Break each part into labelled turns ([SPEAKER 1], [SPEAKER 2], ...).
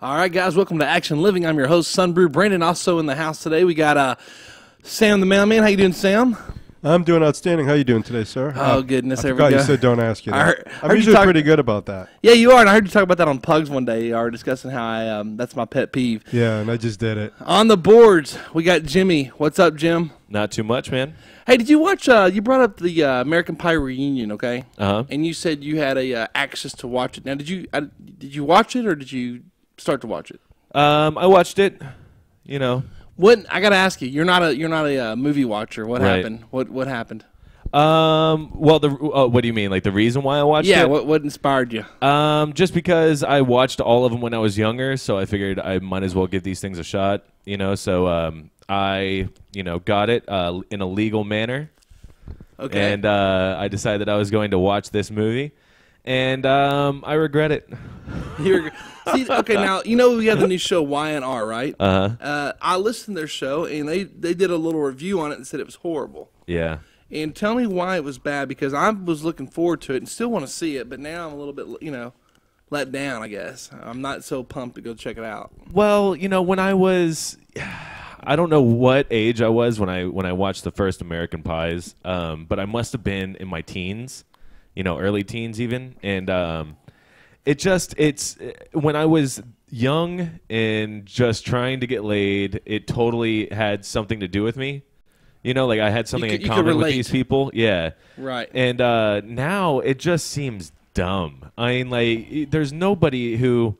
[SPEAKER 1] All right, guys, welcome to Action Living. I'm your host, Sun Bru Brandon. Also in the house today, we got Sam the mailman. How you doing, Sam?
[SPEAKER 2] I'm doing outstanding. How you doing today, sir?
[SPEAKER 1] Oh, goodness.
[SPEAKER 2] I
[SPEAKER 1] There we
[SPEAKER 2] forgot
[SPEAKER 1] go.
[SPEAKER 2] you said don't ask you that. I'm
[SPEAKER 1] heard you
[SPEAKER 2] usually pretty good about that.
[SPEAKER 1] Yeah, you are, and I heard you talk about that on Pugs one day. You are discussing how that's my pet peeve.
[SPEAKER 2] Yeah, and I just did it.
[SPEAKER 1] On the boards, we got Jimmy. What's up, Jim?
[SPEAKER 3] Not too much, man.
[SPEAKER 1] Hey, did you watch, you brought up the American Pie reunion, okay?
[SPEAKER 3] Uh-huh.
[SPEAKER 1] And you said you had access to watch it. Now, did you watch it, or did you start to watch it?
[SPEAKER 3] I watched it, you know.
[SPEAKER 1] What I gotta ask you, you're not a movie watcher. What
[SPEAKER 3] Right.
[SPEAKER 1] happened? What happened?
[SPEAKER 3] Well, what do you mean? Like the reason why I watched it?
[SPEAKER 1] Yeah, what inspired you?
[SPEAKER 3] Just because I watched all of them when I was younger, so I figured I might as well give these things a shot, you know. So I, got it in a legal manner.
[SPEAKER 1] Okay.
[SPEAKER 3] And I decided that I was going to watch this movie, and I regret it.
[SPEAKER 1] See, okay, now we have the new show Y&R, right?
[SPEAKER 3] Uh-huh.
[SPEAKER 1] I listened to their show, and they did a little review on it and said it was horrible.
[SPEAKER 3] Yeah.
[SPEAKER 1] And tell me why it was bad, because I was looking forward to it and still want to see it, but now I'm a little bit, let down, I guess. I'm not so pumped to go check it out.
[SPEAKER 3] Well, when I was, I don't know what age I was when I watched the first American Pies, but I must have been in my teens, early teens even, and it's when I was young and just trying to get laid, it totally had something to do with me. Like I had something in common with these people. Yeah.
[SPEAKER 1] Right.
[SPEAKER 3] And now it just seems dumb. I mean, like, there's nobody who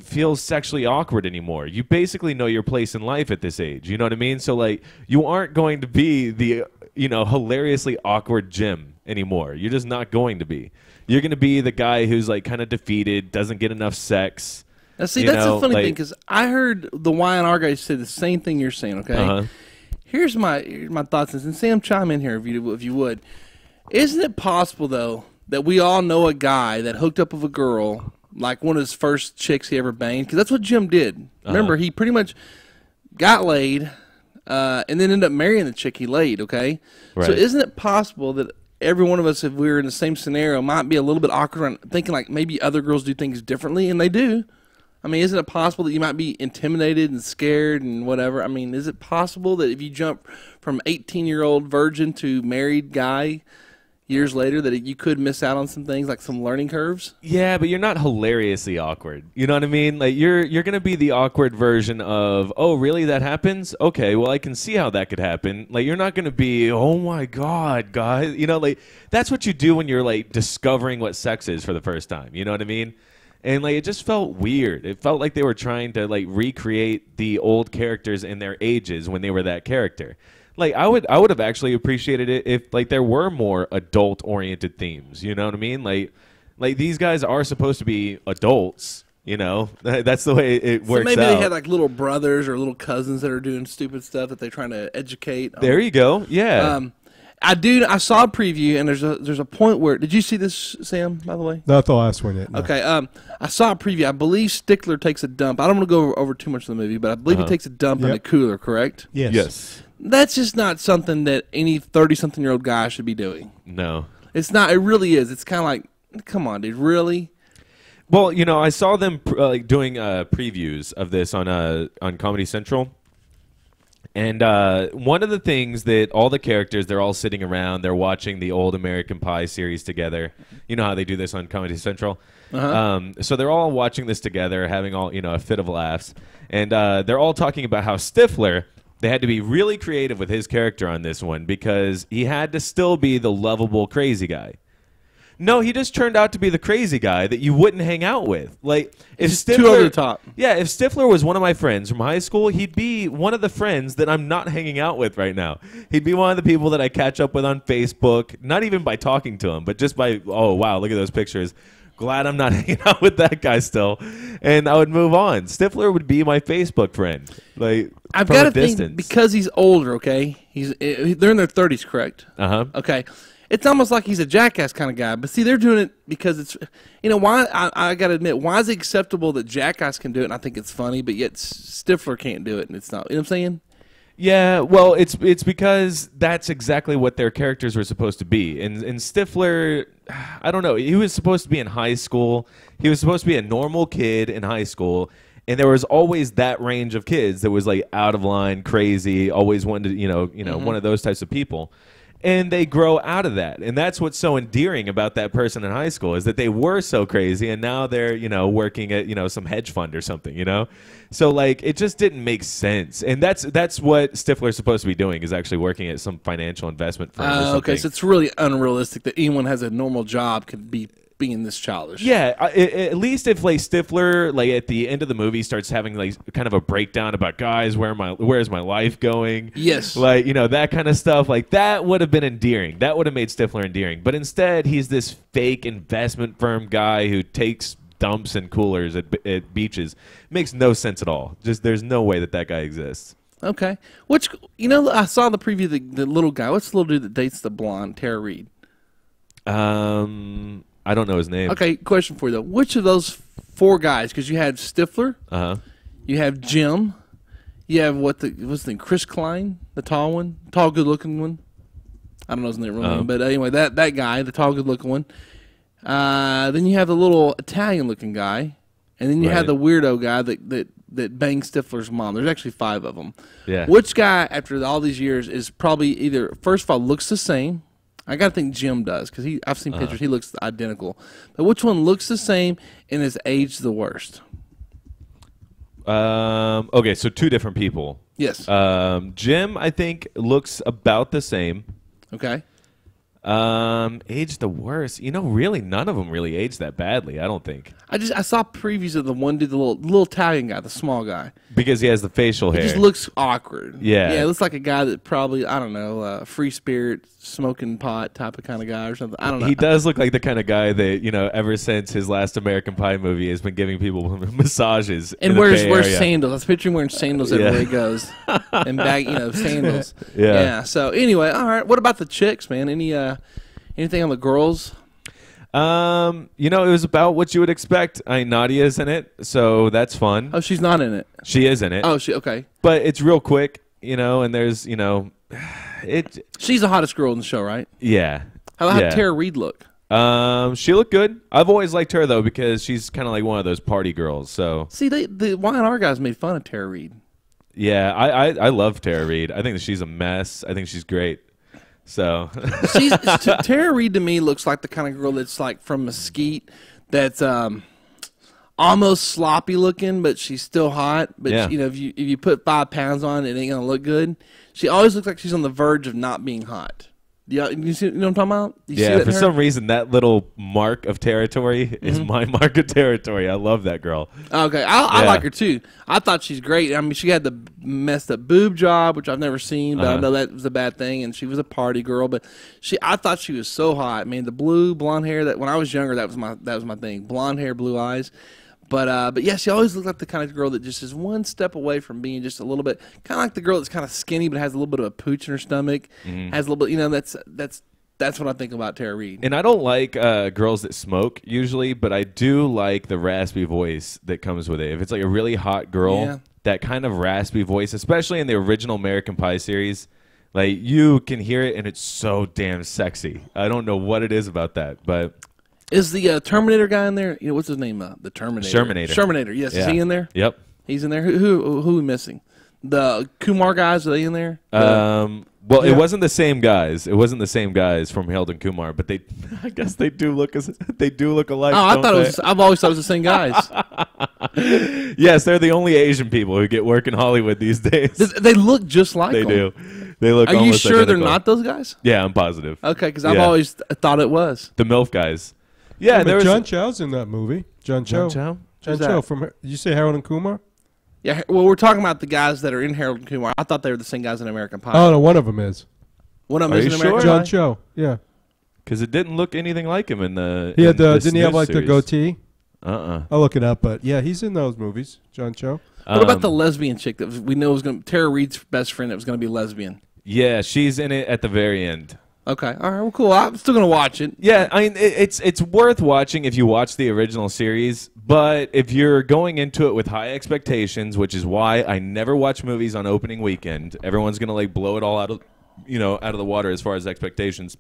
[SPEAKER 3] feels sexually awkward anymore. You basically know your place in life at this age. You know what I mean? So, like, you aren't going to be the, hilariously awkward Jim anymore. You're just not going to be. You're going to be the guy who's, like, kind of defeated, doesn't get enough sex.
[SPEAKER 1] Now, see, that's the funny thing, because I heard the Y&R guys say the same thing you're saying, okay?
[SPEAKER 3] Uh-huh.
[SPEAKER 1] Here's my thoughts, and Sam, chime in here if you would. Isn't it possible, though, that we all know a guy that hooked up with a girl, like one of his first chicks he ever banged? Because that's what Jim did.
[SPEAKER 3] Uh-huh.
[SPEAKER 1] Remember, he pretty much got laid and then ended up marrying the chick he laid, okay?
[SPEAKER 3] Right.
[SPEAKER 1] So isn't it possible that every one of us, if we were in the same scenario, might be a little bit awkward on thinking like maybe other girls do things differently, and they do? I mean, isn't it possible that you might be intimidated and scared and whatever? I mean, is it possible that if you jump from 18-year-old virgin to married guy years later that you could miss out on some things, like some learning curves?
[SPEAKER 3] Yeah, but you're not hilariously awkward. You know what I mean? Like you're going to be the awkward version of, "Oh, really? That happens? Okay, well, I can see how that could happen." Like you're not going to be, "Oh my god, guys." Like that's what you do when you're like discovering what sex is for the first time. You know what I mean? And like it just felt weird. It felt like they were trying to like recreate the old characters in their ages when they were that character. Like I would have actually appreciated it if like there were more adult oriented themes. You know what I mean? Like these guys are supposed to be adults. That's the way it works.
[SPEAKER 1] So maybe
[SPEAKER 3] out.
[SPEAKER 1] they had like little brothers or little cousins that are doing stupid stuff that they're trying to educate.
[SPEAKER 3] There you go. Yeah.
[SPEAKER 1] I saw a preview, and there's a point where, did you see this, Sam, by the way?
[SPEAKER 2] Not the last one yet. No.
[SPEAKER 1] Okay, I saw a preview. I believe Stickler takes a dump. I don't want to go over too much of the movie, but I believe he takes a dump in the cooler, correct?
[SPEAKER 2] Yes.
[SPEAKER 1] That's just not something that any 30-something-year-old guy should be doing.
[SPEAKER 3] No.
[SPEAKER 1] It's not. It really is. It's kind of like, come on, dude, really?
[SPEAKER 3] Well, I saw them doing previews of this on Comedy Central. And one of the things that all the characters, they're all sitting around, they're watching the old American Pie series together. You know how they do this on Comedy Central?
[SPEAKER 1] Uh-huh.
[SPEAKER 3] So they're all watching this together, having all, a fit of laughs. And they're all talking about how Stifler, they had to be really creative with his character on this one because he had to still be the lovable crazy guy. No, he just turned out to be the crazy guy that you wouldn't hang out with. Like, if Stifler,
[SPEAKER 1] too over the top.
[SPEAKER 3] Yeah, if Stifler was one of my friends from high school, he'd be one of the friends that I'm not hanging out with right now. He'd be one of the people that I catch up with on Facebook, not even by talking to him, but just by, oh, wow, look at those pictures. Glad I'm not hanging out with that guy still. And I would move on. Stifler would be my Facebook friend. Like,
[SPEAKER 1] I've
[SPEAKER 3] from
[SPEAKER 1] got
[SPEAKER 3] a
[SPEAKER 1] to think,
[SPEAKER 3] distance.
[SPEAKER 1] because he's older, okay? They're in their 30s, correct?
[SPEAKER 3] Uh-huh.
[SPEAKER 1] Okay. It's almost like he's a jackass kind of guy. But see, they're doing it because it's, why, I got to admit, why is it acceptable that jackass can do it and I think it's funny, but yet Stifler can't do it and it's not? You know what I'm saying?
[SPEAKER 3] Yeah, well, it's because that's exactly what their characters were supposed to be. And Stifler, I don't know, he was supposed to be in high school. He was supposed to be a normal kid in high school. And there was always that range of kids that was like out of line, crazy, always wanted to, one of those types of people. And they grow out of that. And that's what's so endearing about that person in high school is that they were so crazy and now they're, working at, some hedge fund or something, So like it just didn't make sense. And that's what Stifler's supposed to be doing is actually working at some financial investment firm or something.
[SPEAKER 1] Okay, so it's really unrealistic that anyone has a normal job could be being this childish.
[SPEAKER 3] Yeah, at least if like Stifler, like at the end of the movie, starts having like kind of a breakdown about guys, where's my life going?
[SPEAKER 1] Yes,
[SPEAKER 3] like that kind of stuff. Like that would have been endearing. That would have made Stifler endearing. But instead, he's this fake investment firm guy who takes dumps and coolers at beaches. Makes no sense at all. Just there's no way that guy exists.
[SPEAKER 1] Okay, which I saw the preview. The little guy. What's the little dude that dates the blonde Tara Reid?
[SPEAKER 3] I don't know his name.
[SPEAKER 1] Okay, question for you though. Which of those 4 guys? Because you had Stifler, you have Jim, you have what's the name? Chris Klein, the tall one, tall, good-looking one. I don't know his name, but anyway, that guy, the tall, good-looking one. Then you have the little Italian-looking guy, and then you have the weirdo guy that bangs Stifler's mom. There's actually 5 of them.
[SPEAKER 3] Yeah.
[SPEAKER 1] Which guy, after all these years, is probably either first of all looks the same? I gotta think Jim does because I've seen pictures. He looks identical. But which one looks the same and is aged the worst?
[SPEAKER 3] Okay, so 2 different people.
[SPEAKER 1] Yes.
[SPEAKER 3] Jim, I think, looks about the same.
[SPEAKER 1] Okay.
[SPEAKER 3] Aged the worst. Really, none of them really aged that badly. I don't think.
[SPEAKER 1] I saw previews of the one dude, the little Italian guy, the small guy.
[SPEAKER 3] Because he has the facial hair.
[SPEAKER 1] He just looks awkward.
[SPEAKER 3] Yeah.
[SPEAKER 1] Yeah, it looks like a guy that probably, I don't know, free spirit, smoking pot type of kind of guy or something. I don't know.
[SPEAKER 3] He does look like the kind of guy that, ever since his last American Pie movie has been giving people massages.
[SPEAKER 1] And wears sandals. I was picturing wearing sandals everywhere he goes. And sandals. Yeah. So anyway, all right. What about the chicks, man? Anything on the girls?
[SPEAKER 3] It was about what you would expect. Nadia's in it, so that's fun.
[SPEAKER 1] Oh, she's not in it.
[SPEAKER 3] She is in it.
[SPEAKER 1] Oh, okay.
[SPEAKER 3] But it's real quick, and there's,
[SPEAKER 1] She's the hottest girl in the show, right?
[SPEAKER 3] Yeah.
[SPEAKER 1] How did Tara Reid look?
[SPEAKER 3] She looked good. I've always liked her though because she's kind of like one of those party girls. So
[SPEAKER 1] see, the Y&R guys made fun of Tara Reid.
[SPEAKER 3] Yeah, I love Tara Reid. I think that she's a mess. I think she's great. So
[SPEAKER 1] Tara Reid to me looks like the kind of girl that's like from Mesquite, that's almost sloppy looking, but she's still hot. But if you put 5 pounds on, it ain't gonna look good. She always looks like she's on the verge of not being hot. You see, you know what I'm talking about? You see
[SPEAKER 3] for some reason, that little mark of territory is my mark of territory. I love that girl.
[SPEAKER 1] Okay, I like her too. I thought she's great. I mean, she had the messed up boob job, which I've never seen, but I know that was a bad thing. And she was a party girl, but I thought she was so hot. Man, the blonde hair. That when I was younger, that was my thing. Blonde hair, blue eyes. But yeah, she always looked like the kind of girl that just is one step away from being just a little bit, kind of like the girl that's kind of skinny but has a little bit of a pooch in her stomach, has a little bit, that's what I think about Tara Reid.
[SPEAKER 3] And I don't like girls that smoke usually, but I do like the raspy voice that comes with it. If it's like a really hot girl, that kind of raspy voice, especially in the original American Pie series, like you can hear it and it's so damn sexy. I don't know what it is about that, but...
[SPEAKER 1] Is the Terminator guy in there? What's his name? The Terminator. Shermanator. Yes, is he in there?
[SPEAKER 3] Yep.
[SPEAKER 1] He's in there. Who are we missing? The Kumar guys, are they in there?
[SPEAKER 3] It wasn't the same guys. It wasn't the same guys from Harold and Kumar, but I guess they do look alike.
[SPEAKER 1] Oh, I've always thought it was the same guys.
[SPEAKER 3] Yes, they're the only Asian people who get work in Hollywood these days.
[SPEAKER 1] They look just like them.
[SPEAKER 3] They do. They look.
[SPEAKER 1] Are you sure
[SPEAKER 3] identical.
[SPEAKER 1] they're not those guys?
[SPEAKER 3] Yeah, I'm positive.
[SPEAKER 1] Okay, because I've always thought it was
[SPEAKER 3] the MILF guys. Yeah, there was
[SPEAKER 2] John Chow's in that movie. John Chow from. Did you say Harold and Kumar?
[SPEAKER 1] Yeah, well, we're talking about the guys that are in Harold and Kumar. I thought they were the same guys in American Pie.
[SPEAKER 2] Oh no, one of them is.
[SPEAKER 1] One of them is in American Pie.
[SPEAKER 2] John Cho. Yeah.
[SPEAKER 3] Because it didn't look anything like him in the.
[SPEAKER 2] He had didn't he have like the goatee?
[SPEAKER 3] I'll
[SPEAKER 2] look it up, but yeah, he's in those movies. John Cho.
[SPEAKER 1] What about the lesbian chick that we know was going to Tara Reid's best friend that was going to be lesbian?
[SPEAKER 3] Yeah, she's in it at the very end.
[SPEAKER 1] Okay, all right, well, cool. I'm still going to watch it.
[SPEAKER 3] Yeah, I mean, it's worth watching if you watch the original series, but if you're going into it with high expectations, which is why I never watch movies on opening weekend, everyone's going to like blow it all out of the water as far as expectations.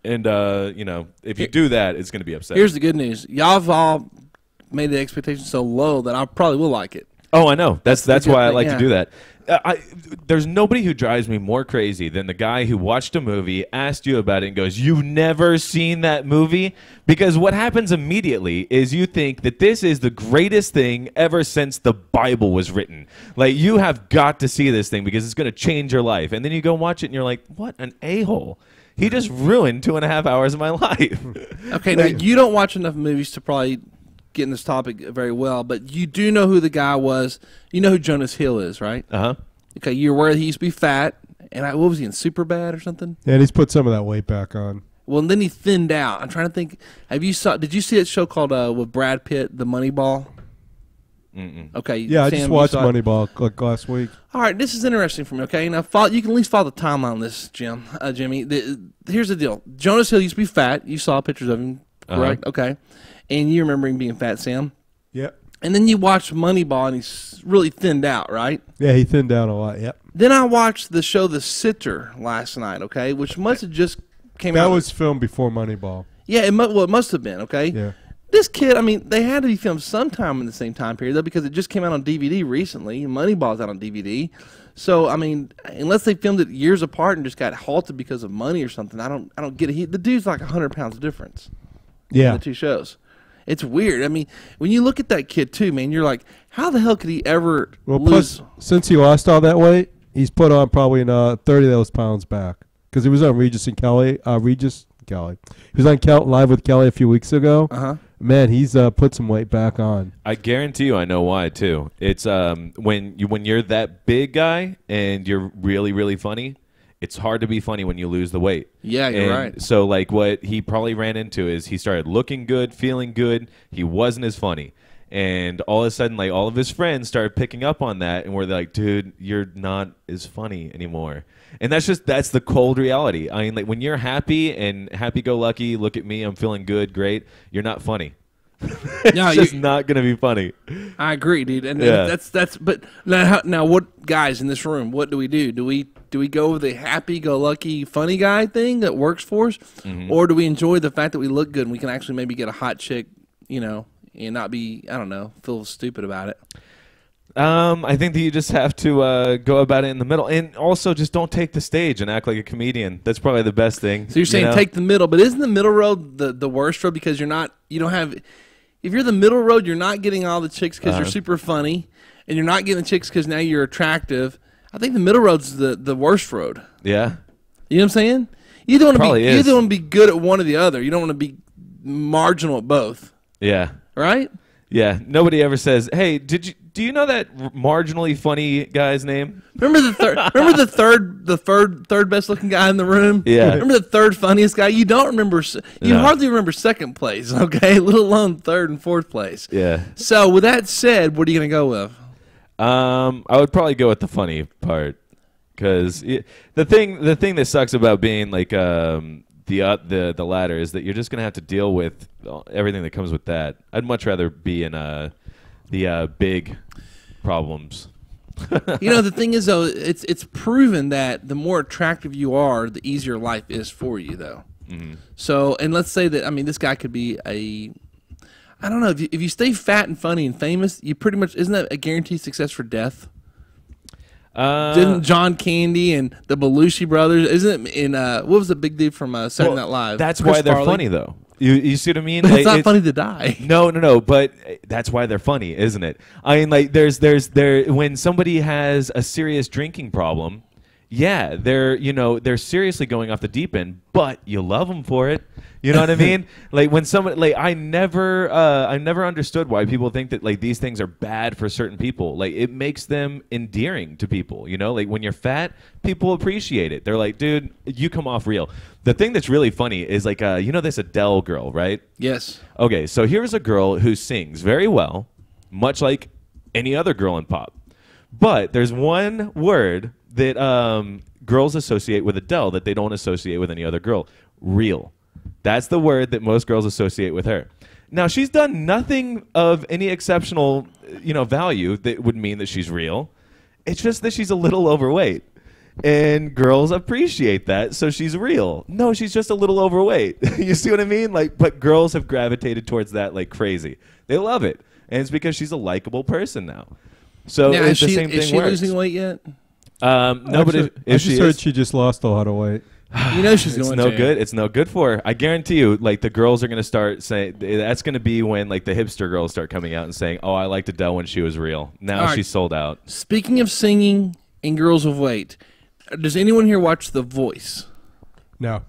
[SPEAKER 3] And, if you do that, it's going to be upsetting.
[SPEAKER 1] Here's the good news. Y'all have all made the expectations so low that I probably will like it.
[SPEAKER 3] Oh, I know. That's why I like
[SPEAKER 1] yeah.
[SPEAKER 3] to do that. There's nobody who drives me more crazy than the guy who watched a movie, asked you about it, and goes, "You've never seen that movie?" Because what happens immediately is you think that this is the greatest thing ever since the Bible was written. Like, you have got to see this thing because it's going to change your life. And then you go watch it, and you're like, what an a-hole. He just ruined 2.5 hours of my life.
[SPEAKER 1] Okay, now you don't watch enough movies to probably get in this topic very well, but you do know who the guy was. You know who Jonas Hill is, right?
[SPEAKER 3] Uh-huh.
[SPEAKER 1] Okay, you're aware he used to be fat, and what was he in, Superbad or something?
[SPEAKER 2] Yeah, and he's put some of that weight back on.
[SPEAKER 1] Well, and then he thinned out. I'm trying to think. Did you see that show called with Brad Pitt, The Moneyball?
[SPEAKER 3] Mm-mm.
[SPEAKER 1] Okay.
[SPEAKER 2] Yeah, I
[SPEAKER 1] Sam,
[SPEAKER 2] just watched Moneyball like last week.
[SPEAKER 1] All right, this is interesting for me. Okay, now you can at least follow the timeline on this, Jimmy. Here's the deal. Jonas Hill used to be fat. You saw pictures of him, correct? Okay, and you remember him being fat, Sam.
[SPEAKER 2] Yep.
[SPEAKER 1] And then you watch Moneyball, and he's really thinned out, right?
[SPEAKER 2] Yeah, he thinned down a lot. Yep.
[SPEAKER 1] Then I watched the show The Sitter last night. Okay, which must have just came out.
[SPEAKER 2] That was filmed before Moneyball.
[SPEAKER 1] Yeah, it must have been. Okay.
[SPEAKER 2] Yeah.
[SPEAKER 1] This kid, I mean, they had to be filmed sometime in the same time period, though, because it just came out on DVD recently. Moneyball's out on DVD. So, I mean, unless they filmed it years apart and just got halted because of money or something, I don't get it. The dude's like 100 pounds difference.
[SPEAKER 2] Yeah.
[SPEAKER 1] In the two shows. It's weird. I mean, when you look at that kid, too, man, you're like, how the hell could he ever lose?
[SPEAKER 2] Plus, since he lost all that weight, he's put on probably 30 of those pounds back. Because he was on Regis Kelly. He was on Live with Kelly a few weeks ago.
[SPEAKER 1] Uh-huh.
[SPEAKER 2] Man, he's put some weight back on.
[SPEAKER 3] I guarantee you I know why, too. It's when you're that big guy and you're really, really funny, it's hard to be funny when you lose the weight.
[SPEAKER 1] Yeah, you're right.
[SPEAKER 3] So, like, what he probably ran into is he started looking good, feeling good. He wasn't as funny. And all of a sudden, like, all of his friends started picking up on that and were like, dude, you're not as funny anymore. And that's the cold reality. I mean, like, when you're happy and happy-go-lucky, look at me, I'm feeling good, great, you're not funny. It's just not going to be funny.
[SPEAKER 1] I agree, dude. And
[SPEAKER 3] Yeah.
[SPEAKER 1] that's but now what guys in this room, what do we do? Do we go with the happy-go-lucky funny guy thing that works for us?
[SPEAKER 3] Mm-hmm.
[SPEAKER 1] Or do we enjoy the fact that we look good and we can actually maybe get a hot chick, and not be, I don't know, feel stupid about it?
[SPEAKER 3] I think that you just have to go about it in the middle. And also just don't take the stage and act like a comedian. That's probably the best thing.
[SPEAKER 1] So you're saying take the middle, but isn't the middle road the worst road because if you're the middle road, you're not getting all the chicks because you're super funny, and you're not getting the chicks because now you're attractive. I think the middle road's the worst road.
[SPEAKER 3] Yeah.
[SPEAKER 1] You know what I'm saying? You don't want to be good at one or the other. You don't want to be marginal at both.
[SPEAKER 3] Yeah.
[SPEAKER 1] Right?
[SPEAKER 3] Yeah. Nobody ever says, "Hey, do you know that marginally funny guy's name?"
[SPEAKER 1] Remember the third best looking guy in the room?
[SPEAKER 3] Yeah.
[SPEAKER 1] Remember the third funniest guy? You don't remember. You hardly remember second place. Okay, let alone third and fourth place.
[SPEAKER 3] Yeah.
[SPEAKER 1] So with that said, what are you gonna go with?
[SPEAKER 3] I would probably go with the funny part because the thing that sucks about being like the latter is that you're just gonna have to deal with everything that comes with that. I'd much rather be in the big problems.
[SPEAKER 1] The thing is though, it's proven that the more attractive you are, the easier life is for you though.
[SPEAKER 3] Mm-hmm.
[SPEAKER 1] So, and let's say that this guy could be I don't know, if you stay fat and funny and famous, you pretty much, isn't that a guaranteed success for death? Didn't John Candy and the Belushi brothers, isn't it in what was the big dude from Saturday Night Live?
[SPEAKER 3] That's
[SPEAKER 1] Chris
[SPEAKER 3] why they're
[SPEAKER 1] Farley?
[SPEAKER 3] funny though. You see what I mean?
[SPEAKER 1] But it's not funny to die.
[SPEAKER 3] No, but that's why they're funny, isn't it? I mean, like, there's when somebody has a serious drinking problem, yeah, they're seriously going off the deep end, but you love them for it. You know what I mean? Like when someone, like, I never understood why people think that like these things are bad for certain people. Like it makes them endearing to people. Like when you're fat, people appreciate it. They're like, dude, you come off real. The thing that's really funny is like, this Adele girl, right?
[SPEAKER 1] Yes.
[SPEAKER 3] Okay, so here's a girl who sings very well, much like any other girl in pop. But there's one word that girls associate with Adele that they don't associate with any other girl. Real. That's the word that most girls associate with her. Now, she's done nothing of any exceptional, value that would mean that she's real. It's just that she's a little overweight. And girls appreciate that, so she's real. No, she's just a little overweight. You see what I mean? Like, but girls have gravitated towards that like crazy. They love it. And it's because she's a likable person now. So
[SPEAKER 1] Now,
[SPEAKER 3] it's
[SPEAKER 1] is
[SPEAKER 3] the same
[SPEAKER 1] is
[SPEAKER 3] thing
[SPEAKER 1] she
[SPEAKER 3] works.
[SPEAKER 1] losing weight yet?
[SPEAKER 3] No, but
[SPEAKER 2] I
[SPEAKER 3] if
[SPEAKER 2] just
[SPEAKER 3] she
[SPEAKER 2] heard
[SPEAKER 3] is,
[SPEAKER 2] she just lost a lot of weight.
[SPEAKER 1] You know she's
[SPEAKER 3] it's
[SPEAKER 1] going
[SPEAKER 3] no
[SPEAKER 1] to.
[SPEAKER 3] good. It's no good for her. I guarantee you, like the girls are gonna start saying that's gonna be when like the hipster girls start coming out and saying, "Oh, I liked Adele when she was real. Now
[SPEAKER 1] All right.
[SPEAKER 3] she's sold out."
[SPEAKER 1] Speaking of singing and girls of weight, does anyone here watch The Voice?
[SPEAKER 2] No.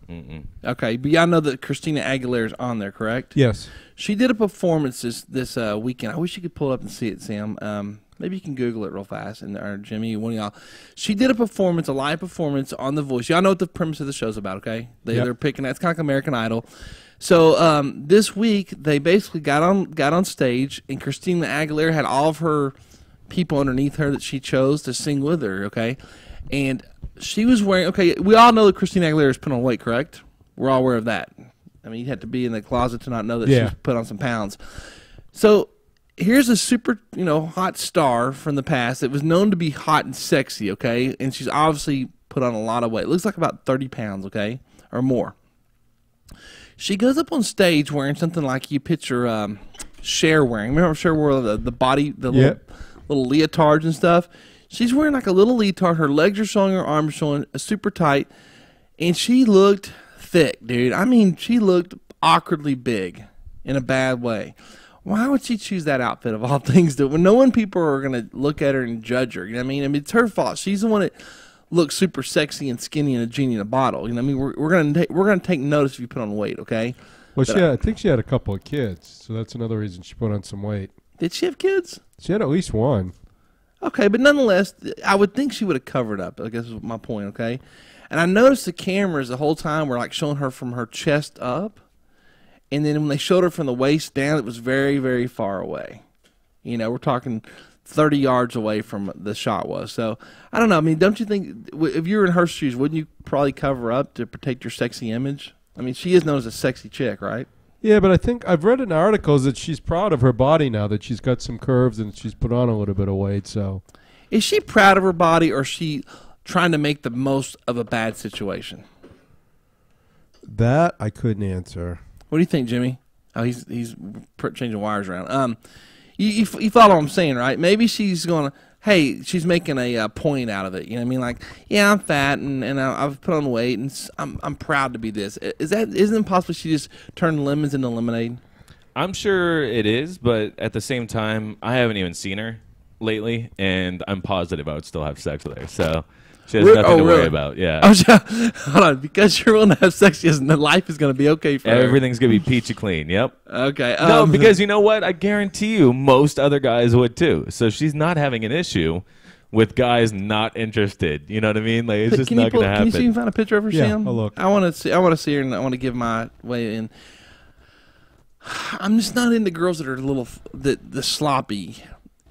[SPEAKER 1] Okay, but y'all know that Christina Aguilera is on there, correct?
[SPEAKER 2] Yes.
[SPEAKER 1] She did a performance this weekend. I wish you could pull it up and see it, Sam. Maybe you can Google it real fast, or Jimmy, one of y'all. She did a live performance on The Voice. Y'all know what the premise of the show's about, okay? They're picking. It's kind of like American Idol. So this week they basically got on stage, and Christina Aguilera had all of her people underneath her that she chose to sing with her, okay? And she was wearing. Okay, we all know that Christina Aguilera is put on weight, correct? We're all aware of that. I mean, you had to be in the closet to not know that she's put on some pounds. So here's a super, hot star from the past that was known to be hot and sexy, okay? And she's obviously put on a lot of weight. It looks like about 30 pounds, okay? Or more. She goes up on stage wearing something like you picture Cher wearing. Remember Cher wore the little leotards and stuff? She's wearing like a little leotard. Her legs are showing, her arms are showing, super tight. And she looked thick, dude. I mean, she looked awkwardly big in a bad way. Why would she choose that outfit of all things? When knowing people are going to look at her and judge her, you know what I mean? I mean, it's her fault. She's the one that looks super sexy and skinny and a genie in a bottle. You know what I mean? We're gonna take notice if you put on weight, okay?
[SPEAKER 2] Well, I think she had a couple of kids, so that's another reason she put on some weight.
[SPEAKER 1] Did she have kids?
[SPEAKER 2] She had at least one.
[SPEAKER 1] Okay, but nonetheless, I would think she would have covered up, I guess is my point, okay? And I noticed the cameras the whole time were like showing her from her chest up. And then when they showed her from the waist down, it was very, very far away. We're talking 30 yards away from the shot was. So, I don't know. I mean, don't you think, if you were in her shoes, wouldn't you probably cover up to protect your sexy image? I mean, she is known as a sexy chick, right?
[SPEAKER 2] Yeah, but I think I've read in articles that she's proud of her body now, that she's got some curves and she's put on a little bit of weight. So,
[SPEAKER 1] is she proud of her body, or is she trying to make the most of a bad situation?
[SPEAKER 2] That I couldn't answer.
[SPEAKER 1] What do you think, Jimmy? Oh, he's changing wires around. You follow what I'm saying, right? Maybe she's going to, hey, she's making a point out of it. You know what I mean? Like, yeah, I'm fat and I've put on weight and I'm proud to be this. Isn't it possible she just turned lemons into lemonade?
[SPEAKER 3] I'm sure it is, but at the same time, I haven't even seen her lately, and I'm positive I would still have sex with her. So she has nothing to worry about. Yeah.
[SPEAKER 1] Hold on. Because you're willing to have sex, life is going to be okay for her.
[SPEAKER 3] Everything's going to be peachy clean. Yep.
[SPEAKER 1] Okay.
[SPEAKER 3] No, because you know what? I guarantee you most other guys would too. So she's not having an issue with guys not interested. You know what I mean? Like, it's just not going to happen.
[SPEAKER 1] Can you see if you find a picture of her,
[SPEAKER 2] Yeah,
[SPEAKER 1] Sam?
[SPEAKER 2] I'll look.
[SPEAKER 1] I want to see her, and I want to give my way in. I'm just not into girls that are the sloppy.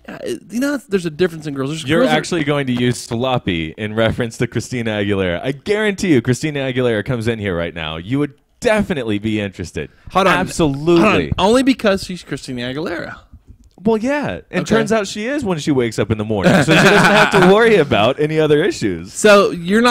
[SPEAKER 1] There's a difference in girls.
[SPEAKER 3] You're actually going to use sloppy in reference to Christina Aguilera. I guarantee you, Christina Aguilera comes in here right now. You would definitely be interested.
[SPEAKER 1] Hold on.
[SPEAKER 3] Absolutely.
[SPEAKER 1] Hold on. Only because she's Christina Aguilera.
[SPEAKER 3] Well, yeah. And
[SPEAKER 1] Okay.
[SPEAKER 3] turns out she is when she wakes up in the morning. So she doesn't have to worry about any other issues.
[SPEAKER 1] So you're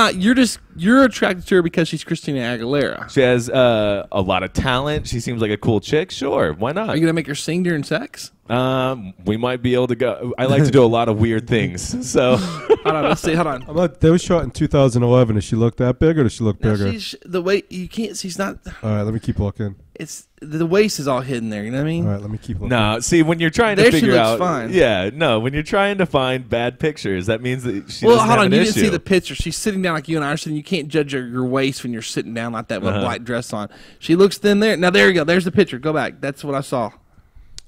[SPEAKER 1] attracted to her because she's Christina Aguilera.
[SPEAKER 3] She has a lot of talent. She seems like a cool chick. Sure. Why not?
[SPEAKER 1] Are you going to make her sing during sex?
[SPEAKER 3] We might be able to go. I like to do a lot of weird things. So
[SPEAKER 1] Hold on. Let's see. Hold on.
[SPEAKER 2] They was shot in 2011. Does she look that big, or does she look
[SPEAKER 1] Now
[SPEAKER 2] bigger?
[SPEAKER 1] the way you can't. She's not.
[SPEAKER 2] All right, let me keep looking.
[SPEAKER 1] It's the waist is all hidden there. You know what I mean?
[SPEAKER 2] All right, let me keep looking.
[SPEAKER 3] no, see, when you're trying
[SPEAKER 1] There
[SPEAKER 3] to
[SPEAKER 1] she
[SPEAKER 3] figure
[SPEAKER 1] looks
[SPEAKER 3] out,
[SPEAKER 1] fine.
[SPEAKER 3] yeah, no, when you're trying to find bad pictures, that means that she
[SPEAKER 1] Well,
[SPEAKER 3] doesn't
[SPEAKER 1] hold
[SPEAKER 3] have
[SPEAKER 1] on.
[SPEAKER 3] an
[SPEAKER 1] You
[SPEAKER 3] issue.
[SPEAKER 1] didn't see the picture. She's sitting down like you and I are sitting. You can't judge your waist when you're sitting down like that with a black dress on. She looks thin there. Now there you go. There's the picture. Go back. That's what I saw.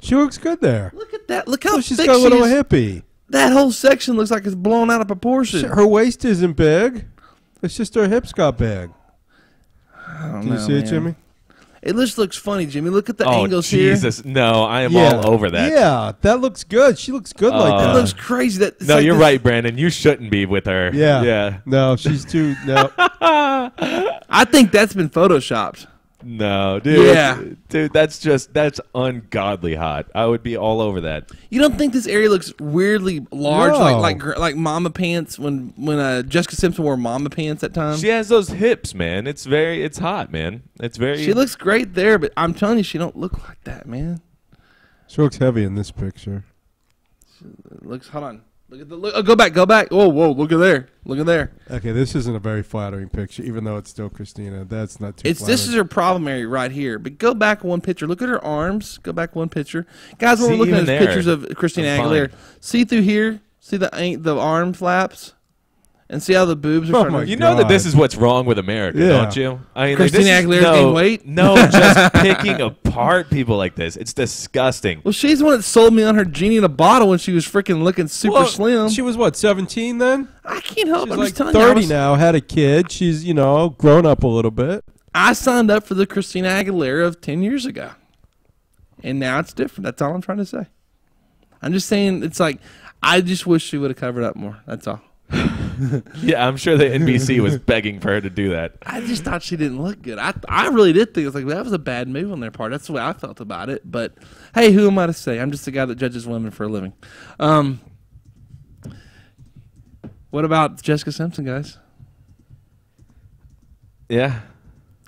[SPEAKER 2] She looks good there.
[SPEAKER 1] Look at that. Look how
[SPEAKER 2] She's
[SPEAKER 1] thick
[SPEAKER 2] got a little
[SPEAKER 1] she is.
[SPEAKER 2] hippie.
[SPEAKER 1] That whole section looks like it's blown out of proportion.
[SPEAKER 2] Her waist isn't big. It's just her hips got big.
[SPEAKER 1] I don't
[SPEAKER 2] Can
[SPEAKER 1] know,
[SPEAKER 2] you see it,
[SPEAKER 1] man.
[SPEAKER 2] Jimmy?
[SPEAKER 1] It just looks funny, Jimmy. Look at the
[SPEAKER 3] Oh,
[SPEAKER 1] angles here.
[SPEAKER 3] Jesus. No, I am all over that.
[SPEAKER 2] Yeah, that looks good. She looks good like
[SPEAKER 1] It
[SPEAKER 2] that.
[SPEAKER 1] looks crazy. That it's
[SPEAKER 3] No,
[SPEAKER 1] like
[SPEAKER 3] you're
[SPEAKER 1] this-
[SPEAKER 3] right, Brandon. You shouldn't be with her.
[SPEAKER 2] Yeah.
[SPEAKER 3] Yeah.
[SPEAKER 2] No, she's too. No.
[SPEAKER 1] I think that's been photoshopped.
[SPEAKER 3] No, dude.
[SPEAKER 1] Yeah.
[SPEAKER 3] Dude, that's ungodly hot. I would be all over that.
[SPEAKER 1] You don't think this area looks weirdly large,
[SPEAKER 2] No.
[SPEAKER 1] like mama pants when Jessica Simpson wore mama pants at times?
[SPEAKER 3] She has those hips, man. It's hot, man. It's very.
[SPEAKER 1] She looks great there, but I'm telling you, she don't look like that, man.
[SPEAKER 2] She looks heavy in this picture.
[SPEAKER 1] It looks. Hold on. Look at the look. Oh, go back. Whoa, look at there. Look at there.
[SPEAKER 2] Okay, this isn't a very flattering picture, even though it's still Christina. That's not too flattering.
[SPEAKER 1] This is her problem area right here. But go back one picture. Look at her arms. Go back one picture. Guys, when we're looking at pictures of Christina Aguilera, see through here? See the arm flaps? And see how the boobs are starting to...
[SPEAKER 3] You know that this is what's wrong with America, don't you? I mean,
[SPEAKER 1] Christina Aguilera's gained weight?
[SPEAKER 3] No, just picking apart people like this. It's disgusting.
[SPEAKER 1] Well, she's the one that sold me on her genie in a bottle when she was freaking looking super slim.
[SPEAKER 2] She was, what, 17 then?
[SPEAKER 1] I can't help it. I'm
[SPEAKER 2] She's
[SPEAKER 1] just
[SPEAKER 2] like
[SPEAKER 1] telling
[SPEAKER 2] 30
[SPEAKER 1] you.
[SPEAKER 2] now, had a kid. She's, grown up a little bit.
[SPEAKER 1] I signed up for the Christina Aguilera of 10 years ago. And now it's different. That's all I'm trying to say. I'm just saying, it's like, I just wish she would have covered up more. That's all.
[SPEAKER 3] Yeah, I'm sure the NBC was begging for her to do that.
[SPEAKER 1] I just thought she didn't look good. I really did think it was like that was a bad move on their part. That's the way I felt about it. But hey, who am I to say? I'm just a guy that judges women for a living. What about Jessica Simpson, guys?
[SPEAKER 3] Yeah.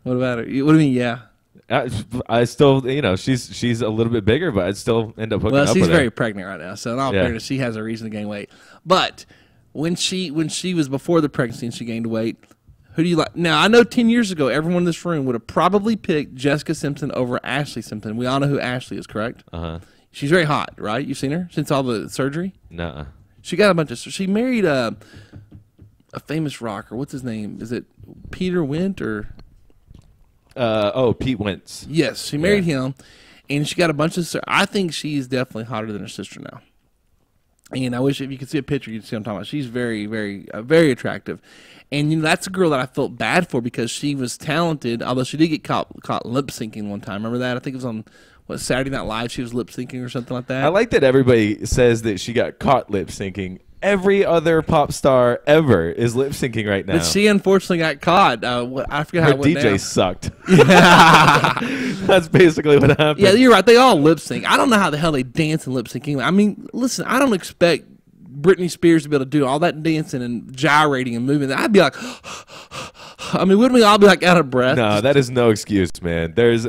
[SPEAKER 1] What about her? What do you mean? Yeah.
[SPEAKER 3] I still, she's a little bit bigger, but I'd still end up hooking up with her.
[SPEAKER 1] Well, she's very pregnant right now, so in all fairness, she has a reason to gain weight. But when she was before the pregnancy and she gained weight, who do you like? Now, I know 10 years ago, everyone in this room would have probably picked Jessica Simpson over Ashley Simpson. We all know who Ashley is, correct?
[SPEAKER 3] Uh-huh.
[SPEAKER 1] She's very hot, right? You've seen her since all the surgery?
[SPEAKER 3] Nuh-uh.
[SPEAKER 1] She got a bunch of... She married a famous rocker. What's his name? Is it Peter Wint or...
[SPEAKER 3] Pete Wentz.
[SPEAKER 1] Yes, she married him, and she got a bunch of... I think she's definitely hotter than her sister now. And I wish if you could see a picture, you'd see what I'm talking about. She's very, very, very attractive. And that's a girl that I felt bad for because she was talented, although she did get caught lip-syncing one time. Remember that? I think it was on... Saturday Night Live, she was lip-syncing or something like that.
[SPEAKER 3] I like that everybody says that she got caught lip-syncing. Every other pop star ever is lip-syncing right now.
[SPEAKER 1] But she unfortunately got caught. I forget how
[SPEAKER 3] Her
[SPEAKER 1] it went
[SPEAKER 3] DJ
[SPEAKER 1] down.
[SPEAKER 3] sucked. That's basically what happened.
[SPEAKER 1] Yeah, you're right. They all lip-sync. I don't know how the hell they dance and lip-syncing. I mean, listen, I don't expect Britney Spears to be able to do all that dancing and gyrating and moving. I'd be like, I mean, wouldn't we all be like out of breath?
[SPEAKER 3] No, that is no excuse, man. There's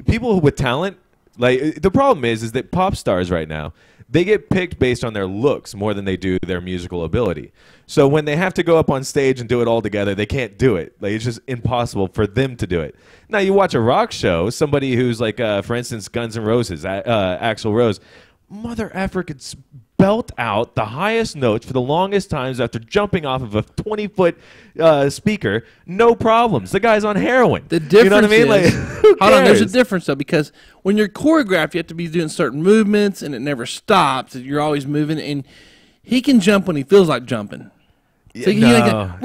[SPEAKER 3] people with talent. Like the problem is that pop stars right now, they get picked based on their looks more than they do their musical ability. So when they have to go up on stage and do it all together, they can't do it. Like it's just impossible for them to do it. Now you watch a rock show, somebody who's like, for instance, Guns N' Roses, Axl Rose, mother effer could belt out the highest notes for the longest times after jumping off of a 20-foot speaker, no problems. The guy's on heroin.
[SPEAKER 1] The difference,
[SPEAKER 3] you know what I mean? Like, who
[SPEAKER 1] hold on, there's a
[SPEAKER 3] cares?
[SPEAKER 1] difference though, because when you're choreographed, you have to be doing certain movements, and it never stops. You're always moving, and he can jump when he feels like jumping. So he can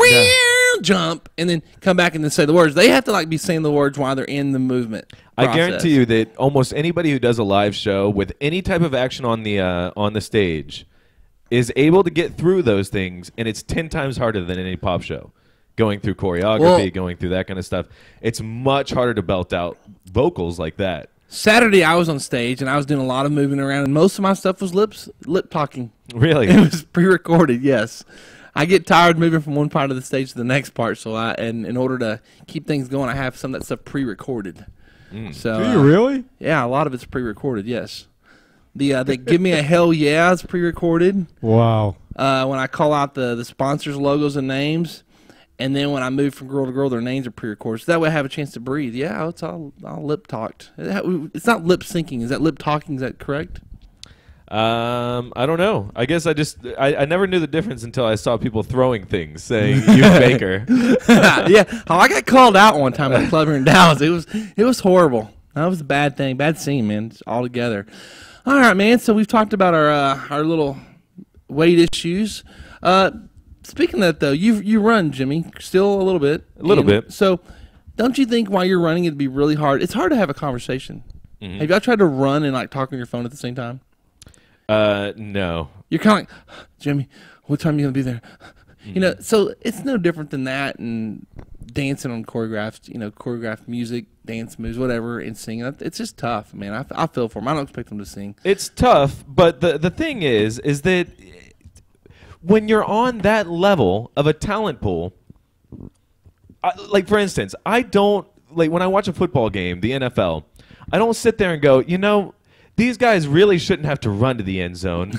[SPEAKER 1] jump and then come back and then say the words. They have to like be saying the words while they're in the movement process.
[SPEAKER 3] I guarantee you that almost anybody who does a live show with any type of action on the stage is able to get through those things, and it's 10 times harder than any pop show. Going through choreography, going through that kind of stuff. It's much harder to belt out vocals like that.
[SPEAKER 1] Saturday, I was on stage, and I was doing a lot of moving around, and most of my stuff was lip talking.
[SPEAKER 3] Really?
[SPEAKER 1] It was pre-recorded, yes. I get tired moving from one part of the stage to the next part, so and in order to keep things going, I have some of that stuff pre-recorded. So,
[SPEAKER 2] Do you really?
[SPEAKER 1] Yeah, a lot of it's pre-recorded, yes. They give me a hell yeah, it's pre-recorded.
[SPEAKER 2] Wow.
[SPEAKER 1] When I call out the sponsors' logos and names, and then when I move from girl to girl, their names are pre-recorded. So that way I have a chance to breathe. Yeah, it's all lip-talked. It's not lip-syncing. Is that lip-talking? Is that correct?
[SPEAKER 3] I don't know. I guess I never knew the difference until I saw people throwing things, saying "you Baker."
[SPEAKER 1] Yeah, I got called out one time at a club here in Dallas. It was horrible. That was a bad thing, bad scene, man. Just all together. All right, man. So we've talked about our little weight issues. Speaking of that, though, you run, Jimmy, still a little bit.
[SPEAKER 3] A little bit.
[SPEAKER 1] So, don't you think while you're running it'd be really hard? It's hard to have a conversation. Mm-hmm. Have y'all tried to run and like talk on your phone at the same time?
[SPEAKER 3] No.
[SPEAKER 1] You're kind of like, Jimmy, what time are you going to be there? You know, so it's no different than that and dancing on choreographed music, dance moves, whatever, and singing. It's just tough, man. I feel for them. I don't expect them to sing.
[SPEAKER 3] It's tough, but the thing is that when you're on that level of a talent pool, like for instance, I don't, like when I watch a football game, the NFL, I don't sit there and go, these guys really shouldn't have to run to the end zone.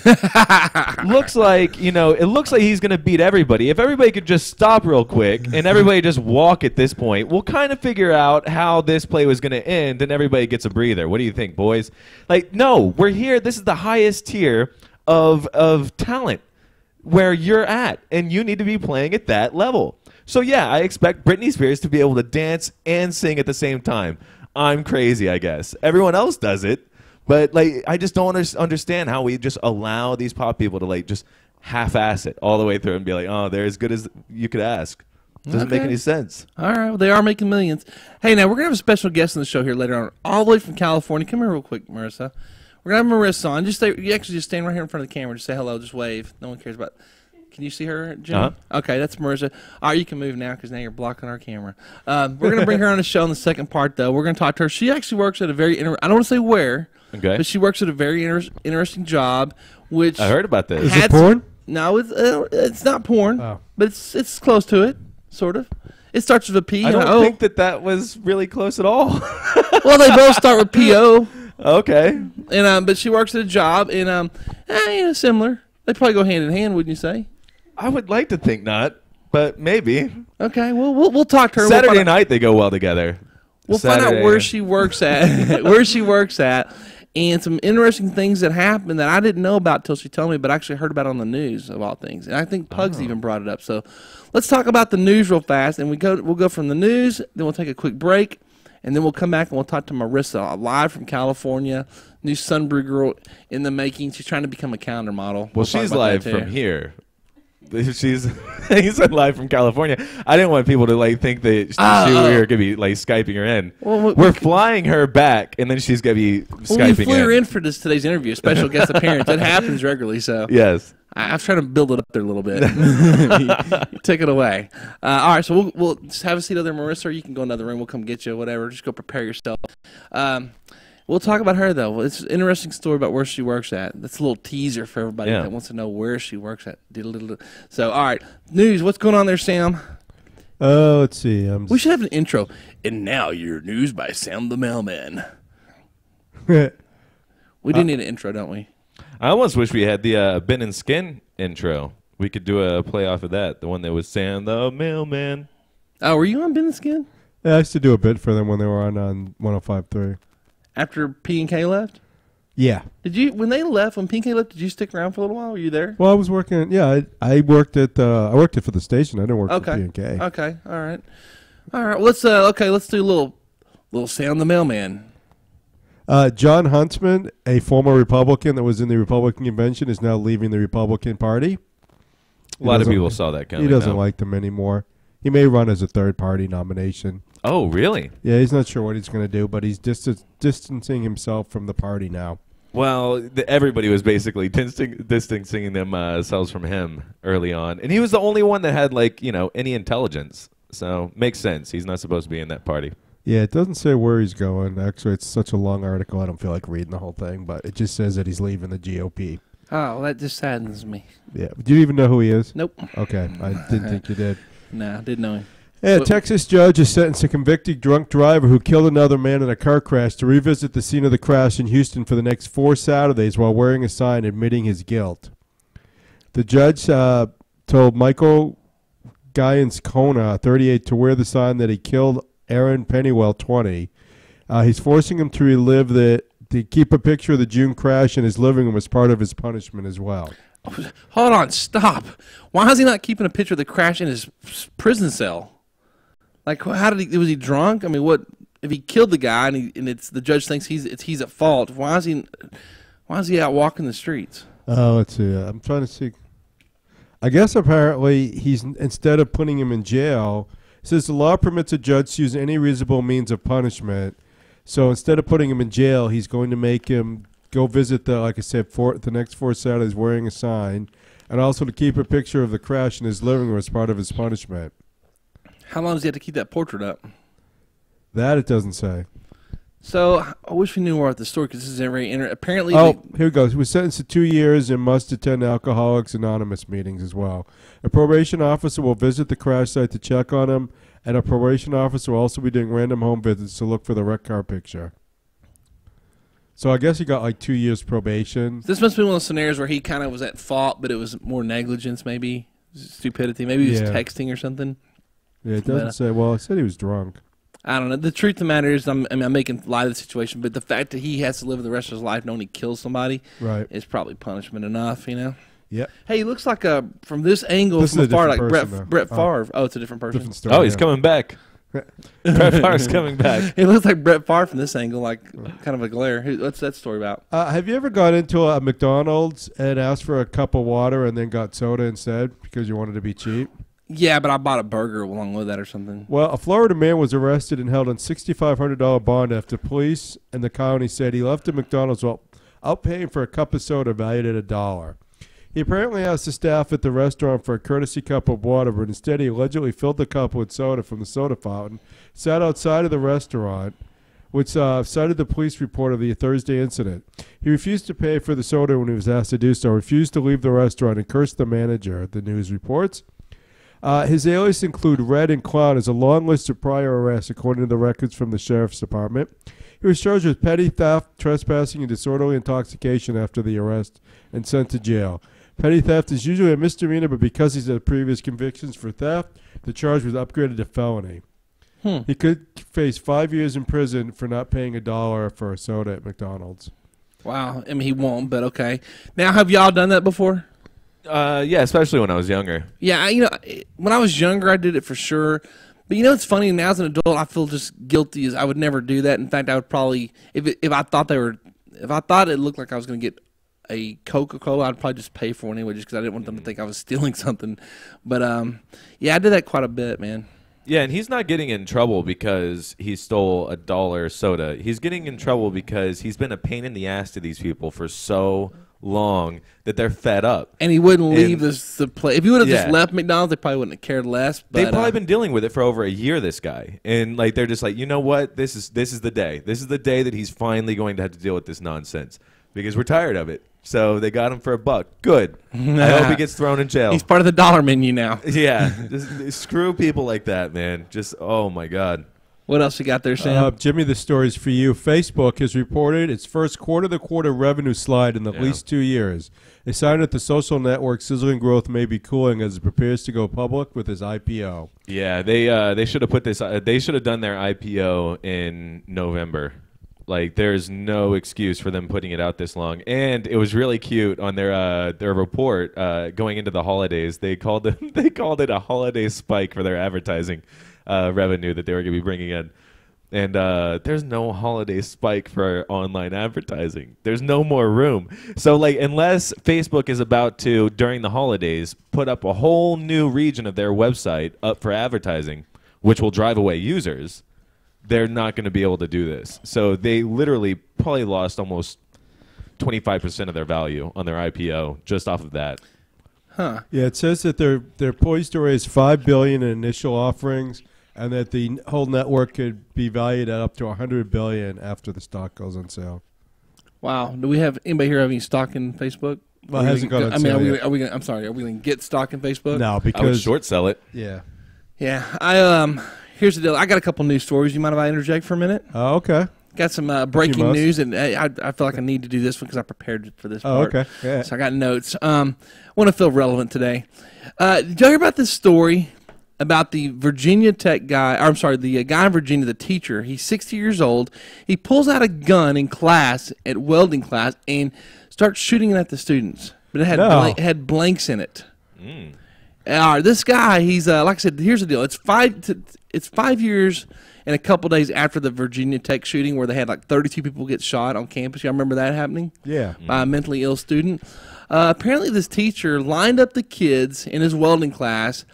[SPEAKER 3] Looks like, it looks like he's going to beat everybody. If everybody could just stop real quick and everybody just walk at this point, we'll kind of figure out how this play was going to end and everybody gets a breather. What do you think, boys? Like, no, we're here. This is the highest tier of talent where you're at, and you need to be playing at that level. So, yeah, I expect Britney Spears to be able to dance and sing at the same time. I'm crazy, I guess. Everyone else does it. But, like, I just don't understand how we just allow these pop people to, like, just half-ass it all the way through and be like, oh, they're as good as you could ask. Doesn't make any sense.
[SPEAKER 1] All right. Well, they are making millions. Hey, now, we're going to have a special guest on the show here later on, all the way from California. Come here real quick, Marissa. We're going to have Marissa on. You actually just stand right here in front of the camera. Just say hello. Just wave. No one cares about it. Can you see her, Jim?
[SPEAKER 3] Uh-huh.
[SPEAKER 1] Okay, that's Marissa. All right, you can move now because now you're blocking our camera. We're going to bring her on the show in the second part, though. We're going to talk to her. She actually works at a very I don't want to say where, but she works at a very interesting job, which
[SPEAKER 3] I heard about this.
[SPEAKER 2] Is it porn?
[SPEAKER 1] No, it's not porn, but it's close to it, sort of. It starts with a P.
[SPEAKER 3] I don't think that was really close at all.
[SPEAKER 1] Well, they both start with P-O.
[SPEAKER 3] Okay.
[SPEAKER 1] And but she works at a job, and similar. They probably go hand in hand, wouldn't you say?
[SPEAKER 3] I would like to think not, but maybe.
[SPEAKER 1] Okay, well, we'll talk to her.
[SPEAKER 3] Saturday night they go well together.
[SPEAKER 1] We'll find out where she works at, and some interesting things that happened that I didn't know about till she told me, but I actually heard about on the news of all things. And I think Pugs even brought it up. So let's talk about the news real fast, and we'll go from the news, then we'll take a quick break, and then we'll come back and we'll talk to Marissa, live from California, new Sun Bru girl in the making. She's trying to become a calendar model.
[SPEAKER 3] Well, she's live from here. He's live from California. I didn't want people to like think that she were going to be like Skyping her in. Well, we're flying her back, and then she's going to be Skyping
[SPEAKER 1] we flew her in for today's interview, special guest appearance. That happens regularly. So
[SPEAKER 3] yes,
[SPEAKER 1] I was trying to build it up there a little bit. You take it away. All right, so we'll just have a seat over there, Marissa, or you can go in another room. We'll come get you, whatever. Just go prepare yourself. We'll talk about her, though. It's an interesting story about where she works at. That's a little teaser for everybody that wants to know where she works at. So, all right. News, what's going on there, Sam?
[SPEAKER 2] Let's see.
[SPEAKER 1] We should have an intro. And now your news by Sam the Mailman. We do need an intro, don't we?
[SPEAKER 3] I almost wish we had the Ben and Skin intro. We could do a play off of that. The one that was Sam the Mailman.
[SPEAKER 1] Oh, were you on Ben and Skin?
[SPEAKER 2] Yeah, I used to do a bit for them when they were on 105.3.
[SPEAKER 1] After P&K left?
[SPEAKER 2] Yeah.
[SPEAKER 1] When they left, when P&K left, did you stick around for a little while? Were you there?
[SPEAKER 2] Well, I was working. Yeah, I worked it for the station. I didn't work for P&K.
[SPEAKER 1] Okay. All right. Well, let's do a little Sam the Mailman.
[SPEAKER 2] John Huntsman, a former Republican that was in the Republican convention, is now leaving the Republican Party.
[SPEAKER 3] A lot of people saw that coming.
[SPEAKER 2] He doesn't like them anymore. He may run as a third-party nomination.
[SPEAKER 3] Oh, really?
[SPEAKER 2] Yeah, he's not sure what he's going to do, but he's distancing himself from the party now.
[SPEAKER 3] Well, everybody was basically distancing themselves from him early on. And he was the only one that had, any intelligence. So, makes sense. He's not supposed to be in that party.
[SPEAKER 2] Yeah, it doesn't say where he's going. Actually, it's such a long article, I don't feel like reading the whole thing, but it just says that he's leaving the GOP.
[SPEAKER 1] Oh, well, that just saddens me.
[SPEAKER 2] Yeah. Do you even know who he is?
[SPEAKER 1] Nope.
[SPEAKER 2] Okay, I didn't think you did.
[SPEAKER 1] No, I didn't know him.
[SPEAKER 2] Yeah, a Texas judge has sentenced a convicted drunk driver who killed another man in a car crash to revisit the scene of the crash in Houston for the next 4 Saturdays while wearing a sign admitting his guilt. The judge told Michael Gianscona, 38, to wear the sign that he killed Aaron Pennywell, 20. He's forcing him to relive to keep a picture of the June crash in his living room as part of his punishment as well.
[SPEAKER 1] Hold on, stop. Why is he not keeping a picture of the crash in his prison cell? Like, was he drunk? I mean, what if he killed the guy and it's the judge thinks he's at fault? Why is he out walking the streets?
[SPEAKER 2] Let's see. I'm trying to see. I guess apparently he's, instead of putting him in jail, it says the law permits a judge to use any reasonable means of punishment. So instead of putting him in jail, he's going to make him go visit the next 4 Saturdays wearing a sign, and also to keep a picture of the crash in his living room as part of his punishment.
[SPEAKER 1] How long does he have to keep that portrait up?
[SPEAKER 2] That it doesn't say.
[SPEAKER 1] So I wish we knew more about the story because this is very apparently.
[SPEAKER 2] Oh, here it goes. He was sentenced to 2 years and must attend Alcoholics Anonymous meetings as well. A probation officer will visit the crash site to check on him, and a probation officer will also be doing random home visits to look for the wrecked car picture. So I guess he got like 2 years probation.
[SPEAKER 1] This must be one of those scenarios where he kind of was at fault, but it was more negligence, maybe stupidity. Maybe he was texting or something.
[SPEAKER 2] Yeah, it doesn't say. Well, it said he was drunk.
[SPEAKER 1] I don't know. The truth of the matter is, I'm making light of the situation, but the fact that he has to live the rest of his life knowing he kills somebody is probably punishment enough, you know?
[SPEAKER 2] Yeah.
[SPEAKER 1] Hey, he looks like from this angle, from afar, like Brett Favre. Oh, it's a different person.
[SPEAKER 2] Different story,
[SPEAKER 3] Oh, he's coming back. Brett Favre's coming back.
[SPEAKER 1] It looks like Brett Favre from this angle, like kind of a glare. What's that story about?
[SPEAKER 2] Have you ever gone into a McDonald's and asked for a cup of water and then got soda instead because you wanted to be cheap?
[SPEAKER 1] Yeah, but I bought a burger along with that or something.
[SPEAKER 2] Well, a Florida man was arrested and held on $6,500 bond after police and the county said he left a McDonald's while out paying for a cup of soda valued at $1. He apparently asked the staff at the restaurant for a courtesy cup of water, but instead he allegedly filled the cup with soda from the soda fountain, sat outside of the restaurant, which cited the police report of the Thursday incident. He refused to pay for the soda when he was asked to do so, refused to leave the restaurant, and cursed the manager, the news reports. His alias include Red and Clown as a long list of prior arrests, according to the records from the sheriff's department. He was charged with petty theft, trespassing, and disorderly intoxication after the arrest and sent to jail. Petty theft is usually a misdemeanor, but because he's had previous convictions for theft, the charge was upgraded to felony. He could face 5 years in prison for not paying $1 for a soda at McDonald's.
[SPEAKER 1] Wow. I mean, he won't, but okay. Now, have y'all done that before?
[SPEAKER 3] Yeah, especially when I was younger.
[SPEAKER 1] Yeah, when I was younger, I did it for sure. But it's funny, now as an adult, I feel just guilty as I would never do that. In fact, I would probably, if I thought it looked like I was going to get a Coca-Cola, I'd probably just pay for it anyway, just because I didn't want them to think I was stealing something. But yeah, I did that quite a bit, man.
[SPEAKER 3] Yeah, and he's not getting in trouble because he stole $1 soda. He's getting in trouble because he's been a pain in the ass to these people for so long that they're fed up.
[SPEAKER 1] And he wouldn't leave the place. If he would have just left McDonald's, they probably wouldn't have cared less. But,
[SPEAKER 3] they've probably been dealing with it for over a year, this guy. And like they're just like, you know what? This is the day. This is the day that he's finally going to have to deal with this nonsense because we're tired of it. So they got him for $1. Good. I hope he gets thrown in jail.
[SPEAKER 1] He's part of the dollar menu now.
[SPEAKER 3] Yeah. Just screw people like that, man. Just, oh, my God.
[SPEAKER 1] What else you got there, Sam?
[SPEAKER 2] Jimmy, the story's for you. Facebook has reported its first quarter-to-quarter revenue slide in at least 2 years. A sign that the social network's sizzling growth may be cooling as it prepares to go public with its IPO.
[SPEAKER 3] Yeah, they should have put this. They should have done their IPO in November. Like, there's no excuse for them putting it out this long. And it was really cute on their report going into the holidays. They called it a holiday spike for their advertising revenue that they were going to be bringing in. And there's no holiday spike for online advertising. There's no more room. So, like, unless Facebook is about to, during the holidays, put up a whole new region of their website up for advertising, which will drive away users, they're not going to be able to do this. So they literally probably lost almost 25% of their value on their IPO just off of that.
[SPEAKER 1] Huh.
[SPEAKER 2] Yeah, it says that they're poised to raise $5 billion in initial offerings, and that the whole network could be valued at up to $100 billion after the stock goes on sale.
[SPEAKER 1] Wow. Do we have anybody here have any stock in Facebook?
[SPEAKER 2] Well, it hasn't gone on sale yet.
[SPEAKER 1] Are we going to get stock in Facebook?
[SPEAKER 2] No, because
[SPEAKER 3] I would short sell it.
[SPEAKER 2] Yeah.
[SPEAKER 1] Yeah. Here's the deal. I got a couple news stories. You mind if I interject for a minute?
[SPEAKER 2] Oh, okay.
[SPEAKER 1] Got some breaking news, and I feel like I need to do this one because I prepared for this part.
[SPEAKER 2] Oh, okay. Yeah.
[SPEAKER 1] So I got notes. Want to feel relevant today. Did y'all hear about this story about the Virginia Tech guy? Or I'm sorry, the guy in Virginia, the teacher. He's 60 years old. He pulls out a gun in class, at welding class, and starts shooting it at the students. But it had blanks in it. This guy, he's like I said. Here's the deal. It's 5 years and a couple days after the Virginia Tech shooting, where they had like 32 people get shot on campus. Y'all remember that happening?
[SPEAKER 2] Yeah.
[SPEAKER 1] By a mentally ill student. Apparently, this teacher lined up the kids in his welding class,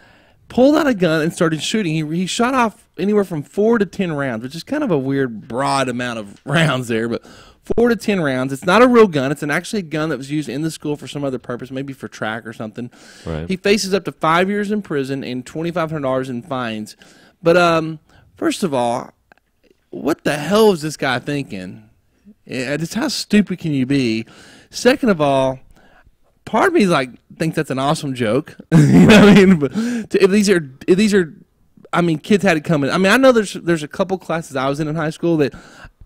[SPEAKER 1] pulled out a gun, and started shooting. He shot off anywhere from 4 to 10 rounds, which is kind of a weird, broad amount of rounds there, but 4 to 10 rounds. It's not a real gun. It's actually a gun that was used in the school for some other purpose, maybe for track or something.
[SPEAKER 3] Right.
[SPEAKER 1] He faces up to 5 years in prison and $2,500 in fines. But first of all, what the hell is this guy thinking? Just how stupid can you be? Second of all, part of me thinks that's an awesome joke. You know what I mean? But if these are, I mean, kids had it coming. I mean, I know there's a couple classes I was in high school that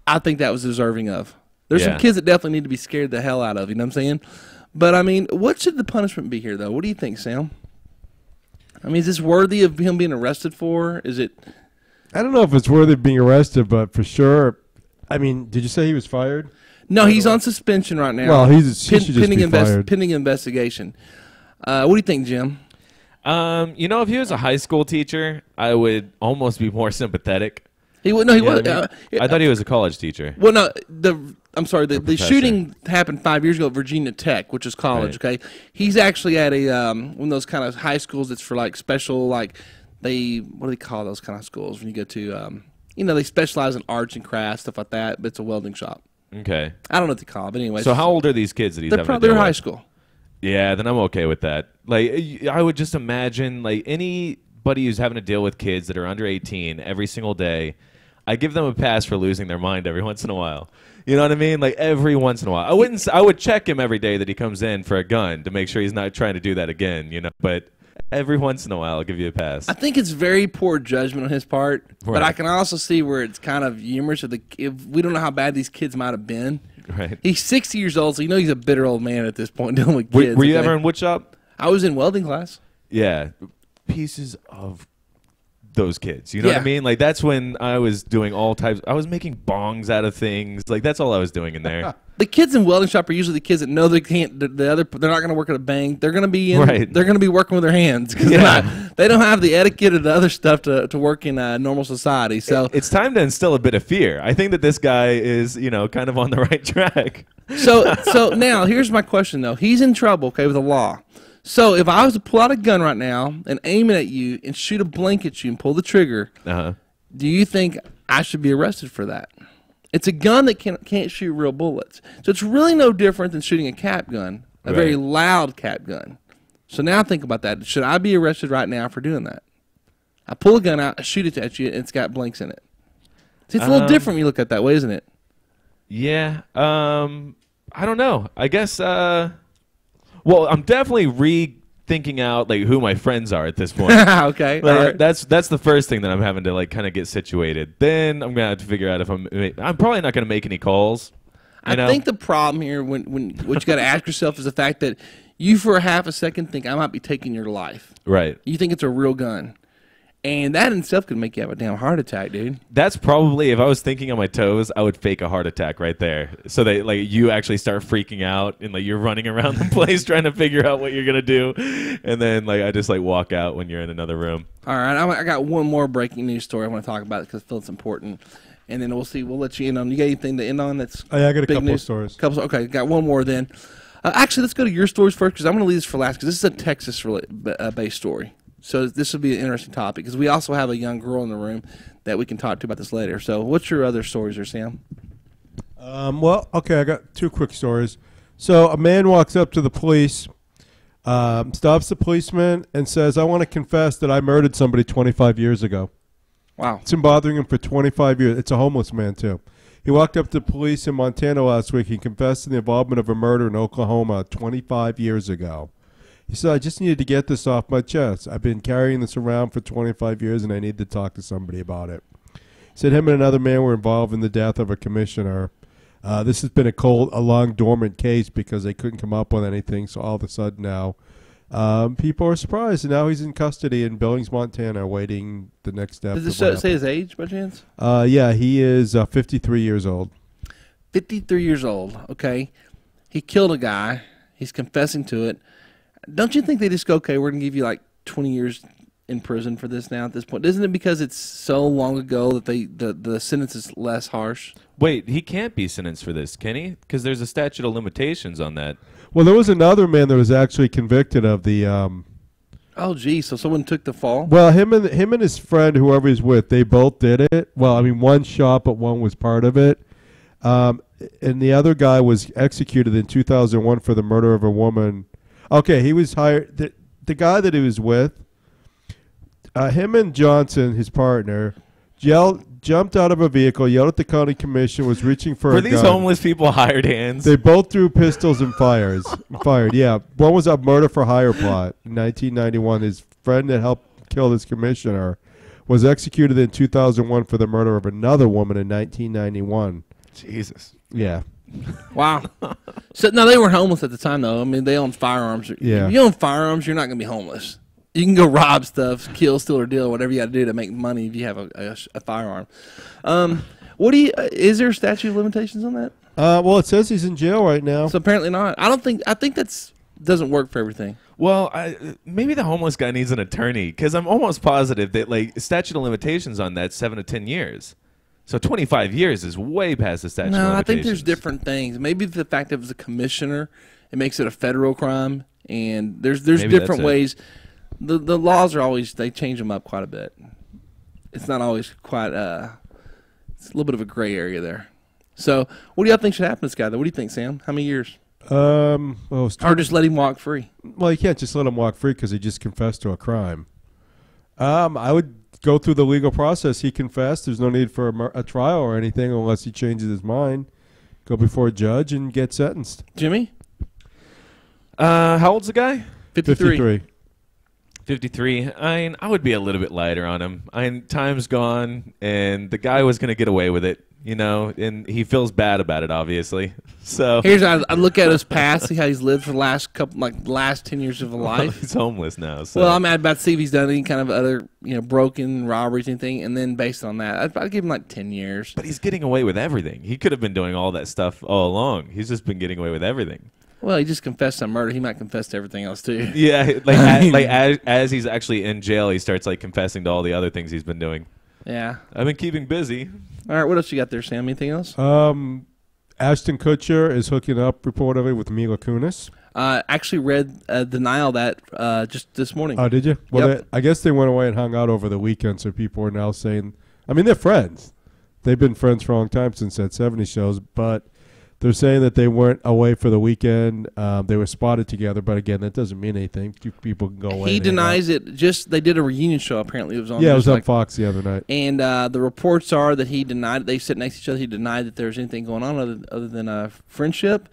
[SPEAKER 1] I think that was deserving of. There's
[SPEAKER 3] Yeah.
[SPEAKER 1] some kids that definitely need to be scared the hell out of. You know what I'm saying? But I mean, what should the punishment be here, though? What do you think, Sam? I mean, is this worthy of him being arrested for? Is it?
[SPEAKER 2] I don't know if it's worthy of being arrested, but for sure. I mean, did you say he was fired?
[SPEAKER 1] No, he's on suspension right now.
[SPEAKER 2] Well, he should just
[SPEAKER 1] pending
[SPEAKER 2] be fired.
[SPEAKER 1] pending investigation. What do you think, Jim?
[SPEAKER 3] You know, if he was a high school teacher, I would almost be more sympathetic.
[SPEAKER 1] He was. No, he
[SPEAKER 3] You know
[SPEAKER 1] was.
[SPEAKER 3] what I mean? I thought he was a college teacher.
[SPEAKER 1] Well, no, I'm sorry. The
[SPEAKER 3] professor.
[SPEAKER 1] shooting happened 5 years ago at Virginia Tech, which is college.
[SPEAKER 3] Right.
[SPEAKER 1] Okay, he's actually at a one of those kind of high schools that's for like special, like what do they call those kind of schools when you go to they specialize in arts and crafts, stuff like that. But it's a welding shop.
[SPEAKER 3] Okay.
[SPEAKER 1] I don't know what they call it, but anyway.
[SPEAKER 3] So how old are these kids that he's
[SPEAKER 1] they're
[SPEAKER 3] having
[SPEAKER 1] probably
[SPEAKER 3] to deal
[SPEAKER 1] high
[SPEAKER 3] with?
[SPEAKER 1] school.
[SPEAKER 3] Yeah, then I'm okay with that. Like, I would just imagine, like, anybody who's having to deal with kids that are under 18 every single day, I give them a pass for losing their mind every once in a while. You know what I mean? Like, every once in a while. I would check him every day that he comes in for a gun to make sure he's not trying to do that again, you know? But every once in a while, I'll give you a pass.
[SPEAKER 1] I think it's very poor judgment on his part, but
[SPEAKER 3] Right.
[SPEAKER 1] I can also see where it's kind of humorous. If we don't know how bad these kids might have been.
[SPEAKER 3] Right.
[SPEAKER 1] He's 60 years old, so you know he's a bitter old man at this point dealing with
[SPEAKER 3] Were,
[SPEAKER 1] kids.
[SPEAKER 3] were you
[SPEAKER 1] okay?
[SPEAKER 3] ever in wood shop?
[SPEAKER 1] I was in welding class.
[SPEAKER 3] Yeah. Pieces of those kids. You know what
[SPEAKER 1] Yeah.
[SPEAKER 3] I mean? Like, that's when I was doing all types. I was making bongs out of things. Like, that's all I was doing in there.
[SPEAKER 1] The kids in welding shop are usually the kids that know they can't. They're not going to work at a bank. They're going to be in.
[SPEAKER 3] Right.
[SPEAKER 1] They're going to be working with their hands. 'Cause
[SPEAKER 3] Yeah.
[SPEAKER 1] they don't have the etiquette or the other stuff to work in normal society. So
[SPEAKER 3] It's time to instill a bit of fear. I think that this guy is, kind of on the right track.
[SPEAKER 1] so now here's my question though. He's in trouble, okay, with the law. So if I was to pull out a gun right now and aim it at you and shoot a blank at you and pull the trigger,
[SPEAKER 3] Uh-huh.
[SPEAKER 1] do you think I should be arrested for that? It's a gun that can't shoot real bullets. So it's really no different than shooting a cap gun, a very
[SPEAKER 3] Right.
[SPEAKER 1] loud cap gun. So now think about that. Should I be arrested right now for doing that? I pull a gun out, I shoot it at you, and it's got blanks in it. See, it's a little different when you look at it that way, isn't it?
[SPEAKER 3] Yeah. I don't know. I guess, well, I'm definitely rethinking out, like, who my friends are at this point.
[SPEAKER 1] Okay.
[SPEAKER 3] Like,
[SPEAKER 1] all right.
[SPEAKER 3] that's the first thing that I'm having to, like, kind of get situated. Then I'm gonna have to figure out if I'm probably not gonna make any calls.
[SPEAKER 1] I think the problem here, when what you got to ask yourself, is the fact that you, for a half a second, think I might be taking your life.
[SPEAKER 3] Right.
[SPEAKER 1] You think it's a real gun, and that in itself could make you have a damn heart attack, dude.
[SPEAKER 3] That's probably, if I was thinking on my toes, I would fake a heart attack right there. So that, like, you actually start freaking out and, like, you're running around the place trying to figure out what you're gonna do, and then, like, I just, like, walk out when you're in another room.
[SPEAKER 1] All right, I got one more breaking news story I want to talk about because I feel it's important, and then we'll see. We'll let you in on. You got anything to end on? That's
[SPEAKER 2] Oh, yeah, I got a
[SPEAKER 1] big
[SPEAKER 2] couple of
[SPEAKER 1] news?
[SPEAKER 2] stories.
[SPEAKER 1] Okay, got one more then. Actually, let's go to your stories first because I'm going to leave this for last because this is a Texas based story. So this will be an interesting topic because we also have a young girl in the room that we can talk to about this later. So what's your other stories there, Sam?
[SPEAKER 2] Well, okay, I got two quick stories. So a man walks up to the police, stops the policeman, and says, "I want to confess that I murdered somebody 25 years ago."
[SPEAKER 1] Wow.
[SPEAKER 2] It's been bothering him for 25 years. It's a homeless man, too. He walked up to police in Montana last week. He confessed to the involvement of a murder in Oklahoma 25 years ago. He said, "I just needed to get this off my chest. I've been carrying this around for 25 years, and I need to talk to somebody about it." He said him and another man were involved in the death of a commissioner. This has been a long dormant case because they couldn't come up with anything. So all of a sudden now, people are surprised, and now he's in custody in Billings, Montana, awaiting the next step.
[SPEAKER 1] Does
[SPEAKER 2] of
[SPEAKER 1] it
[SPEAKER 2] what
[SPEAKER 1] say his age by chance?
[SPEAKER 2] Yeah, he is 53 years old.
[SPEAKER 1] 53 years old. Okay. He killed a guy. He's confessing to it. Don't you think they just go, okay, we're going to give you like 20 years in prison for this now at this point? Isn't it because it's so long ago that the sentence is less harsh?
[SPEAKER 3] Wait, he can't be sentenced for this, can he? Because there's a statute of limitations on that.
[SPEAKER 2] Well, there was another man that was actually convicted of the.
[SPEAKER 1] Oh, geez. So someone took the fall?
[SPEAKER 2] Well, him and his friend, whoever he's with, they both did it. Well, I mean, one shot, but one was part of it. And the other guy was executed in 2001 for the murder of a woman. Okay, he was hired. The guy that he was with, him and Johnson, his partner, jumped out of a vehicle, yelled at the county commission, was reaching for
[SPEAKER 3] Were
[SPEAKER 2] a
[SPEAKER 3] these
[SPEAKER 2] gun.
[SPEAKER 3] homeless people hired hands?
[SPEAKER 2] They both threw pistols and fired, yeah. One was a murder for hire plot in 1991. His friend that helped kill this commissioner was executed in 2001 for the murder of another woman in 1991.
[SPEAKER 3] Jesus.
[SPEAKER 2] Yeah.
[SPEAKER 1] Wow. So no, they weren't homeless at the time, though. I mean, they owned firearms.
[SPEAKER 2] Yeah.
[SPEAKER 1] If you own firearms, you're not going to be homeless. You can go rob stuff, kill, steal, or deal, whatever you got to do to make money if you have a firearm. What do you? Is there statute of limitations on that?
[SPEAKER 2] Well, it says he's in jail right now.
[SPEAKER 1] So apparently not. I think that's doesn't work for everything.
[SPEAKER 3] Well, maybe the homeless guy needs an attorney because I'm almost positive that like statute of limitations on that 7 to 10 years. So 25 years is way past the statute of limitations.
[SPEAKER 1] No, I think there's different things. Maybe the fact that it was a commissioner, it makes it a federal crime, and there's
[SPEAKER 3] Maybe
[SPEAKER 1] different
[SPEAKER 3] that's it.
[SPEAKER 1] ways. The laws are always, they change them up quite a bit. It's not always quite it's a little bit of a gray area there. So what do y'all think should happen to this guy, though? What do you think, Sam? How many years?
[SPEAKER 2] Well,
[SPEAKER 1] Or just let him walk free?
[SPEAKER 2] well, you can't just let him walk free because he just confessed to a crime. I would go through the legal process. He confessed. There's no need for a trial or anything unless he changes his mind. Go before a judge and get sentenced.
[SPEAKER 1] Jimmy?
[SPEAKER 3] How old's the guy?
[SPEAKER 1] 53.
[SPEAKER 3] 53. I would be a little bit lighter on him. Time's gone, and the guy was going to get away with it, you know, and he feels bad about it, obviously. So
[SPEAKER 1] Here's how I look at his past, see how he's lived for the last 10 years of his life.
[SPEAKER 3] he's homeless now. So.
[SPEAKER 1] Well, I'm about to see if he's done any kind of other, broken robberies, anything, and then based on that, I'd give him like 10 years.
[SPEAKER 3] But he's getting away with everything. He could have been doing all that stuff all along. He's just been getting away with everything.
[SPEAKER 1] Well, he just confessed some murder. He might confess to everything else too.
[SPEAKER 3] Yeah, as he's actually in jail, he starts like confessing to all the other things he's been doing.
[SPEAKER 1] Yeah.
[SPEAKER 3] I've been keeping busy.
[SPEAKER 1] All right. What else you got there, Sam? Anything else?
[SPEAKER 2] Ashton Kutcher is hooking up reportedly with Mila Kunis.
[SPEAKER 1] Actually read denial that just this morning.
[SPEAKER 2] Oh, did you? Well,
[SPEAKER 1] Yep.
[SPEAKER 2] I guess they went away and hung out over the weekend, so people are now saying, I mean, they're friends. They've been friends for a long time since that 70s shows, but they're saying that they weren't away for the weekend. They were spotted together, but again, that doesn't mean anything. Two people can go away.
[SPEAKER 1] He
[SPEAKER 2] and hang
[SPEAKER 1] denies
[SPEAKER 2] out.
[SPEAKER 1] it. Just they did a reunion show. Apparently, it was on.
[SPEAKER 2] Yeah, it
[SPEAKER 1] just
[SPEAKER 2] was on
[SPEAKER 1] like-
[SPEAKER 2] Fox the other night.
[SPEAKER 1] And the reports are that he denied it. They sit next to each other. He denied that there was anything going on other than friendship.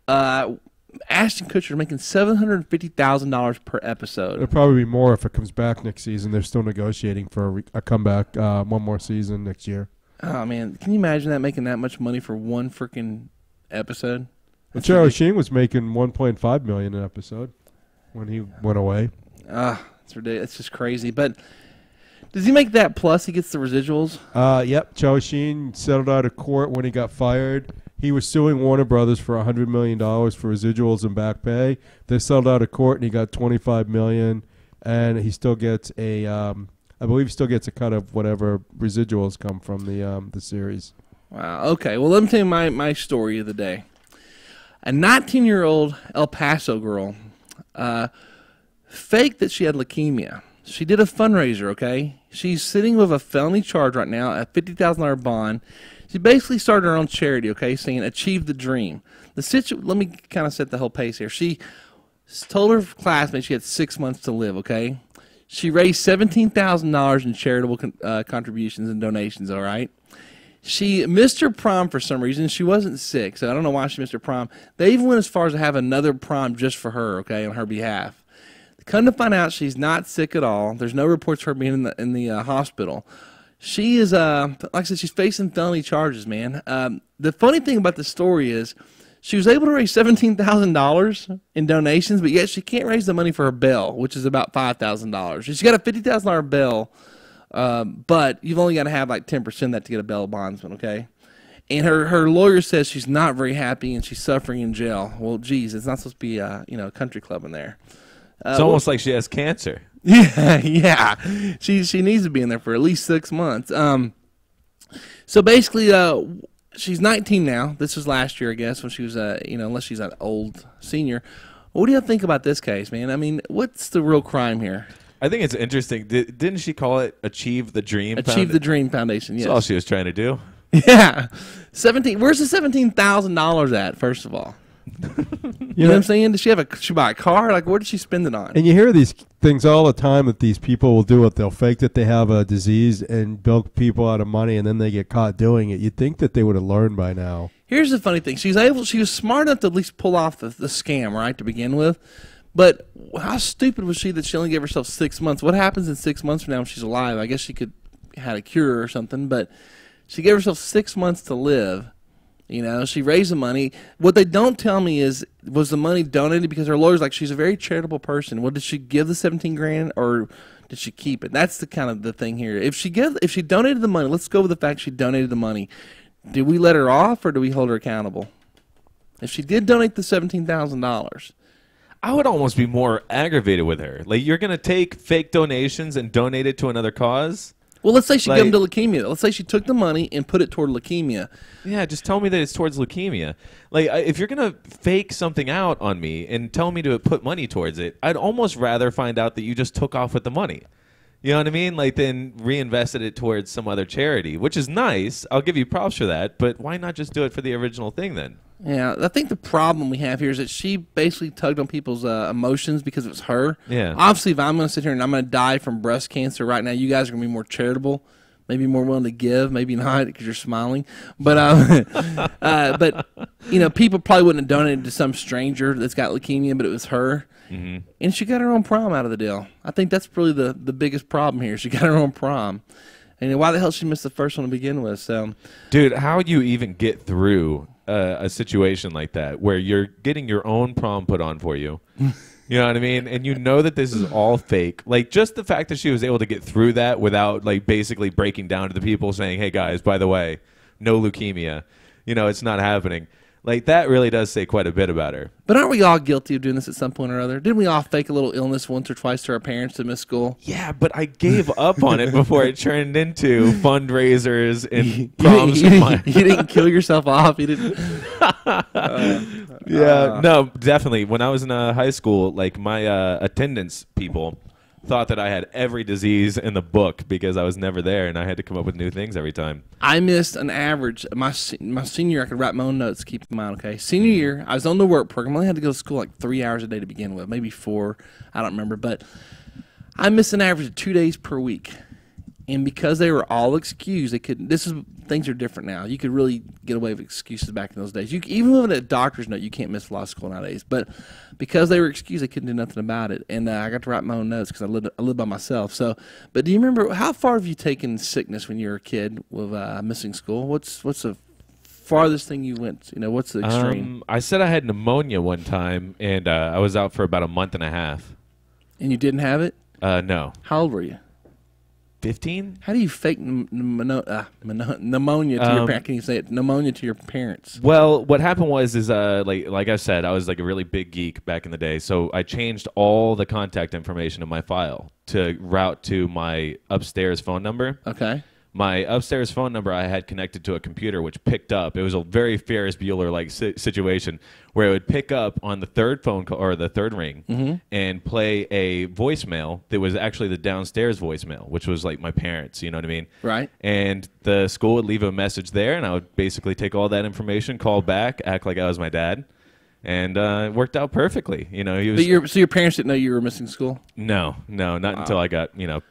[SPEAKER 1] Ashton Kutcher is making $750,000 per episode.
[SPEAKER 2] It'll probably be more if it comes back next season. They're still negotiating for a comeback, one more season next year.
[SPEAKER 1] Oh man, can you imagine that, making that much money for one freaking episode?
[SPEAKER 2] But Charlie Sheen was making $1.5 million an episode when he went away.
[SPEAKER 1] It's ridiculous. It's just crazy. But does he make that plus he gets the residuals?
[SPEAKER 2] Yep. Charlie Sheen settled out of court when he got fired. He was suing Warner Brothers for $100 million for residuals and back pay. They settled out of court and he got $25 million, and he still gets I believe he still gets a cut of whatever residuals come from the series.
[SPEAKER 1] Wow. Okay. Well, let me tell you my story of the day. A 19-year-old El Paso girl faked that she had leukemia. She did a fundraiser, okay? She's sitting with a felony charge right now, a $50,000 bond. She basically started her own charity, okay, saying achieve the dream. Let me kind of set the whole pace here. She told her classmates she had 6 months to live, okay? She raised $17,000 in charitable contributions and donations, all right? She missed her prom for some reason. She wasn't sick, so I don't know why she missed her prom. They even went as far as to have another prom just for her, okay, on her behalf. Come to find out, she's not sick at all. There's no reports of her being in the hospital. She is, like I said, she's facing felony charges, man. The funny thing about the story is she was able to raise $17,000 in donations, but yet she can't raise the money for her bail, which is about $5,000. She's got a $50,000 bail, but you've only got to have like 10% of that to get a bail bondsman, okay? And her lawyer says she's not very happy and she's suffering in jail. Well, geez, it's not supposed to be a country club in there.
[SPEAKER 3] It's almost like she has cancer.
[SPEAKER 1] Yeah. She needs to be in there for at least 6 months. So basically, she's 19 now. This was last year, I guess, when she was, unless she's an old senior. What do you think about this case, man? I mean, what's the real crime here?
[SPEAKER 3] I think it's interesting. Didn't she call it Achieve the Dream?
[SPEAKER 1] Achieve the Dream Foundation, yes.
[SPEAKER 3] That's all she was trying to do.
[SPEAKER 1] Yeah. Where's the $17,000 at, first of all? You know what I'm saying? Did she buy a car? Like, what did she spend it on?
[SPEAKER 2] And you hear these things all the time that these people will do it. They'll fake that they have a disease and bilk people out of money, and then they get caught doing it. You'd think that they would have learned by now.
[SPEAKER 1] Here's the funny thing. She was smart enough to at least pull off the scam, right, to begin with. But how stupid was she that she only gave herself 6 months? What happens in 6 months from now when she's alive? I guess she could had a cure or something, but she gave herself 6 months to live. You know, she raised the money. What they don't tell me is, was the money donated? Because her lawyer's like, she's a very charitable person. Well, did she give the 17 grand or did she keep it? That's the kind of the thing here. If she donated the money, let's go with the fact she donated the money. Do we let her off or do we hold her accountable? If she did donate the $17,000,
[SPEAKER 3] I would almost be more aggravated with her. Like, you're going to take fake donations and donate it to another cause?
[SPEAKER 1] well, let's say she gave them to leukemia. Let's say she took the money and put it toward leukemia.
[SPEAKER 3] Yeah, just tell me that it's towards leukemia. Like, if you're going to fake something out on me and tell me to put money towards it, I'd almost rather find out that you just took off with the money. You know what I mean? Like, then reinvested it towards some other charity, which is nice. I'll give you props for that, but why not just do it for the original thing then?
[SPEAKER 1] Yeah, I think the problem we have here is that she basically tugged on people's emotions because it was her.
[SPEAKER 3] Yeah.
[SPEAKER 1] Obviously, if I'm going to sit here and I'm going to die from breast cancer right now, you guys are going to be more charitable, maybe more willing to give, maybe not because you're smiling. But, but you know, people probably wouldn't have donated to some stranger that's got leukemia, but it was her. Mm-hmm. And she got her own prom out of the deal. I think that's really the biggest problem here. She got her own prom. And why the hell she missed the first one to begin with? So,
[SPEAKER 3] dude, how do you even get through a situation like that where you're getting your own prom put on for you? You know what I mean? And you know that this is all fake. Like, just the fact that she was able to get through that without, like, basically breaking down to the people saying, hey, guys, by the way, no leukemia. You know, it's not happening. Like, that really does say quite a bit about her.
[SPEAKER 1] but aren't we all guilty of doing this at some point or other? Didn't we all fake a little illness once or twice to our parents to miss school?
[SPEAKER 3] Yeah, but I gave up on it before it turned into fundraisers and
[SPEAKER 1] You
[SPEAKER 3] proms.
[SPEAKER 1] you didn't kill yourself off. You didn't.
[SPEAKER 3] Yeah, no, definitely. When I was in high school, like, my attendance people thought that I had every disease in the book because I was never there, and I had to come up with new things every time.
[SPEAKER 1] I missed an average. My senior year, I could write my own notes. Keep in mind, okay. Senior year, I was on the work program. I only had to go to school like 3 hours a day to begin with, maybe 4. I don't remember, but I missed an average of 2 days per week. And because they were all excused, they couldn't. Things are different now. You could really get away with excuses back in those days. Even with a doctor's note, you can't miss law school nowadays. But because they were excused, they couldn't do nothing about it. And I got to write my own notes because I live by myself. So, but do you remember how far have you taken sickness when you were a kid with missing school? What's the farthest thing you went? You know, what's the extreme?
[SPEAKER 3] I said I had pneumonia one time, and I was out for about a month and a half.
[SPEAKER 1] And you didn't have it?
[SPEAKER 3] No.
[SPEAKER 1] How old were you?
[SPEAKER 3] 15?
[SPEAKER 1] How do you fake pneumonia to your parents? Can you say it? Pneumonia to your parents?
[SPEAKER 3] Well, what happened was like I said, I was like a really big geek back in the day, so I changed all the contact information in my file to route to my upstairs phone number.
[SPEAKER 1] Okay.
[SPEAKER 3] My upstairs phone number I had connected to a computer which picked up. It was a very Ferris Bueller-like situation where it would pick up on the third phone call or the third ring and play a voicemail that was actually the downstairs voicemail, which was like my parents, you know what I mean?
[SPEAKER 1] Right.
[SPEAKER 3] And the school would leave a message there, and I would basically take all that information, call back, act like I was my dad, and it worked out perfectly. You know, he was.
[SPEAKER 1] But your parents didn't know you were missing school?
[SPEAKER 3] No, not until I got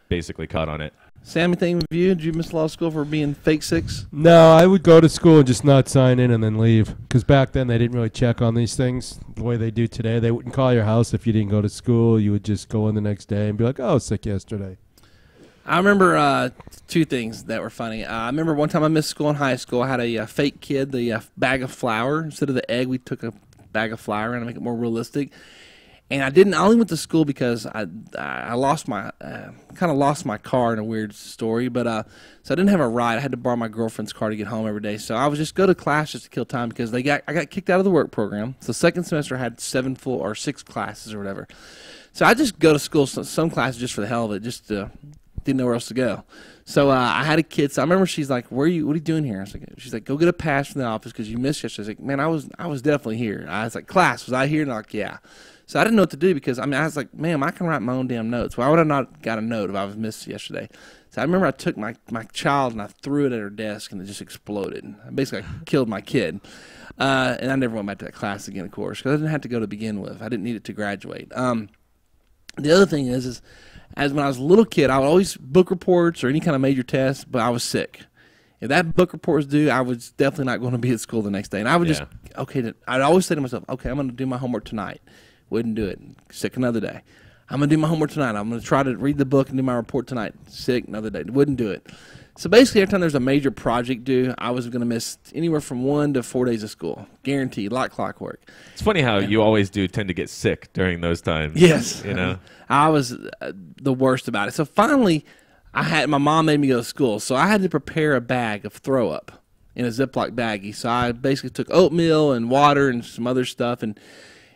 [SPEAKER 3] basically caught on it.
[SPEAKER 1] Sam, anything with you? Did you miss law school for being fake six?
[SPEAKER 2] No, I would go to school and just not sign in and then leave. Because back then they didn't really check on these things the way they do today. They wouldn't call your house if you didn't go to school. You would just go in the next day and be like, oh, I was sick yesterday.
[SPEAKER 1] I remember 2 things that were funny. I remember one time I missed school in high school. I had a fake kid, the bag of flour. Instead of the egg, we took a bag of flour and to make it more realistic. And I only went to school because I lost my kind of lost my car in a weird story, but so I didn't have a ride. I had to borrow my girlfriend's car to get home every day. So I would just go to class just to kill time because I got kicked out of the work program. So second semester I had 6 classes or whatever. So I just go to school some classes just for the hell of it, just didn't know where else to go. So I had a kid. So I remember she's like, what are you doing here? She's like, go get a pass from the office because you missed yesterday. I was like, man, I was definitely here. I was like, class, was I here? And I'm like, yeah. So I didn't know what to do because, I was like, man, I can write my own damn notes. Why would I not got a note if I was missed yesterday? So I remember I took my child and I threw it at her desk and it just exploded. I killed my kid. And I never went back to that class again, of course, because I didn't have to go to begin with. I didn't need it to graduate. The other thing is as when I was a little kid, I would always book reports or any kind of major test, but I was sick. If that book report was due, I was definitely not going to be at school the next day. And I would I'd always say to myself, okay, I'm going to do my homework tonight. Wouldn't do it. Sick another day. I'm going to do my homework tonight. I'm going to try to read the book and do my report tonight. Sick another day. Wouldn't do it. So basically, every time there's a major project due, I was going to miss anywhere from 1 to 4 days of school, guaranteed, like clockwork.
[SPEAKER 3] It's funny how you always do tend to get sick during those times.
[SPEAKER 1] Yes,
[SPEAKER 3] you know.
[SPEAKER 1] I was the worst about it. So finally, my mom made me go to school, so I had to prepare a bag of throw up in a Ziploc baggie. So I basically took oatmeal and water and some other stuff, and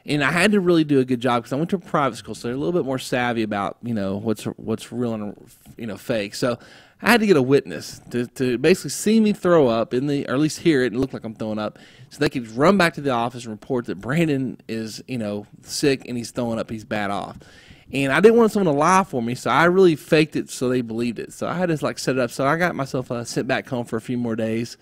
[SPEAKER 1] I had to really do a good job because I went to a private school, so they're a little bit more savvy about what's real and fake. So I had to get a witness to basically see me throw up or at least hear it and look like I'm throwing up, so they could run back to the office and report that Brandon is sick and he's throwing up, he's bad off. And I didn't want someone to lie for me, so I really faked it so they believed it. So I had to set it up. So I got myself sent back home for a few more days.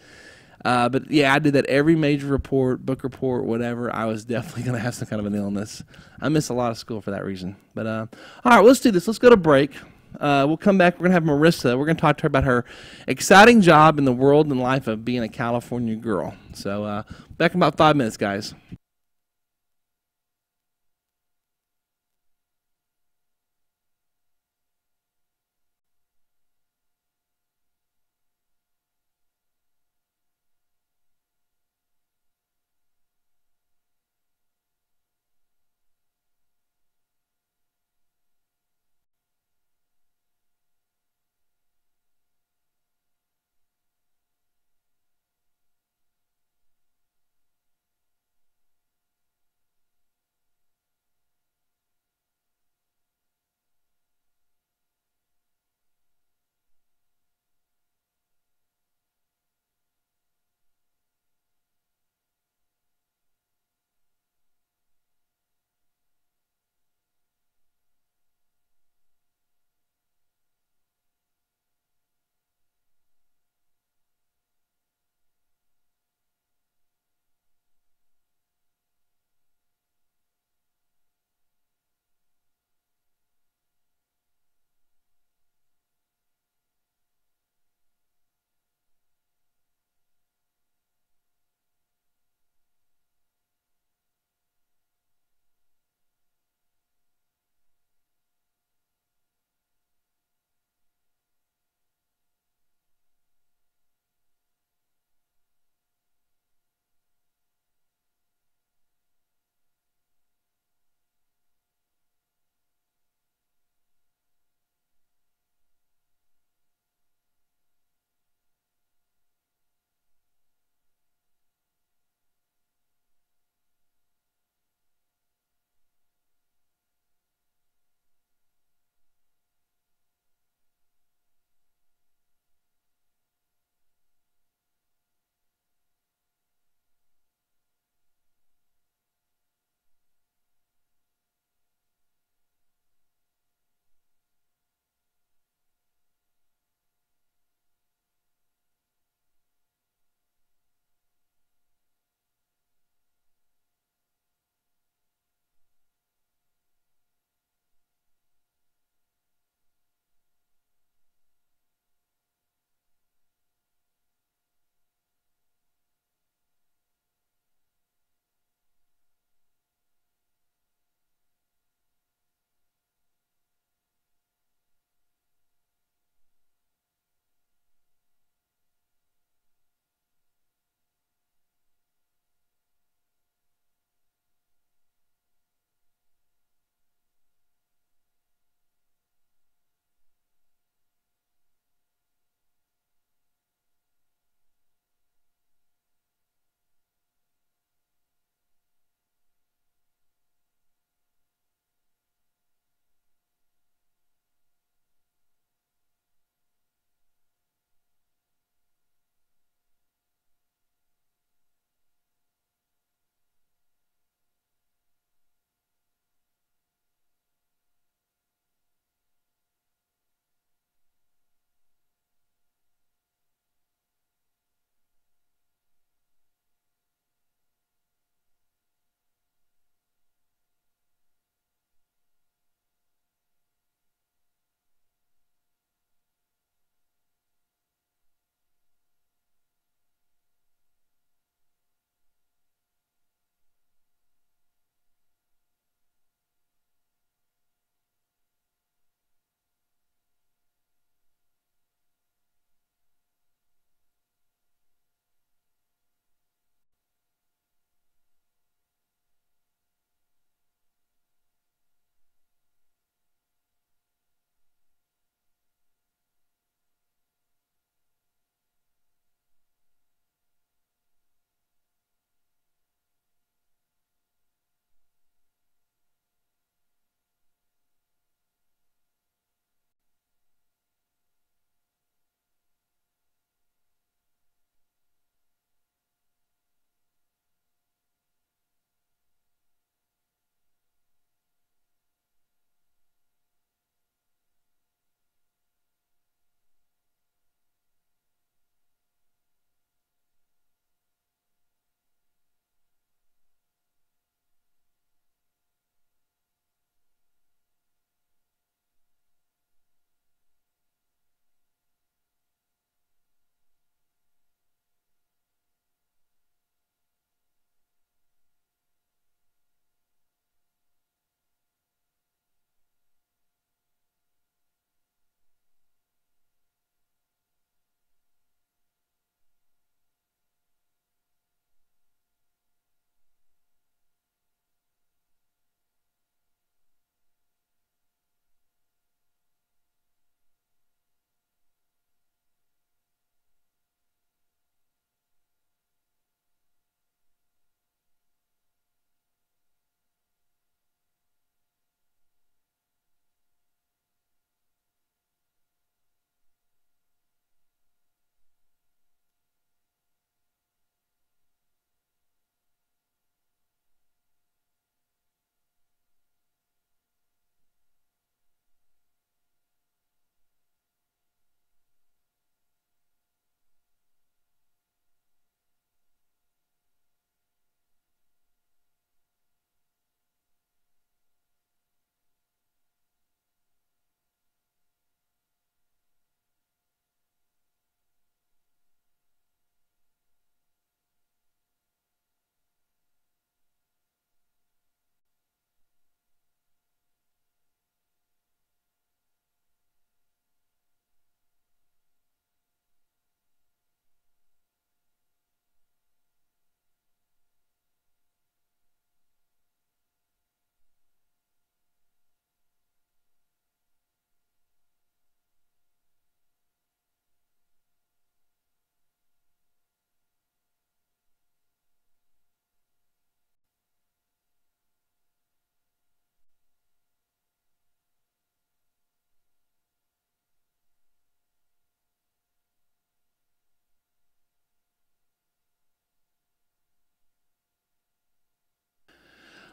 [SPEAKER 1] But yeah, I did that every major report, book report, whatever. I was definitely going to have some kind of an illness. I miss a lot of school for that reason. But all right, let's do this. Let's go to break. We'll come back. We're going to have Marissa. We're going to talk to her about her exciting job in the world and life of being a California girl. So back in about 5 minutes, guys.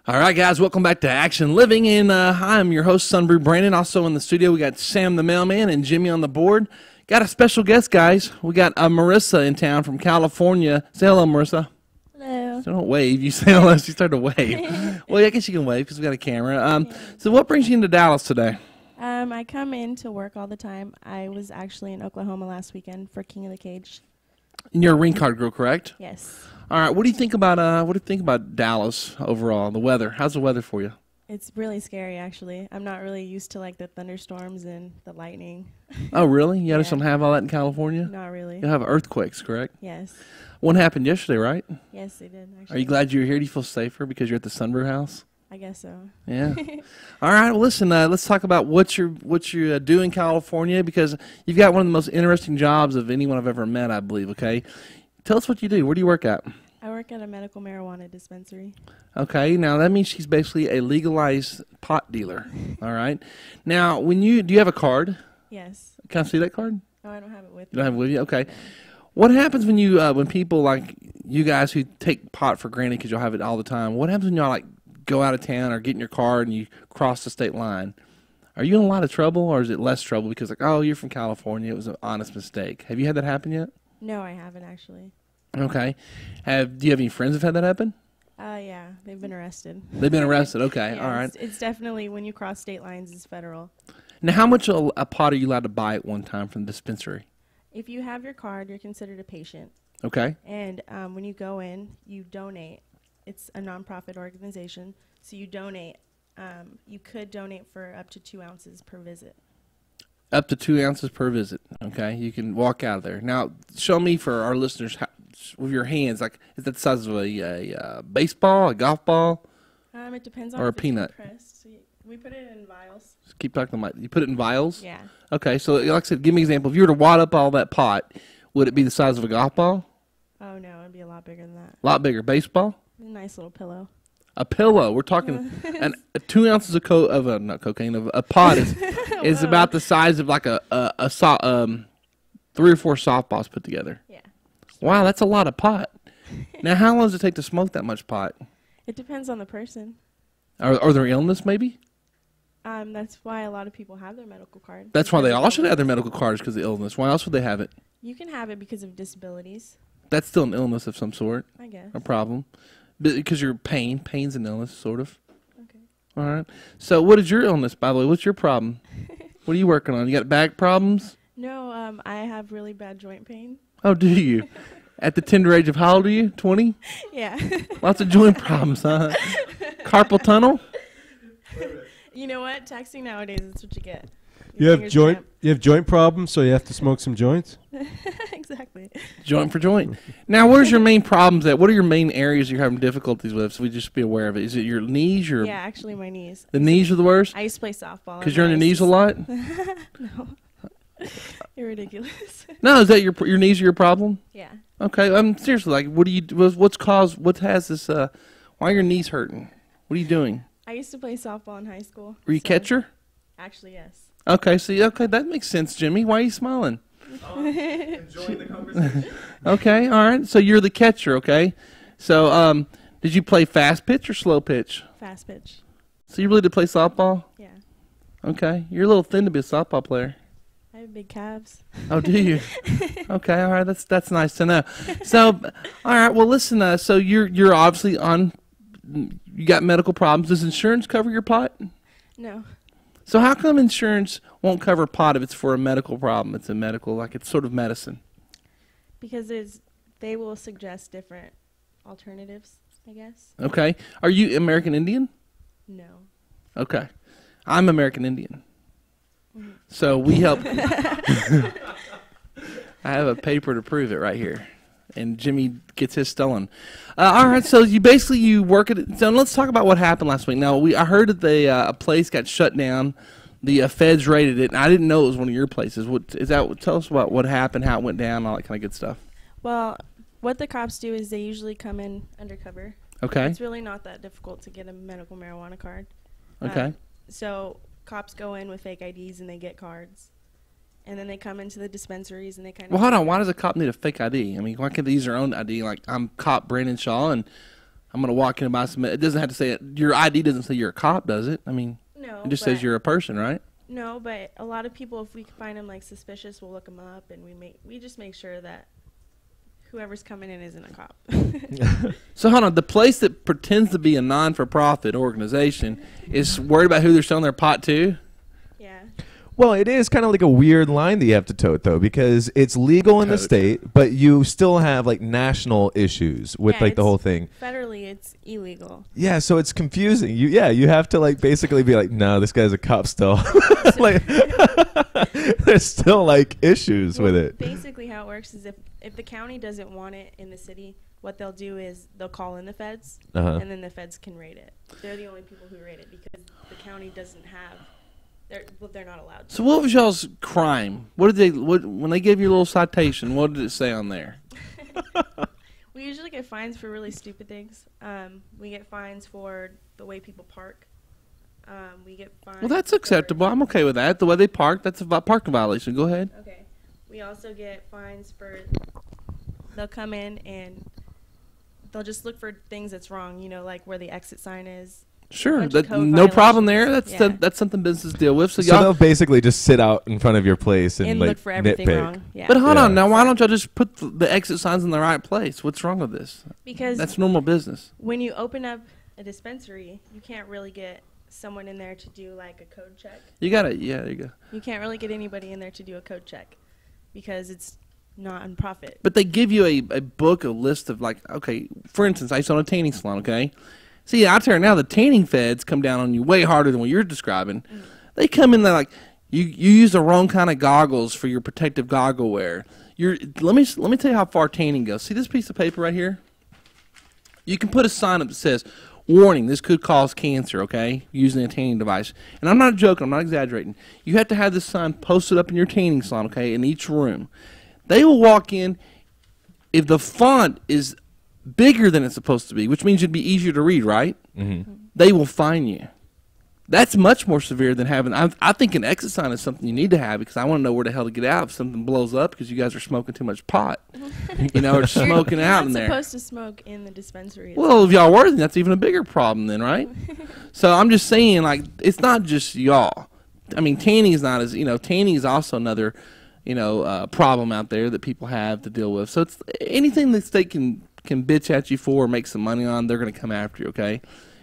[SPEAKER 1] All right, guys, welcome back to Action Living. And hi, I'm your host, Sun Bru Brandon. Also in the studio, we got Sam the mailman and Jimmy on the board. Got a special guest, guys. We got Marissa in town from California. Say hello, Marissa.
[SPEAKER 4] Hello.
[SPEAKER 1] So don't wave. You say hello. She started to wave. Well, I guess you can wave because we got a camera. So what brings you into Dallas today?
[SPEAKER 4] I come in to work all the time. I was actually in Oklahoma last weekend for King of the Cage.
[SPEAKER 1] And you're a ring card girl, correct?
[SPEAKER 4] Yes.
[SPEAKER 1] All right. What do you think about Dallas overall? The weather. How's the weather for you?
[SPEAKER 4] It's really scary, actually. I'm not really used to like the thunderstorms and the lightning.
[SPEAKER 1] Oh, really? You guys
[SPEAKER 4] Yeah.
[SPEAKER 1] don't have all that in California?
[SPEAKER 4] Not really.
[SPEAKER 1] You'll have earthquakes, correct?
[SPEAKER 4] Yes.
[SPEAKER 1] One happened yesterday, right?
[SPEAKER 4] Yes, they did, actually.
[SPEAKER 1] Are you glad you're here? Do you feel safer because you're at the Sun Bru house?
[SPEAKER 4] I guess so.
[SPEAKER 1] Yeah. All right. Well, listen. Let's talk about what you do in California, because you've got one of the most interesting jobs of anyone I've ever met, I believe. Okay. Tell us what you do. Where do you work at?
[SPEAKER 4] I work at a medical marijuana dispensary.
[SPEAKER 1] Okay. Now that means she's basically a legalized pot dealer. All right. Now, do you have a card?
[SPEAKER 4] Yes.
[SPEAKER 1] Can I see that card?
[SPEAKER 4] No, I don't have it with
[SPEAKER 1] You don't
[SPEAKER 4] me.
[SPEAKER 1] have it with you? Okay. What happens when people like you guys who take pot for granted because you'll have it all the time? What happens when y'all like go out of town or get in your car and you cross the state line? Are you in a lot of trouble, or is it less trouble because like, oh, you're from California, it was an honest mistake? Have you had that happen yet?
[SPEAKER 4] No, I haven't, actually.
[SPEAKER 1] Okay. Do you have any friends who've had that happen?
[SPEAKER 4] Yeah, they've been arrested.
[SPEAKER 1] They've been arrested. Okay.
[SPEAKER 4] Yeah,
[SPEAKER 1] All right.
[SPEAKER 4] It's definitely, when you cross state lines, it's federal.
[SPEAKER 1] Now, how much a pot are you allowed to buy at one time from the dispensary?
[SPEAKER 4] If you have your card, you're considered a patient.
[SPEAKER 1] Okay.
[SPEAKER 4] And when you go in, you donate. It's a nonprofit organization, so you donate. You could donate for up to 2 ounces per visit.
[SPEAKER 1] Up to 2 ounces per visit. Okay. You can walk out of there. Now, show me for our listeners with your hands, like, is that the size of a baseball, a golf ball?
[SPEAKER 4] It depends on
[SPEAKER 1] Or a
[SPEAKER 4] if it's
[SPEAKER 1] peanut.
[SPEAKER 4] compressed. So we put it in vials.
[SPEAKER 1] Just keep talking about. You put it in vials.
[SPEAKER 4] Yeah.
[SPEAKER 1] Okay. So, like I said, give me an example. If you were to wad up all that pot, would it be the size of a golf ball?
[SPEAKER 4] Oh no, it'd be a lot bigger than that.
[SPEAKER 1] A lot bigger. Baseball.
[SPEAKER 4] A nice little pillow.
[SPEAKER 1] A pillow. We're talking 2 ounces of not cocaine. Of a pot is about the size of like a 3 or 4 softballs put together.
[SPEAKER 4] Yeah.
[SPEAKER 1] Wow, that's a lot of pot. Now, how long does it take to smoke that much pot?
[SPEAKER 4] It depends on the person.
[SPEAKER 1] Are there illness maybe?
[SPEAKER 4] That's why a lot of people have their medical card.
[SPEAKER 1] That's why they
[SPEAKER 4] Because
[SPEAKER 1] all
[SPEAKER 4] of
[SPEAKER 1] should have their medical cards because of illness. Why else would they have it?
[SPEAKER 4] You can have it because of disabilities,
[SPEAKER 1] That's still an illness of some sort,
[SPEAKER 4] I guess.
[SPEAKER 1] a problem. Because your pain's an illness, sort of.
[SPEAKER 4] Okay.
[SPEAKER 1] All right. So what is your illness, by the way? What's your problem? What are you working on? You got back problems?
[SPEAKER 4] No, I have really bad joint pain.
[SPEAKER 1] Oh, do you? At the tender age of how old are you? 20?
[SPEAKER 4] Yeah.
[SPEAKER 1] Lots of joint problems, huh? Carpal tunnel?
[SPEAKER 4] You know what? Texting nowadays, that's what you get.
[SPEAKER 2] You have joint problems, so you have to smoke some joints.
[SPEAKER 4] Exactly.
[SPEAKER 1] Joint for joint. Now, where's your main problems at? What are your main areas you're having difficulties with? So we just be aware of it. Is it your knees?
[SPEAKER 4] Yeah, actually my knees.
[SPEAKER 1] The knees are the worst?
[SPEAKER 4] I used to play softball.
[SPEAKER 1] Because you're on your knees a lot?
[SPEAKER 4] No. You're ridiculous.
[SPEAKER 1] No, is that your knees are your problem?
[SPEAKER 4] Yeah.
[SPEAKER 1] Okay, seriously, like, what has this, why are your knees hurting? What are you doing?
[SPEAKER 4] I used to play softball in high school.
[SPEAKER 1] Were you catcher?
[SPEAKER 4] Actually, yes.
[SPEAKER 1] Okay, that makes sense, Jimmy. Why are you smiling?
[SPEAKER 3] Enjoying the conversation.
[SPEAKER 1] Okay, all right. So you're the catcher, okay? So, did you play fast pitch or slow pitch?
[SPEAKER 4] Fast pitch.
[SPEAKER 1] So you really did play softball?
[SPEAKER 4] Yeah.
[SPEAKER 1] Okay. You're a little thin to be a softball player.
[SPEAKER 4] I have big calves.
[SPEAKER 1] Oh, do you? Okay, all right. That's nice to know. So, all right. Well, listen. So you're obviously on. You got medical problems. Does insurance cover your pot?
[SPEAKER 4] No.
[SPEAKER 1] So how come insurance won't cover pot if it's for a medical problem? It's a medical, like it's sort of medicine.
[SPEAKER 4] Because they will suggest different alternatives, I guess.
[SPEAKER 1] Okay. Are you American Indian?
[SPEAKER 4] No.
[SPEAKER 1] Okay. I'm American Indian. So we help. I have a paper to prove it right here. And Jimmy gets his stolen. All right, so you work at it. So let's talk about what happened last week. Now, I heard that a place got shut down. The feds raided it, and I didn't know it was one of your places. Tell us about what happened, how it went down, all that kind of good stuff.
[SPEAKER 4] Well, what the cops do is they usually come in undercover.
[SPEAKER 1] Okay.
[SPEAKER 4] It's really not that difficult to get a medical marijuana card.
[SPEAKER 1] Okay.
[SPEAKER 4] So cops go in with fake IDs and they get cards. And then they come into the dispensaries and they kind of...
[SPEAKER 1] Well, hold on. Why does a cop need a fake ID? I mean, why can't they use their own ID? Like, I'm cop Brandon Shaw, and I'm going to walk in and buy some. It doesn't have to say it. Your ID doesn't say you're a cop, does it? I mean,
[SPEAKER 4] No.
[SPEAKER 1] it just says you're a person, right?
[SPEAKER 4] No, but a lot of people, if we find them like suspicious, we'll look them up, and we just make sure that whoever's coming in isn't a cop.
[SPEAKER 1] So hold on, the place that pretends to be a non-for-profit organization is worried about who they're selling their pot to?
[SPEAKER 4] Yeah.
[SPEAKER 3] Well, it is kind of like a weird line that you have to tote, though, because it's legal in the state, but you still have like national issues with
[SPEAKER 4] Yeah,
[SPEAKER 3] like the
[SPEAKER 4] it's-
[SPEAKER 3] whole thing.
[SPEAKER 4] Federally, it's illegal.
[SPEAKER 3] Yeah, so it's confusing. You have to like basically be like, no, this guy's a cop still. Like, there's still like issues with it.
[SPEAKER 4] Basically, how it works is if the county doesn't want it in the city, what they'll do is they'll call in the feds, and then the feds can raid it. They're the only people who raid it because the county doesn't have. They're not allowed to.
[SPEAKER 1] So what was y'all's crime? What when they gave you a little citation, what did it say on there?
[SPEAKER 4] We usually get fines for really stupid things. We get fines for the way people park. We get fines.
[SPEAKER 1] Well, that's acceptable. I'm okay with that. The way they park, that's a parking violation. Go ahead.
[SPEAKER 4] Okay. We also get fines for. They'll come in and they'll just look for things that's wrong. You know, like where the exit sign is.
[SPEAKER 1] Sure,
[SPEAKER 4] Bunch of
[SPEAKER 1] that,
[SPEAKER 4] code
[SPEAKER 1] no problem
[SPEAKER 4] violations.
[SPEAKER 1] there.
[SPEAKER 4] Yeah.
[SPEAKER 1] That's something businesses deal with. So
[SPEAKER 3] So
[SPEAKER 1] y'all.
[SPEAKER 3] they'll basically just sit out in front of your place and like
[SPEAKER 4] look for everything
[SPEAKER 3] nitpick.
[SPEAKER 4] wrong. Yeah.
[SPEAKER 1] But hold
[SPEAKER 3] Yeah.
[SPEAKER 1] on, now why don't y'all just put the exit signs in the right place? What's wrong with this?
[SPEAKER 4] Because
[SPEAKER 1] That's normal business.
[SPEAKER 4] when you open up a dispensary, you can't really get someone in there to do like a code check.
[SPEAKER 1] You got it. Yeah, there you go.
[SPEAKER 4] You can't really get anybody in there to do a code check because it's non-profit.
[SPEAKER 1] But they give you a book, a list of like, okay, for instance, I used to own a tanning salon, okay? See, I tell you now, the tanning feds come down on you way harder than what you're describing. They come in there like, you use the wrong kind of goggles for your protective goggle wear. Let me tell you how far tanning goes. See this piece of paper right here? You can put a sign up that says, warning, this could cause cancer, okay, using a tanning device. And I'm not joking, I'm not exaggerating. You have to have this sign posted up in your tanning salon, okay, in each room. They will walk in, if the font is bigger than it's supposed to be, which means it'd be easier to read, right?
[SPEAKER 3] Mm-hmm.
[SPEAKER 1] They will fine you. That's much more severe than having. I think an exit sign is something you need to have because I want to know where the hell to get out if something blows up because you guys are smoking too much pot, or smoking out in
[SPEAKER 4] You're
[SPEAKER 1] there.
[SPEAKER 4] not supposed to smoke in the dispensary.
[SPEAKER 1] Well, if y'all were, then that's even a bigger problem, then, right? So I'm just saying, like, it's not just y'all. I mean, tanning is not as tanning is also another problem out there that people have to deal with. So it's anything the state can bitch at you for or make some money on, they're going to come after you, okay?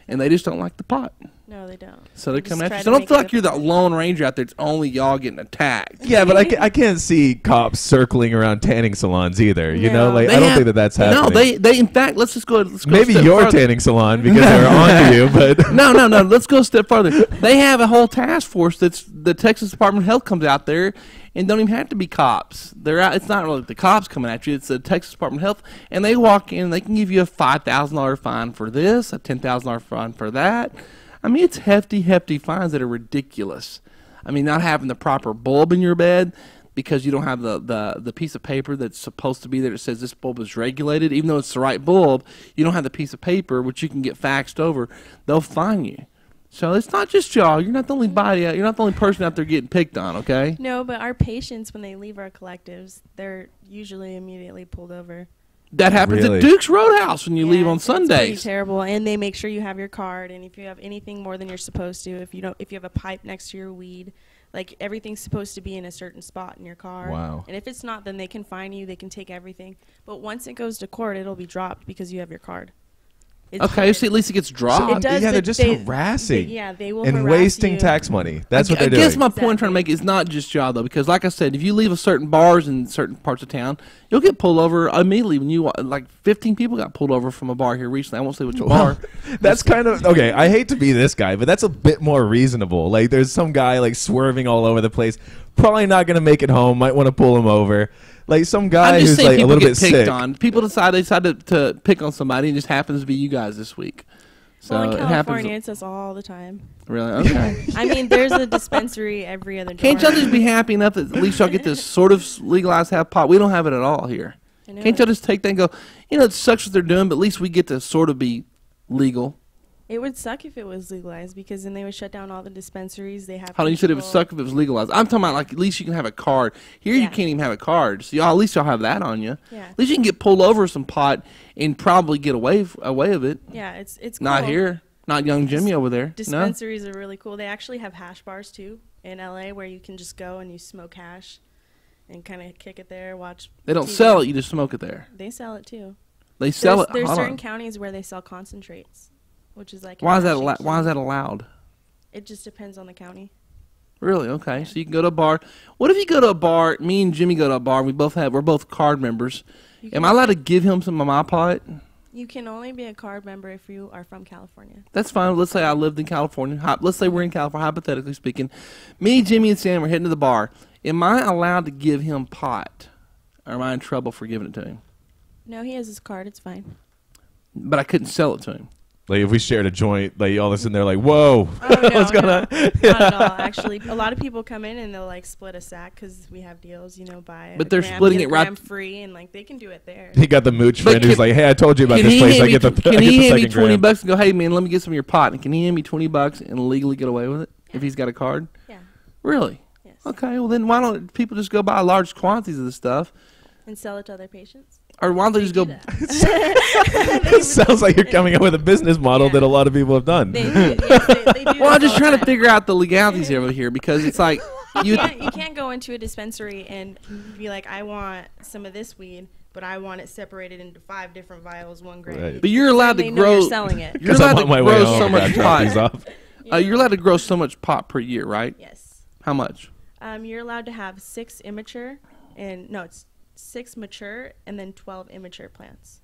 [SPEAKER 1] And they just don't like the pot.
[SPEAKER 4] No, they don't.
[SPEAKER 1] So they're
[SPEAKER 4] They
[SPEAKER 1] coming
[SPEAKER 4] just
[SPEAKER 1] after you.
[SPEAKER 4] try
[SPEAKER 1] So
[SPEAKER 4] to
[SPEAKER 1] don't
[SPEAKER 4] make
[SPEAKER 1] feel
[SPEAKER 4] it
[SPEAKER 1] like you're the lone ranger out there. It's only y'all getting attacked.
[SPEAKER 3] Yeah, but I can't see cops circling around tanning salons either. You know,
[SPEAKER 4] No.
[SPEAKER 3] like
[SPEAKER 1] They
[SPEAKER 3] I don't
[SPEAKER 1] have-
[SPEAKER 3] think that's happening.
[SPEAKER 1] No, they in fact, let's go a
[SPEAKER 3] Maybe
[SPEAKER 1] step
[SPEAKER 3] your
[SPEAKER 1] further.
[SPEAKER 3] tanning salon because they're on to you, but
[SPEAKER 1] No. Let's go a step further. They have a whole task force that's the Texas Department of Health comes out there and don't even have to be cops. They're out. It's not really the cops coming at you. It's the Texas Department of Health, and they walk in. And they can give you a $5,000 fine for this, a $10,000 fine for that. I mean, it's hefty fines that are ridiculous. I mean, not having the proper bulb in your bed because you don't have the piece of paper that's supposed to be there that says this bulb is regulated, even though it's the right bulb, you don't have the piece of paper which you can get faxed over. They'll fine you. So it's not just y'all. You're not the only you're not the only person out there getting picked on, okay?
[SPEAKER 4] No, but our patients, when they leave our collectives, they're usually immediately pulled over.
[SPEAKER 1] That happens
[SPEAKER 3] Really?
[SPEAKER 1] at Duke's Roadhouse when you
[SPEAKER 4] Yeah,
[SPEAKER 1] leave on
[SPEAKER 4] it's pretty
[SPEAKER 1] Sundays.
[SPEAKER 4] terrible, and they make sure you have your card. And if you have anything more than you're supposed to, if you have a pipe next to your weed, like everything's supposed to be in a certain spot in your car.
[SPEAKER 3] Wow.
[SPEAKER 4] And if it's not, then they can fine you. They can take everything. But once it goes to court, it'll be dropped because you have your card.
[SPEAKER 1] Okay, so at least it gets dropped.
[SPEAKER 4] It does,
[SPEAKER 3] yeah, they're
[SPEAKER 4] but
[SPEAKER 3] just
[SPEAKER 4] they-
[SPEAKER 3] harassing.
[SPEAKER 4] Yeah, they will
[SPEAKER 3] and
[SPEAKER 4] harass
[SPEAKER 3] wasting
[SPEAKER 4] you.
[SPEAKER 3] tax money. That's what
[SPEAKER 1] I
[SPEAKER 3] they're
[SPEAKER 1] guess
[SPEAKER 3] doing.
[SPEAKER 1] my point I'm trying to make is not just y'all though, because like I said, if you leave a certain bars in certain parts of town, you'll get pulled over immediately. When you like 15 people got pulled over from a bar here recently. I won't say which bar.
[SPEAKER 3] That's kind of okay. I hate to be this guy, but that's a bit more reasonable. Like, there's some guy like swerving all over the place. Probably not going to make it home. Might want to pull him over. Like some guy
[SPEAKER 1] I'm just
[SPEAKER 3] who's
[SPEAKER 1] saying
[SPEAKER 3] like a
[SPEAKER 1] people
[SPEAKER 3] little
[SPEAKER 1] get
[SPEAKER 3] bit
[SPEAKER 1] picked
[SPEAKER 3] sick.
[SPEAKER 1] on. People decided to pick on somebody, and it just happens to be you guys this week. So
[SPEAKER 4] Well, in
[SPEAKER 1] it
[SPEAKER 4] California,
[SPEAKER 1] happens.
[SPEAKER 4] it's us all the time.
[SPEAKER 1] Really? Okay.
[SPEAKER 4] I mean, there's a dispensary every other door.
[SPEAKER 1] Can't y'all just be happy enough that at least y'all get this sort of legalized half pot? We don't have it at all here.
[SPEAKER 4] I know
[SPEAKER 1] Can't
[SPEAKER 4] it.
[SPEAKER 1] y'all just take that and go, it sucks what they're doing, but at least we get to sort of be legal.
[SPEAKER 4] It would suck if it was legalized because then they would shut down all the dispensaries. They have.
[SPEAKER 1] How you said it would
[SPEAKER 4] control.
[SPEAKER 1] suck if it was legalized? I'm talking about like at least you can have a card. Here you
[SPEAKER 4] Yeah.
[SPEAKER 1] can't even have a card. So y'all, at least y'all have that on you.
[SPEAKER 4] Yeah.
[SPEAKER 1] At least you can get pulled over some pot and probably get away of it.
[SPEAKER 4] Yeah, it's cool.
[SPEAKER 1] Not here. Not young Jimmy over there. No.
[SPEAKER 4] Dispensaries are really cool. They actually have hash bars too in LA where you can just go and you smoke hash and kind of kick it there, watch.
[SPEAKER 1] They don't
[SPEAKER 4] TV.
[SPEAKER 1] sell it. You just smoke it there.
[SPEAKER 4] They sell it too.
[SPEAKER 1] They sell it.
[SPEAKER 4] There's
[SPEAKER 1] Hold
[SPEAKER 4] certain
[SPEAKER 1] on.
[SPEAKER 4] counties where they sell concentrates, which is like.
[SPEAKER 1] Why is that? Why is that allowed?
[SPEAKER 4] It just depends on the county.
[SPEAKER 1] Really? Okay. So you can go to a bar. What if you go to a bar? Me and Jimmy go to a bar. We're both card members. Am I allowed to give him some of my pot?
[SPEAKER 4] You can only be a card member if you are from California.
[SPEAKER 1] That's fine. Let's say I lived in California. Let's say we're in California, hypothetically speaking. Me, Jimmy, and Sam are heading to the bar. Am I allowed to give him pot? Or am I in trouble for giving it to him?
[SPEAKER 4] No, he has his card. It's fine.
[SPEAKER 1] But I couldn't sell it to him.
[SPEAKER 3] Like if we shared a joint, like all of a sudden they're like, "Whoa,
[SPEAKER 4] Oh, no,
[SPEAKER 3] what's going on?"
[SPEAKER 4] Not at all. Actually, a lot of people come in and they'll like split a sack because we have deals, buy.
[SPEAKER 1] But
[SPEAKER 4] a
[SPEAKER 1] they're
[SPEAKER 4] gram,
[SPEAKER 1] splitting
[SPEAKER 4] get a
[SPEAKER 1] it right-
[SPEAKER 4] gram free, and like they can do it there.
[SPEAKER 3] He got the mooch
[SPEAKER 1] But
[SPEAKER 3] friend who's
[SPEAKER 1] can-
[SPEAKER 3] like, "Hey, I told you about
[SPEAKER 1] Can
[SPEAKER 3] this
[SPEAKER 1] he
[SPEAKER 3] place.
[SPEAKER 1] hand
[SPEAKER 3] I
[SPEAKER 1] me,
[SPEAKER 3] get the
[SPEAKER 1] can
[SPEAKER 3] I
[SPEAKER 1] he
[SPEAKER 3] get the
[SPEAKER 1] hand me
[SPEAKER 3] second
[SPEAKER 1] 20
[SPEAKER 3] gram."
[SPEAKER 1] bucks and go, hey, man, let me get some of your pot? And can he hand me 20 bucks and legally get away with it if he's got a card?
[SPEAKER 4] Yeah.
[SPEAKER 1] Really?
[SPEAKER 4] Yes.
[SPEAKER 1] Okay, well, then why don't people just go buy large quantities of this stuff?
[SPEAKER 4] And sell it to other patients.
[SPEAKER 1] Or why don't they just go...
[SPEAKER 4] do that.
[SPEAKER 3] Sounds like you're coming up with a business model
[SPEAKER 4] Yeah.
[SPEAKER 3] that a lot of people have done.
[SPEAKER 4] They do. Yes, they do.
[SPEAKER 1] Well, I'm
[SPEAKER 4] this
[SPEAKER 1] just
[SPEAKER 4] all
[SPEAKER 1] trying
[SPEAKER 4] the
[SPEAKER 1] to
[SPEAKER 4] time.
[SPEAKER 1] figure out the legalities over here because it's like...
[SPEAKER 4] You can't go into a dispensary and be like, I want some of this weed, but I want it separated into 5 different vials, 1 gram.
[SPEAKER 3] Right.
[SPEAKER 4] each.
[SPEAKER 1] But you're allowed
[SPEAKER 4] They
[SPEAKER 1] to
[SPEAKER 4] know
[SPEAKER 1] grow...
[SPEAKER 4] you're selling it.
[SPEAKER 1] You're
[SPEAKER 3] 'Cause I'm
[SPEAKER 1] allowed to
[SPEAKER 3] on my way
[SPEAKER 1] grow
[SPEAKER 3] home.
[SPEAKER 1] so
[SPEAKER 3] I
[SPEAKER 1] much
[SPEAKER 3] drop these
[SPEAKER 1] pot.
[SPEAKER 3] off.
[SPEAKER 1] You're allowed to grow so much pot per year, right?
[SPEAKER 4] Yes.
[SPEAKER 1] How much?
[SPEAKER 4] You're allowed to have 6 immature, it's 6 mature and then 12 immature plants.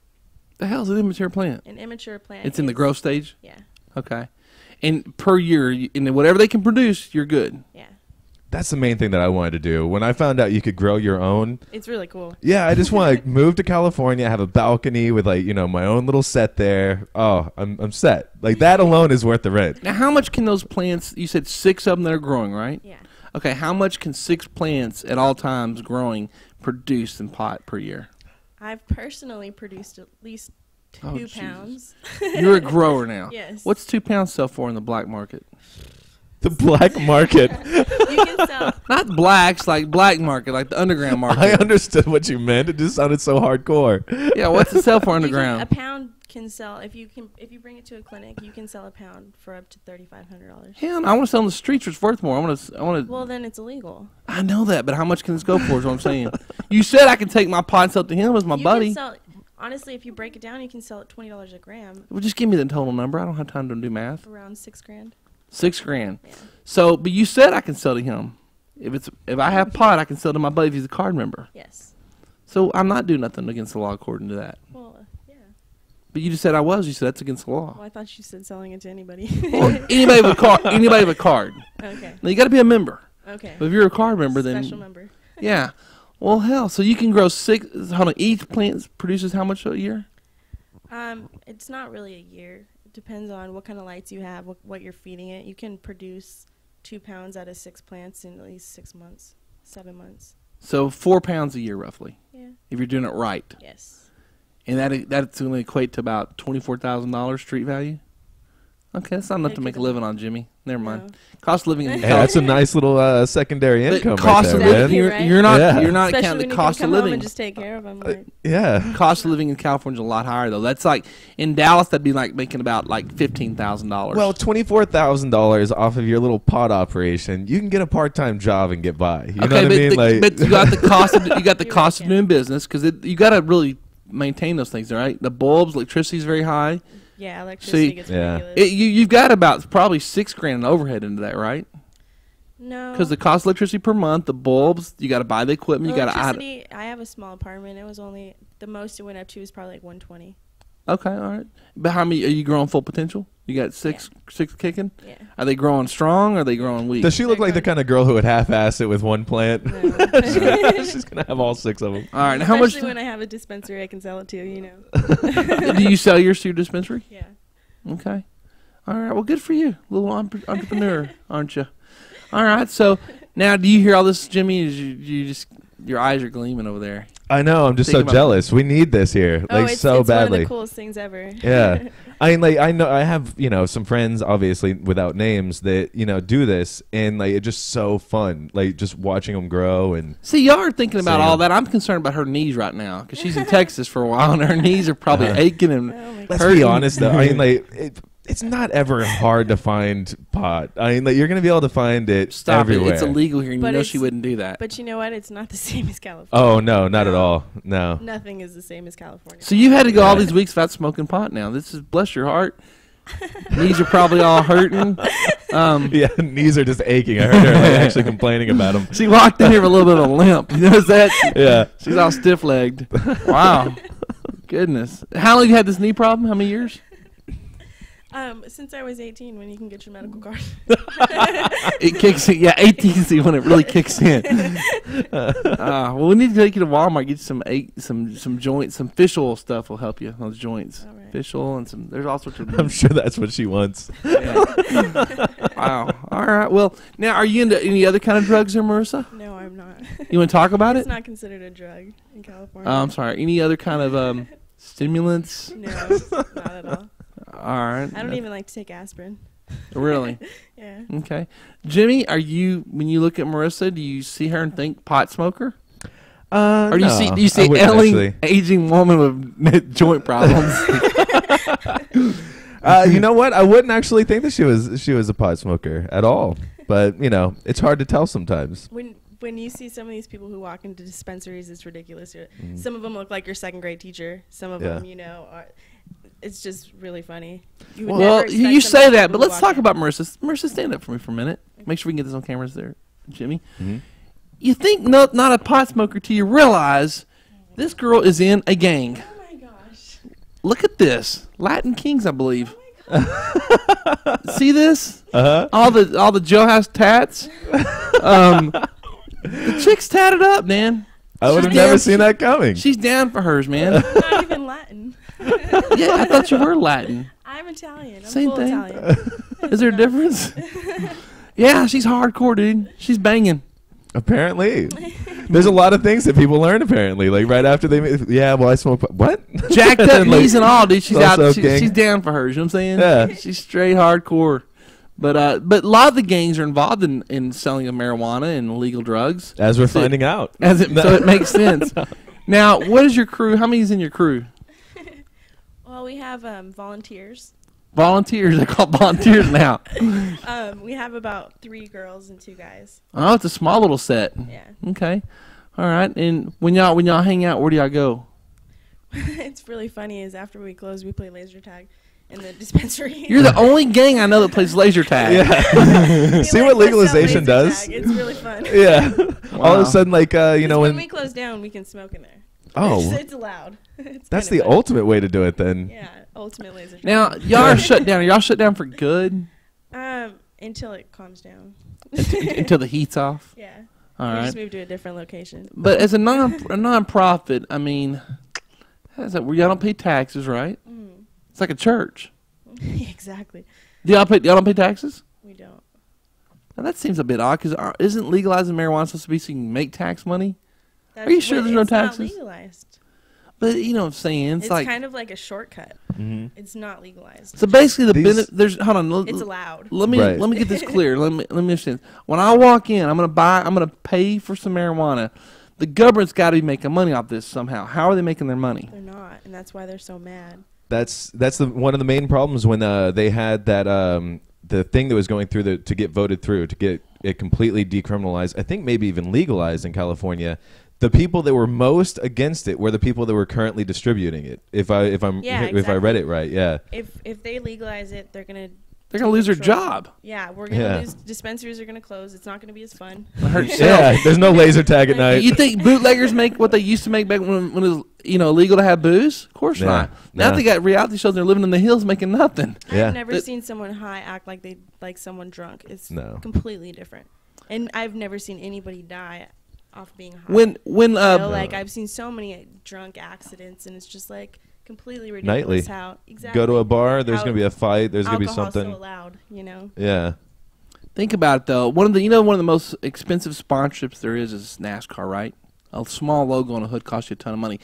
[SPEAKER 1] The hell's an immature plant?
[SPEAKER 4] An immature plant.
[SPEAKER 1] It's in the
[SPEAKER 4] is-
[SPEAKER 1] growth stage?
[SPEAKER 4] Yeah.
[SPEAKER 1] Okay. And per year, and whatever they can produce, you're good.
[SPEAKER 4] Yeah.
[SPEAKER 3] That's the main thing that I wanted to do. When I found out you could grow your own,
[SPEAKER 4] It's really cool.
[SPEAKER 3] yeah, I just want to move to California, have a balcony with my own little set there. Oh, I'm set. Like that alone is worth the rent.
[SPEAKER 1] Now, how much can those plants, you said 6 of them that are growing, right?
[SPEAKER 4] Yeah.
[SPEAKER 1] Okay, how much can 6 plants at all times growing produce in pot per year?
[SPEAKER 4] I've personally produced at least 2
[SPEAKER 1] Oh, Jesus.
[SPEAKER 4] pounds.
[SPEAKER 1] You're a grower now.
[SPEAKER 4] Yes.
[SPEAKER 1] What's 2 pounds sell for in the black market?
[SPEAKER 3] The black market.
[SPEAKER 4] You can sell.
[SPEAKER 1] Not blacks, like black market, like the underground
[SPEAKER 3] I
[SPEAKER 1] market.
[SPEAKER 3] understood what you meant. It just sounded so hardcore.
[SPEAKER 1] Yeah, what's it sell for
[SPEAKER 4] A
[SPEAKER 1] underground?
[SPEAKER 4] pound can sell if you bring it to a clinic. You can sell a pound for up to $3,500.
[SPEAKER 1] Hell, I want to sell on the streets where it's worth more. I want to.
[SPEAKER 4] Well, then it's illegal.
[SPEAKER 1] I know that, but how much can this go for? Is what I'm saying. You said I can take my pot and sell it to him as my
[SPEAKER 4] You
[SPEAKER 1] buddy.
[SPEAKER 4] Can sell, honestly, if you break it down, you can sell it $20 a gram,
[SPEAKER 1] Well, just give me the total number. I don't have time to do math.
[SPEAKER 4] around $6,000.
[SPEAKER 1] 6 grand.
[SPEAKER 4] Yeah.
[SPEAKER 1] So, but you said I can sell to him. If I have pot, I can sell to my buddy if he's a card member.
[SPEAKER 4] Yes.
[SPEAKER 1] So I'm not doing nothing against the law according to that.
[SPEAKER 4] Well, yeah.
[SPEAKER 1] But you just said I was. You said that's against the law.
[SPEAKER 4] Well, I thought you said selling it to anybody.
[SPEAKER 1] Well, anybody with a card. Anybody with a card.
[SPEAKER 4] Okay.
[SPEAKER 1] Now you got to be a member.
[SPEAKER 4] Okay.
[SPEAKER 1] But if you're a card member, then
[SPEAKER 4] Special member.
[SPEAKER 1] yeah. Well, hell. So you can grow 6. Hold on. Each plant produces how much a year?
[SPEAKER 4] It's not really a year. It depends on what kind of lights you have, what you're feeding it. You can produce 2 pounds out of 6 plants in at least 6 months, 7 months.
[SPEAKER 1] So 4 pounds a year, roughly,
[SPEAKER 4] Yeah.
[SPEAKER 1] if you're doing it right.
[SPEAKER 4] Yes.
[SPEAKER 1] And that's going to equate to about $24,000 street value. Okay, that's not enough
[SPEAKER 4] It
[SPEAKER 1] to make a
[SPEAKER 4] could-
[SPEAKER 1] living on, Jimmy. Never mind.
[SPEAKER 4] No.
[SPEAKER 1] Cost of living in
[SPEAKER 3] Hey, that's a nice little secondary
[SPEAKER 1] the
[SPEAKER 3] income
[SPEAKER 1] cost
[SPEAKER 3] right
[SPEAKER 1] of
[SPEAKER 3] there,
[SPEAKER 1] living.
[SPEAKER 4] Exactly,
[SPEAKER 3] man.
[SPEAKER 4] right?
[SPEAKER 1] You're not.
[SPEAKER 3] Yeah.
[SPEAKER 1] You're not
[SPEAKER 4] Especially
[SPEAKER 1] counting
[SPEAKER 4] when
[SPEAKER 1] the
[SPEAKER 4] you
[SPEAKER 1] cost
[SPEAKER 4] can
[SPEAKER 1] of
[SPEAKER 4] come home
[SPEAKER 1] living.
[SPEAKER 4] and just take care of them. Like,
[SPEAKER 3] Yeah.
[SPEAKER 1] Cost of living in California is a lot higher though. That's like in Dallas, that'd be like making about like $15,000.
[SPEAKER 3] Well, $24,000 off of your little pot operation, you can get a part-time job and get by. You know what I mean?
[SPEAKER 1] but you got the cost. Of, you got the
[SPEAKER 4] You
[SPEAKER 1] cost of
[SPEAKER 4] really
[SPEAKER 1] doing business because you got to really maintain those things, right? The bulbs, electricity is very high.
[SPEAKER 4] yeah, electricity
[SPEAKER 1] See,
[SPEAKER 4] gets
[SPEAKER 3] yeah.
[SPEAKER 4] ridiculous.
[SPEAKER 1] You've got about probably $6,000 in overhead into that, right?
[SPEAKER 4] No.
[SPEAKER 1] Because the cost of electricity per month, the bulbs, you got to buy the equipment. You got to add.
[SPEAKER 4] Electricity, I have a small apartment. It was only, the most it went up to was probably like 120.
[SPEAKER 1] Okay, all right. But how many are you growing full potential? You got six kicking.
[SPEAKER 4] Yeah.
[SPEAKER 1] Are they growing strong? Or are they growing weak?
[SPEAKER 3] Does she look like the kind of girl who would half-ass it with one plant?
[SPEAKER 4] No.
[SPEAKER 3] She's going to have all 6 of them.
[SPEAKER 1] All right. Now how much
[SPEAKER 4] Especially when I have a dispensary I can sell it to, you know.
[SPEAKER 1] do you sell yours to your dispensary?
[SPEAKER 4] Yeah.
[SPEAKER 1] Okay. All right. Well, good for you, little entrepreneur, aren't you? All right. So now, do you hear all this, Jimmy? You just your eyes are gleaming over there.
[SPEAKER 3] I know. I'm just so jealous. We need this here,
[SPEAKER 4] oh,
[SPEAKER 3] like
[SPEAKER 4] it's
[SPEAKER 3] so
[SPEAKER 4] one
[SPEAKER 3] badly.
[SPEAKER 4] of the coolest things ever.
[SPEAKER 3] Yeah. I mean, like, I know I have, some friends, obviously without names, that do this, and like it's just so fun, like just watching them grow. And
[SPEAKER 1] see, y'all are thinking about all that. I'm concerned about her knees right now because she's in Texas for a while, and her knees are probably aching and hurting.
[SPEAKER 3] Let's be honest, though. I mean, like it's not ever hard to find pot. I mean, like, you're gonna be able to find it everywhere.
[SPEAKER 1] It's illegal here, and
[SPEAKER 4] but
[SPEAKER 1] you know she wouldn't do that.
[SPEAKER 4] But you know what? It's not the same as California.
[SPEAKER 3] Oh no, not at all. No.
[SPEAKER 4] Nothing is the same as California.
[SPEAKER 1] So you had to go all these weeks without smoking pot. Now this is bless your heart. Knees are probably all hurting.
[SPEAKER 3] Yeah, knees are just aching. I heard her like, actually complaining about them.
[SPEAKER 1] She walked in here with a little bit of a limp. You notice that?
[SPEAKER 3] Yeah.
[SPEAKER 1] She's all stiff-legged. Wow. Goodness. How long have you had this knee problem? How many years?
[SPEAKER 4] Since I was 18, when you can get your medical card.
[SPEAKER 1] It kicks in. Yeah, 18 is when it really kicks in. Well, we need to take you to Walmart, get you some joints, some fish oil stuff will help you. Those joints,
[SPEAKER 4] all right.
[SPEAKER 1] Fish oil, and there's all sorts of.
[SPEAKER 3] I'm sure that's what she wants.
[SPEAKER 1] Yeah. Wow. All right. Well, now are you into any other kind of drugs, there, Marissa?
[SPEAKER 4] No, I'm not.
[SPEAKER 1] You want to talk about
[SPEAKER 4] It's
[SPEAKER 1] it?
[SPEAKER 4] not considered a drug in California.
[SPEAKER 1] I'm sorry. Any other kind of stimulants?
[SPEAKER 4] No, not at all.
[SPEAKER 1] All right.
[SPEAKER 4] I don't even like to take aspirin.
[SPEAKER 1] Really?
[SPEAKER 4] Yeah.
[SPEAKER 1] Okay. Jimmy, when you look at Marissa, do you see her and think pot smoker? Or do you see ailing, aging woman with joint problems?
[SPEAKER 3] You know what? I wouldn't actually think that she was a pot smoker at all. But it's hard to tell sometimes.
[SPEAKER 4] When you see some of these people who walk into dispensaries, it's ridiculous. Some of them look like your second grade teacher. Some of them, are. It's just really funny.
[SPEAKER 1] You say that, but let's talk about Marissa. Marissa, stand up for me for a minute. Make sure we can get this on cameras there, Jimmy. Mm-hmm. You think not a pot smoker till you realize this girl is in a gang.
[SPEAKER 4] Oh my gosh!
[SPEAKER 1] Look at this, Latin Kings, I believe. See this?
[SPEAKER 3] Uh-huh.
[SPEAKER 1] All the jailhouse tats. The chick's tatted up, man.
[SPEAKER 3] I would have never seen that coming.
[SPEAKER 1] She's down for hers, man.
[SPEAKER 4] Not even Latin.
[SPEAKER 1] Yeah, I thought you were Latin.
[SPEAKER 4] I'm Italian. I'm
[SPEAKER 1] Same
[SPEAKER 4] full
[SPEAKER 1] thing.
[SPEAKER 4] Italian.
[SPEAKER 1] Is there a difference? Yeah, she's hardcore, dude. She's banging.
[SPEAKER 3] Apparently. There's a lot of things that people learn, apparently. Like, right after I smoke. What?
[SPEAKER 1] Jacked up knees and all, dude. She's out.
[SPEAKER 3] Also
[SPEAKER 1] She's down for hers. You know what I'm saying?
[SPEAKER 3] Yeah.
[SPEAKER 1] She's straight hardcore. But a lot of the gangs are involved in selling of marijuana and illegal drugs.
[SPEAKER 3] As we're finding out.
[SPEAKER 1] So it makes sense. Now, what is your crew? How many is in your crew?
[SPEAKER 4] Well, we have volunteers.
[SPEAKER 1] Volunteers? They're called volunteers now.
[SPEAKER 4] We have about 3 girls and 2 guys.
[SPEAKER 1] Oh, it's a small little set.
[SPEAKER 4] Yeah.
[SPEAKER 1] Okay. All right. And when y'all hang out, where do y'all go?
[SPEAKER 4] It's really funny is after we close, we play laser tag in the dispensary.
[SPEAKER 1] You're the only gang I know that plays laser tag.
[SPEAKER 3] Yeah. See what legalization does?
[SPEAKER 4] Tag. It's really fun.
[SPEAKER 3] Yeah.
[SPEAKER 1] Wow.
[SPEAKER 3] All of a sudden, like,
[SPEAKER 4] when we close down, we can smoke in there.
[SPEAKER 3] Oh.
[SPEAKER 4] It's allowed.
[SPEAKER 3] That's the ultimate way to do it, then.
[SPEAKER 4] Yeah, ultimate laser tag.
[SPEAKER 1] Now, y'all are shut down. Are y'all shut down for good?
[SPEAKER 4] Until it calms down.
[SPEAKER 1] Until the heat's off?
[SPEAKER 4] Yeah.
[SPEAKER 1] All
[SPEAKER 4] we
[SPEAKER 1] right.
[SPEAKER 4] just moved to a different location.
[SPEAKER 1] But as a non-profit, I mean, how's that? Y'all don't pay taxes, right?
[SPEAKER 4] Mm.
[SPEAKER 1] It's like a church.
[SPEAKER 4] Exactly.
[SPEAKER 1] Y'all don't pay taxes?
[SPEAKER 4] We don't.
[SPEAKER 1] Now that seems a bit odd because isn't legalizing marijuana supposed to be so you can make tax money? Are you sure there's no taxes?
[SPEAKER 4] It's not legalized.
[SPEAKER 1] But you know what I'm saying?
[SPEAKER 4] It's like kind of like a shortcut.
[SPEAKER 3] Mm-hmm.
[SPEAKER 4] It's not legalized.
[SPEAKER 1] So basically, hold on.
[SPEAKER 4] It's allowed.
[SPEAKER 1] Let me get this clear. Let me understand. When I walk in, I'm gonna pay for some marijuana. The government's got to be making money off this somehow. How are they making their money?
[SPEAKER 4] They're not, and that's why they're so mad.
[SPEAKER 3] That's one of the main problems when they had that the thing that was going through to get voted through to get it completely decriminalized. I think maybe even legalized in California. The people that were most against it were the people that were currently distributing it. If I read it right, yeah.
[SPEAKER 4] If they legalize it, they're gonna
[SPEAKER 1] lose their job.
[SPEAKER 4] Yeah, we're gonna lose. Dispensaries are gonna close. It's not gonna be as fun.
[SPEAKER 3] Yeah, there's no laser tag at night.
[SPEAKER 1] You think bootleggers make what they used to make back when it was illegal to have booze? Of course not. Now they got reality shows. They're living in the hills making nothing.
[SPEAKER 4] I've never seen someone high act like someone drunk. It's completely different. And I've never seen anybody die off being high. Like I've seen so many drunk accidents, and it's just like completely ridiculous.
[SPEAKER 3] Nightly.
[SPEAKER 4] How exactly
[SPEAKER 3] go to a bar, there's gonna be a fight, there's gonna be something.
[SPEAKER 4] So loud,
[SPEAKER 3] Yeah.
[SPEAKER 1] Think about it though. One of the most expensive sponsorships there is NASCAR, right? A small logo on a hood costs you a ton of money.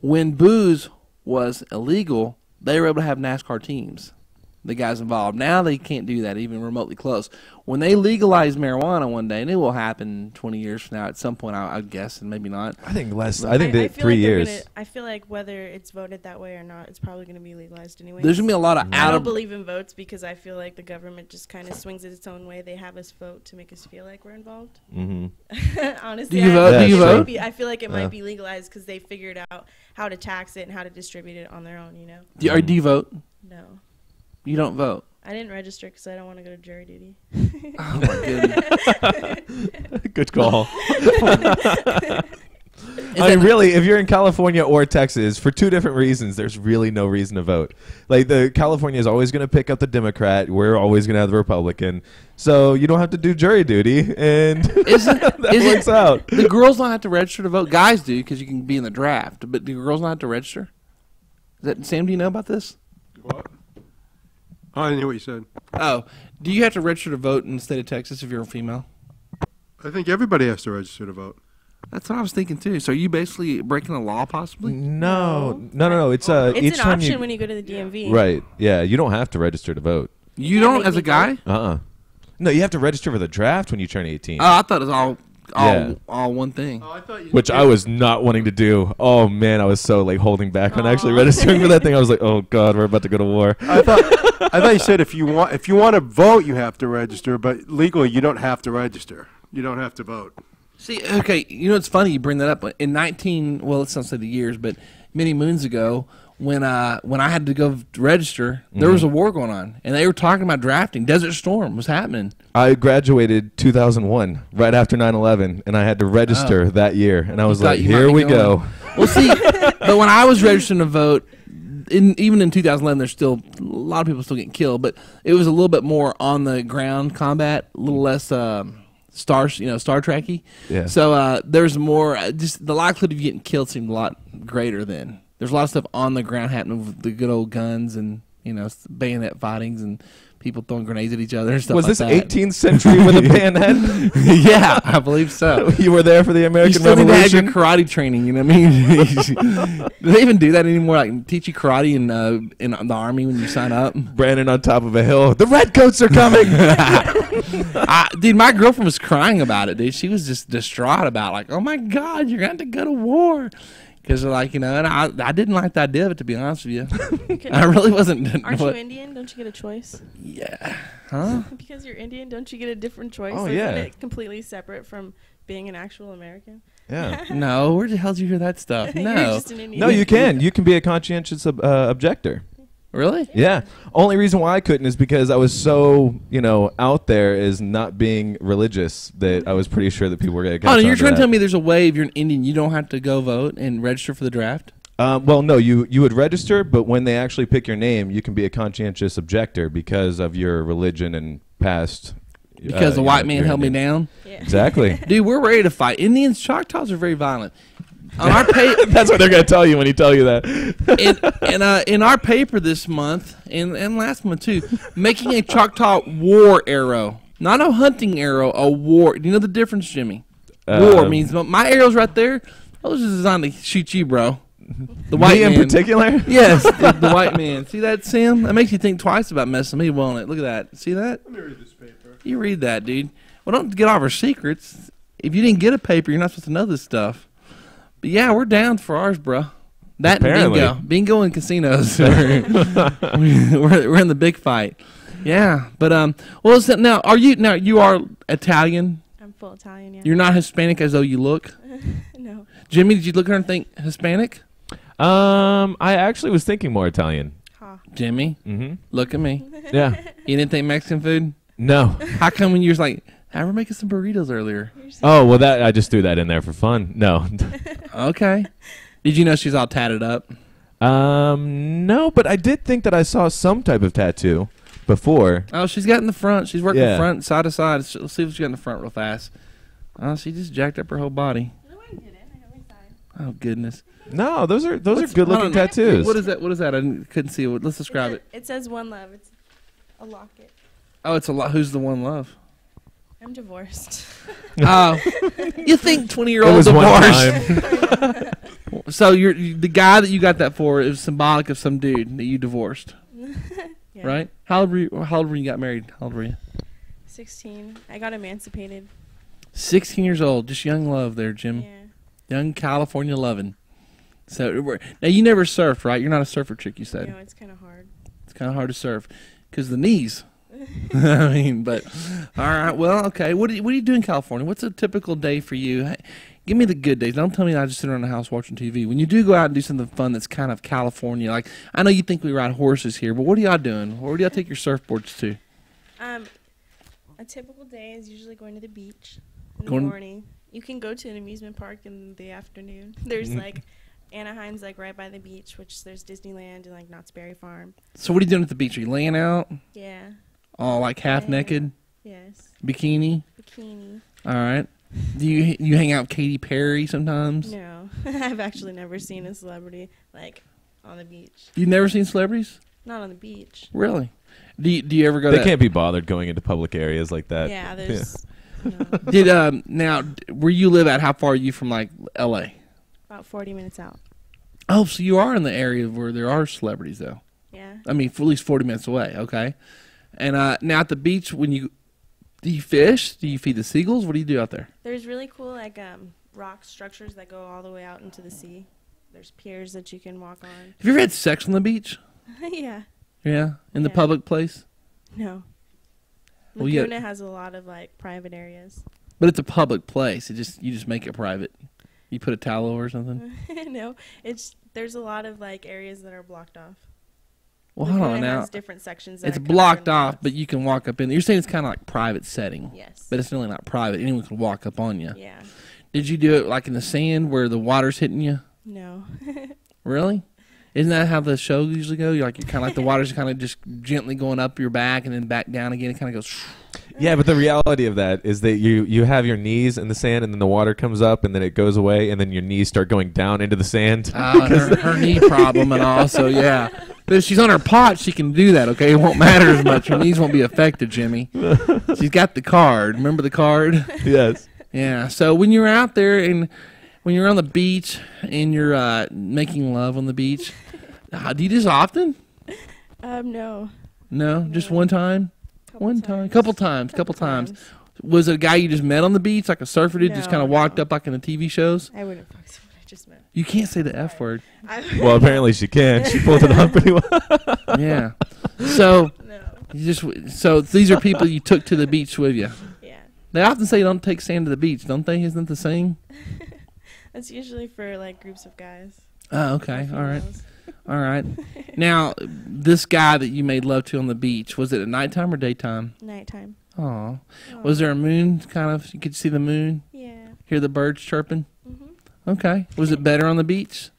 [SPEAKER 1] When booze was illegal, they were able to have NASCAR teams. The guys involved. Now they can't do that even remotely close. When they legalize marijuana one day, and it will happen 20 years from now at some point, I guess, and maybe not.
[SPEAKER 3] I think less. I think 3 years.
[SPEAKER 4] I feel like whether it's voted that way or not, it's probably going to be legalized anyway.
[SPEAKER 1] There's going to be a lot of
[SPEAKER 4] I don't believe in votes because I feel like the government just kind of swings it its own way. They have us vote to make us feel like we're involved. Honestly,
[SPEAKER 1] do you vote? Do you vote?
[SPEAKER 4] I feel like it might be legalized because they figured out how to tax it and how to distribute it on their own, you know?
[SPEAKER 1] Do you vote?
[SPEAKER 4] No.
[SPEAKER 1] You don't vote?
[SPEAKER 4] I didn't register because I don't want to go to jury duty.
[SPEAKER 1] Oh, my goodness.
[SPEAKER 3] Good call. I mean, really, if you're in California or Texas, for two different reasons, there's really no reason to vote. Like, California is always going to pick up the Democrat. We're always going to have the Republican. So you don't have to do jury duty, and that works out.
[SPEAKER 1] The girls don't have to register to vote. Guys do because you can be in the draft. But do girls not have to register? Sam, do you know about this?
[SPEAKER 2] What? Oh, I didn't hear what you said.
[SPEAKER 1] Oh, do you have to register to vote in the state of Texas if you're a female?
[SPEAKER 2] I think everybody has to register to vote.
[SPEAKER 1] That's what I was thinking too. So are you basically breaking the law possibly?
[SPEAKER 3] No. It's
[SPEAKER 4] it's
[SPEAKER 3] each
[SPEAKER 4] an
[SPEAKER 3] time
[SPEAKER 4] option when you go to the DMV.
[SPEAKER 3] Right. Yeah. You don't have to register to vote.
[SPEAKER 1] You don't as a guy?
[SPEAKER 3] No, you have to register for the draft when you turn 18.
[SPEAKER 1] Oh, I thought it was all one thing.
[SPEAKER 2] Oh, I thought you
[SPEAKER 3] Which I was not wanting to do. Oh man, I was so like holding back on actually registering for that thing. I was like, oh god, we're about to go to war.
[SPEAKER 2] I thought you said if you want to vote, you have to register, but legally you don't have to register. You don't have to vote.
[SPEAKER 1] See, okay, you know it's funny you bring that up. In let's not say the years, but many moons ago, when I had to go register, there was a war going on, and they were talking about drafting. Desert Storm was happening.
[SPEAKER 3] I graduated 2001, right after 9/11, and I had to register that year, and I was like, here we go.
[SPEAKER 1] Well, see, but when I was registering to vote, even in 2011, there's still a lot of people still getting killed, but it was a little bit more on the ground combat, a little less Star Trek-y.
[SPEAKER 3] Yeah.
[SPEAKER 1] So there's more. Just the likelihood of you getting killed seemed a lot greater then. There's a lot of stuff on the ground happening with the good old guns and bayonet fightings and people throwing grenades at each other and stuff.
[SPEAKER 3] Was
[SPEAKER 1] like
[SPEAKER 3] this
[SPEAKER 1] that.
[SPEAKER 3] 18th century with a bayonet?
[SPEAKER 1] Yeah, I believe so.
[SPEAKER 3] You were there for the American
[SPEAKER 1] Revolution. You still need to have your karate training. You know what I mean? Do they even do that anymore? Like teach you karate in the army when you sign up?
[SPEAKER 3] Brandon on top of a hill. The redcoats are coming.
[SPEAKER 1] Dude, my girlfriend was crying about it. Dude, she was just distraught about like, oh my God, you're going to have to go to war. Because and I didn't like the idea of it, to be honest with you. I really wasn't.
[SPEAKER 4] Aren't you Indian? Don't you get a choice?
[SPEAKER 1] Yeah. Huh?
[SPEAKER 4] Because you're Indian, don't you get a different choice?
[SPEAKER 3] Oh,
[SPEAKER 4] Isn't
[SPEAKER 3] yeah.
[SPEAKER 4] it completely separate from being an actual American?
[SPEAKER 3] Yeah.
[SPEAKER 1] No, where the hell did you hear that stuff?
[SPEAKER 4] You're
[SPEAKER 1] No.
[SPEAKER 4] just an Indian.
[SPEAKER 3] No, you can. You can be a conscientious objector.
[SPEAKER 1] Really?
[SPEAKER 3] Yeah. Only reason why I couldn't is because I was so, out there as not being religious that I was pretty sure that people were going to catch on
[SPEAKER 1] you're trying
[SPEAKER 3] to
[SPEAKER 1] to tell me there's a way if you're an Indian, you don't have to go vote and register for the draft?
[SPEAKER 3] Well, no, you would register, but when they actually pick your name, you can be a conscientious objector because of your religion and past.
[SPEAKER 1] Because the white man held me down?
[SPEAKER 4] Yeah.
[SPEAKER 3] Exactly.
[SPEAKER 1] Dude, we're ready to fight. Indians, Choctaws are very violent. On our
[SPEAKER 3] That's what they're going to tell you when you tell you that.
[SPEAKER 1] in our paper this month, and last month too, making a Choctaw war arrow. Not a hunting arrow, a war. Do you know the difference, Jimmy? War means, my arrow's right there. I was just designed to shoot you, bro. The white man.
[SPEAKER 3] In particular?
[SPEAKER 1] Yes, the white man. See that, Sam? That makes you think twice about messing me, won't it? Look at that. See that?
[SPEAKER 2] Let me read this paper.
[SPEAKER 1] You read that, dude. Well, don't get off our secrets. If you didn't get a paper, you're not supposed to know this stuff. But yeah, we're down for ours, bro. That
[SPEAKER 3] Apparently.
[SPEAKER 1] and bingo and casinos. we're in the big fight. Yeah, but well, now you are Italian.
[SPEAKER 4] I'm full Italian, yeah.
[SPEAKER 1] You're not Hispanic as though you look.
[SPEAKER 4] No.
[SPEAKER 1] Jimmy, did you look at her and think Hispanic?
[SPEAKER 3] I actually was thinking more Italian.
[SPEAKER 4] Ha.
[SPEAKER 1] Jimmy, look at me.
[SPEAKER 3] Yeah.
[SPEAKER 1] You didn't think Mexican food?
[SPEAKER 3] No.
[SPEAKER 1] How come when you was like, I were making some burritos earlier?
[SPEAKER 3] Oh, well, I just threw that in there for fun. No.
[SPEAKER 1] Okay. Did you know she's all tatted up?
[SPEAKER 3] No, but I did think that I saw some type of tattoo before.
[SPEAKER 1] Oh, she's got in the front. She's working
[SPEAKER 3] Yeah.
[SPEAKER 1] front, side to side. Let's see what she got in the front real fast. Oh, she just jacked up her whole body.
[SPEAKER 4] No, I didn't. I got my side.
[SPEAKER 1] Oh, goodness.
[SPEAKER 3] No, those are good
[SPEAKER 1] hold
[SPEAKER 3] looking
[SPEAKER 1] on.
[SPEAKER 3] tattoos.
[SPEAKER 1] What is that? What is that? I couldn't see it. Let's describe it.
[SPEAKER 4] It says one love. It's a locket.
[SPEAKER 1] Oh, it's a lot. Who's the one love?
[SPEAKER 4] I'm divorced.
[SPEAKER 1] Oh, you think 20-year-old
[SPEAKER 3] It was
[SPEAKER 1] divorced? So the guy that you got that for is symbolic of some dude that you divorced,
[SPEAKER 4] Yeah.
[SPEAKER 1] right? How old were you when you got married? How old were you?
[SPEAKER 4] 16. I got emancipated.
[SPEAKER 1] 16 years old, just young love there, Jim.
[SPEAKER 4] Yeah.
[SPEAKER 1] Young California loving. So now you never surfed, right? You're not a surfer chick, you said.
[SPEAKER 4] No, it's kind of hard.
[SPEAKER 1] It's kind of hard to surf because the knees. I mean, but all right. Well, okay. What do you do in California? What's a typical day for you? Hey, give me the good days. Don't tell me I just sit around the house watching TV. When you do go out and do something fun that's kind of California, like I know you think we ride horses here, but what are y'all doing? Where do y'all take your surfboards to?
[SPEAKER 4] A typical day is usually going to the beach in the
[SPEAKER 1] Going-
[SPEAKER 4] morning. You can go to an amusement park in the afternoon. There's like Anaheim's like right by the beach, which there's Disneyland and like Knott's Berry Farm.
[SPEAKER 1] So what are you doing at the beach? Are you laying out?
[SPEAKER 4] Yeah.
[SPEAKER 1] All like half naked,
[SPEAKER 4] Yes.
[SPEAKER 1] bikini?
[SPEAKER 4] Bikini.
[SPEAKER 1] All right. Do you hang out with Katy Perry sometimes?
[SPEAKER 4] No. I've actually never seen a celebrity like on the beach.
[SPEAKER 1] You've never seen celebrities?
[SPEAKER 4] Not on the beach.
[SPEAKER 1] Really? Do you ever go
[SPEAKER 3] They
[SPEAKER 1] to
[SPEAKER 3] can't be bothered going into public areas like that.
[SPEAKER 4] Yeah, there's no,
[SPEAKER 1] Did now where you live at, how far are you from like LA?
[SPEAKER 4] about 40 minutes out.
[SPEAKER 1] Oh, so you are in the area where there are celebrities though.
[SPEAKER 4] Yeah.
[SPEAKER 1] I mean, at least 40 minutes away, okay? And now at the beach, do you fish? Do you feed the seagulls? What do you do out there?
[SPEAKER 4] There's really cool like rock structures that go all the way out into the sea. There's piers that you can walk on.
[SPEAKER 1] Have you ever had sex on the beach?
[SPEAKER 4] Yeah.
[SPEAKER 1] Yeah, in the
[SPEAKER 4] Yeah.
[SPEAKER 1] public place?
[SPEAKER 4] No.
[SPEAKER 1] Well, yeah.
[SPEAKER 4] Laguna has a lot of like private areas.
[SPEAKER 1] But it's a public place. You just make it private. You put a towel over or something?
[SPEAKER 4] No, there's a lot of like areas that are blocked off.
[SPEAKER 1] Well, hold on
[SPEAKER 4] Laguna
[SPEAKER 1] now.
[SPEAKER 4] has different sections. That
[SPEAKER 1] It's
[SPEAKER 4] are covered
[SPEAKER 1] blocked
[SPEAKER 4] in
[SPEAKER 1] off,
[SPEAKER 4] rocks.
[SPEAKER 1] but you can walk up in. You're saying it's kind of like private setting.
[SPEAKER 4] Yes.
[SPEAKER 1] But it's really not private. Anyone can walk up on you.
[SPEAKER 4] Yeah.
[SPEAKER 1] Did you do it like in the sand where the water's hitting you?
[SPEAKER 4] No.
[SPEAKER 1] Really? Isn't that how the show usually go? You're kind of like the water's kind of just gently going up your back and then back down again. It kind of goes.
[SPEAKER 3] Yeah, but the reality of that is that you have your knees in the sand, and then the water comes up, and then it goes away, and then your knees start going down into the sand.
[SPEAKER 1] Her knee problem and all. So yeah, but if she's on her pot, she can do that. Okay, it won't matter as much. Her knees won't be affected, Jimmy. She's got the card. Remember the card?
[SPEAKER 3] Yes.
[SPEAKER 1] Yeah. So when you're out there and when you're on the beach and you're making love on the beach, do you do this often?
[SPEAKER 4] No.
[SPEAKER 1] No, just one time. Couple times.
[SPEAKER 4] Couple times.
[SPEAKER 1] Was it a guy you just met on the beach, like a surfer did, just
[SPEAKER 4] No,
[SPEAKER 1] kind of walked
[SPEAKER 4] no.
[SPEAKER 1] up like in the TV shows?
[SPEAKER 4] I wouldn't fuck someone I just met.
[SPEAKER 1] You can't say the F word.
[SPEAKER 3] Well, apparently she can. She pulled it off pretty well.
[SPEAKER 1] Yeah. So
[SPEAKER 4] No.
[SPEAKER 1] so these are people you took to the beach with you.
[SPEAKER 4] Yeah.
[SPEAKER 1] They often say don't take sand to the beach, don't they? Isn't that the saying?
[SPEAKER 4] That's usually for like groups of guys.
[SPEAKER 1] Oh, okay.
[SPEAKER 4] or
[SPEAKER 1] All right.
[SPEAKER 4] females.
[SPEAKER 1] All right. Now, this guy that you made love to on the beach, was it at nighttime or daytime?
[SPEAKER 4] Nighttime.
[SPEAKER 1] Aw.
[SPEAKER 4] Aw.
[SPEAKER 1] Was there a moon kind of? You could see the moon,
[SPEAKER 4] Yeah.
[SPEAKER 1] hear the birds chirping?
[SPEAKER 4] Mhm.
[SPEAKER 1] Okay. Was it better on the beach?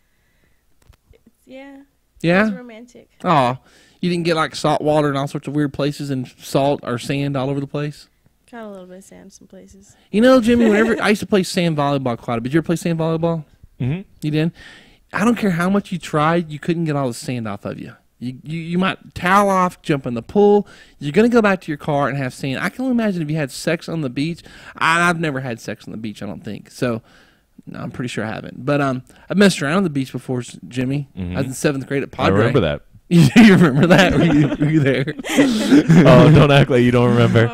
[SPEAKER 4] Yeah. It's
[SPEAKER 1] Yeah?
[SPEAKER 4] romantic.
[SPEAKER 1] Aw. You didn't get like salt water in all sorts of weird places and salt or sand all over the place?
[SPEAKER 4] Got a little bit of sand some places.
[SPEAKER 1] You know, Jimmy, whenever I used to play sand volleyball quite a bit. Did you ever play sand volleyball?
[SPEAKER 3] Mm-hmm.
[SPEAKER 1] You did? I don't care how much you tried, you couldn't get all the sand off of you. You might towel off, jump in the pool. You're going to go back to your car and have sand. I can only imagine if you had sex on the beach. I've never had sex on the beach, I don't think. So, no, I'm pretty sure I haven't. But I messed around on the beach before, Jimmy.
[SPEAKER 3] Mhm.
[SPEAKER 1] I was in 7th grade at
[SPEAKER 3] I
[SPEAKER 1] Padre.
[SPEAKER 3] remember that.
[SPEAKER 1] You remember that? Were you there?
[SPEAKER 3] Oh, don't act like you don't remember.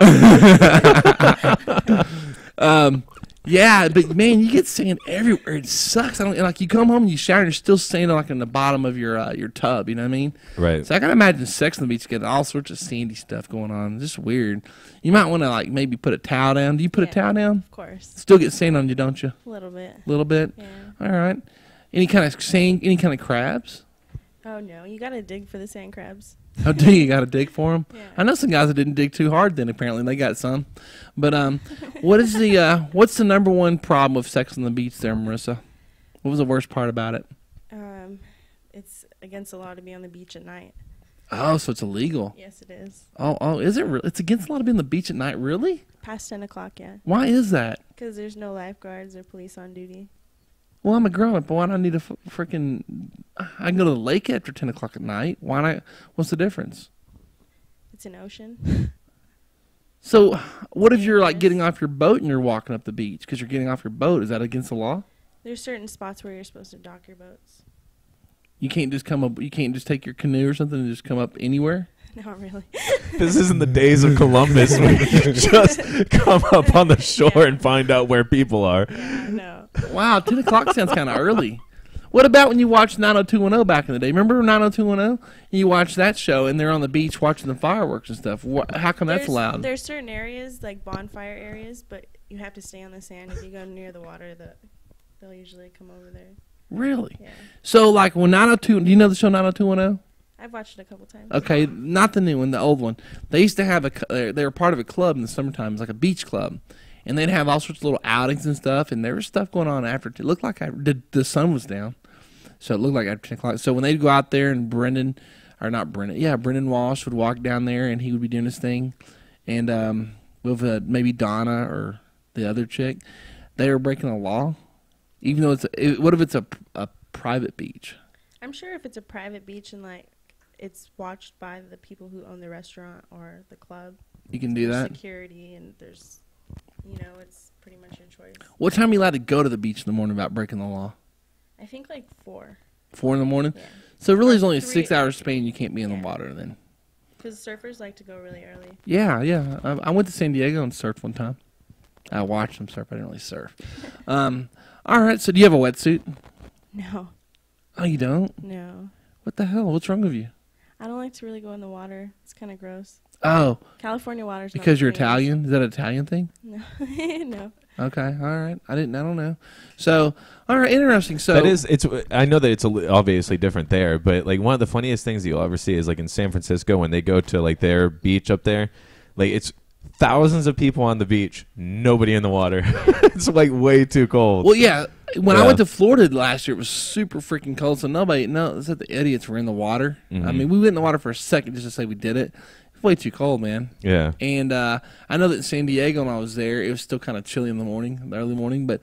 [SPEAKER 1] Yeah, but man, you get sand everywhere. It sucks. I don't like. You come home, and you shower, and there's still sand like in the bottom of your tub. You know what I mean?
[SPEAKER 3] Right.
[SPEAKER 1] So I can imagine sex on the beach getting all sorts of sandy stuff going on. It's just weird. You might want to like maybe put a towel down. Do you put a
[SPEAKER 4] Yeah.
[SPEAKER 1] towel down?
[SPEAKER 4] Of course.
[SPEAKER 1] Still get sand on you, don't you?
[SPEAKER 4] A little bit.
[SPEAKER 1] A little bit.
[SPEAKER 4] Yeah.
[SPEAKER 1] All right. Any kind of sand? Any kind of crabs?
[SPEAKER 4] Oh no, you gotta dig for the sand crabs.
[SPEAKER 1] Oh, do you got to dig for them?
[SPEAKER 4] Yeah.
[SPEAKER 1] I know some guys that didn't dig too hard. Then apparently they got some. But what's the number one problem with sex on the beach there, Marissa? What was the worst part about it?
[SPEAKER 4] It's against the law to be on the beach at night.
[SPEAKER 1] Oh, so it's illegal.
[SPEAKER 4] Yes, it is.
[SPEAKER 1] Oh, is it? It's against the law to be on the beach at night, really?
[SPEAKER 4] Past 10 o'clock, yeah.
[SPEAKER 1] Why is that?
[SPEAKER 4] Because there's no lifeguards or police on duty.
[SPEAKER 1] Well, I'm a grown up, but why do I need a freaking? I can go to the lake after 10 o'clock at night. Why not? What's the difference?
[SPEAKER 4] It's an ocean.
[SPEAKER 1] So, what if you're like getting off your boat and you're walking up the beach because you're getting off your boat? Is that against the law?
[SPEAKER 4] There's certain spots where you're supposed to dock your boats.
[SPEAKER 1] You can't just come up. You can't just take your canoe or something and just come up anywhere.
[SPEAKER 4] Not really.
[SPEAKER 3] This isn't the days of Columbus when you just come up on the shore and find out where people are.
[SPEAKER 4] Yeah, no.
[SPEAKER 1] Wow, 10 o'clock sounds kind of early. What about when you watched 90210 back in the day? Remember 90210? You watch that show and they're on the beach watching the fireworks and stuff. How come that's allowed?
[SPEAKER 4] There's certain areas, like bonfire areas, but you have to stay on the sand. If you go near the water, they'll usually come over there.
[SPEAKER 1] Really?
[SPEAKER 4] Yeah.
[SPEAKER 1] So, like, when 902, do you know the show 90210?
[SPEAKER 4] I've watched it a couple times.
[SPEAKER 1] Okay, not the new one, the old one. They used to have they were part of a club in the summertime. It was like a beach club. And they'd have all sorts of little outings and stuff. And there was stuff going on after. It looked like the sun was down. So it looked like after 10 o'clock. So when they'd go out there and Brendan Walsh would walk down there and he would be doing his thing. And with maybe Donna or the other chick, they were breaking the law. Even though what if it's a private beach?
[SPEAKER 4] I'm sure if it's a private beach and like it's watched by the people who own the restaurant or the club,
[SPEAKER 1] you can do that.
[SPEAKER 4] Security and there's, it's pretty much your choice.
[SPEAKER 1] What time are you allowed to go to the beach in the morning without breaking the law?
[SPEAKER 4] I think like 4.
[SPEAKER 1] 4 in the morning.
[SPEAKER 4] Yeah.
[SPEAKER 1] So really, there's only a
[SPEAKER 4] 3
[SPEAKER 1] 6-hour span you can't be in the water then.
[SPEAKER 4] Because surfers like to go really early.
[SPEAKER 1] Yeah. I went to San Diego and surfed one time. I watched them surf. I didn't really surf. All right. So do you have a wetsuit?
[SPEAKER 4] No.
[SPEAKER 1] Oh, you don't?
[SPEAKER 4] No.
[SPEAKER 1] What the hell? What's wrong with you?
[SPEAKER 4] I don't like to really go in the water. It's kind of gross.
[SPEAKER 1] Oh.
[SPEAKER 4] California water's not
[SPEAKER 1] Because you're
[SPEAKER 4] the greatest.
[SPEAKER 1] Italian? Is that an Italian thing?
[SPEAKER 4] No. No.
[SPEAKER 1] Okay. All right. I don't know. So, all right. Interesting. So
[SPEAKER 3] I know that it's obviously different there, but like one of the funniest things you'll ever see is like in San Francisco when they go to like their beach up there, like it's thousands of people on the beach, nobody in the water. It's like way too cold.
[SPEAKER 1] Well, yeah. When I went to Florida last year, it was super freaking cold. So it's that the idiots were in the water.
[SPEAKER 3] Mm-hmm.
[SPEAKER 1] I mean, we went in the water for a second just to say we did it. It's way too cold, man.
[SPEAKER 3] Yeah.
[SPEAKER 1] And I know that in San Diego when I was there, it was still kind of chilly in the early morning. But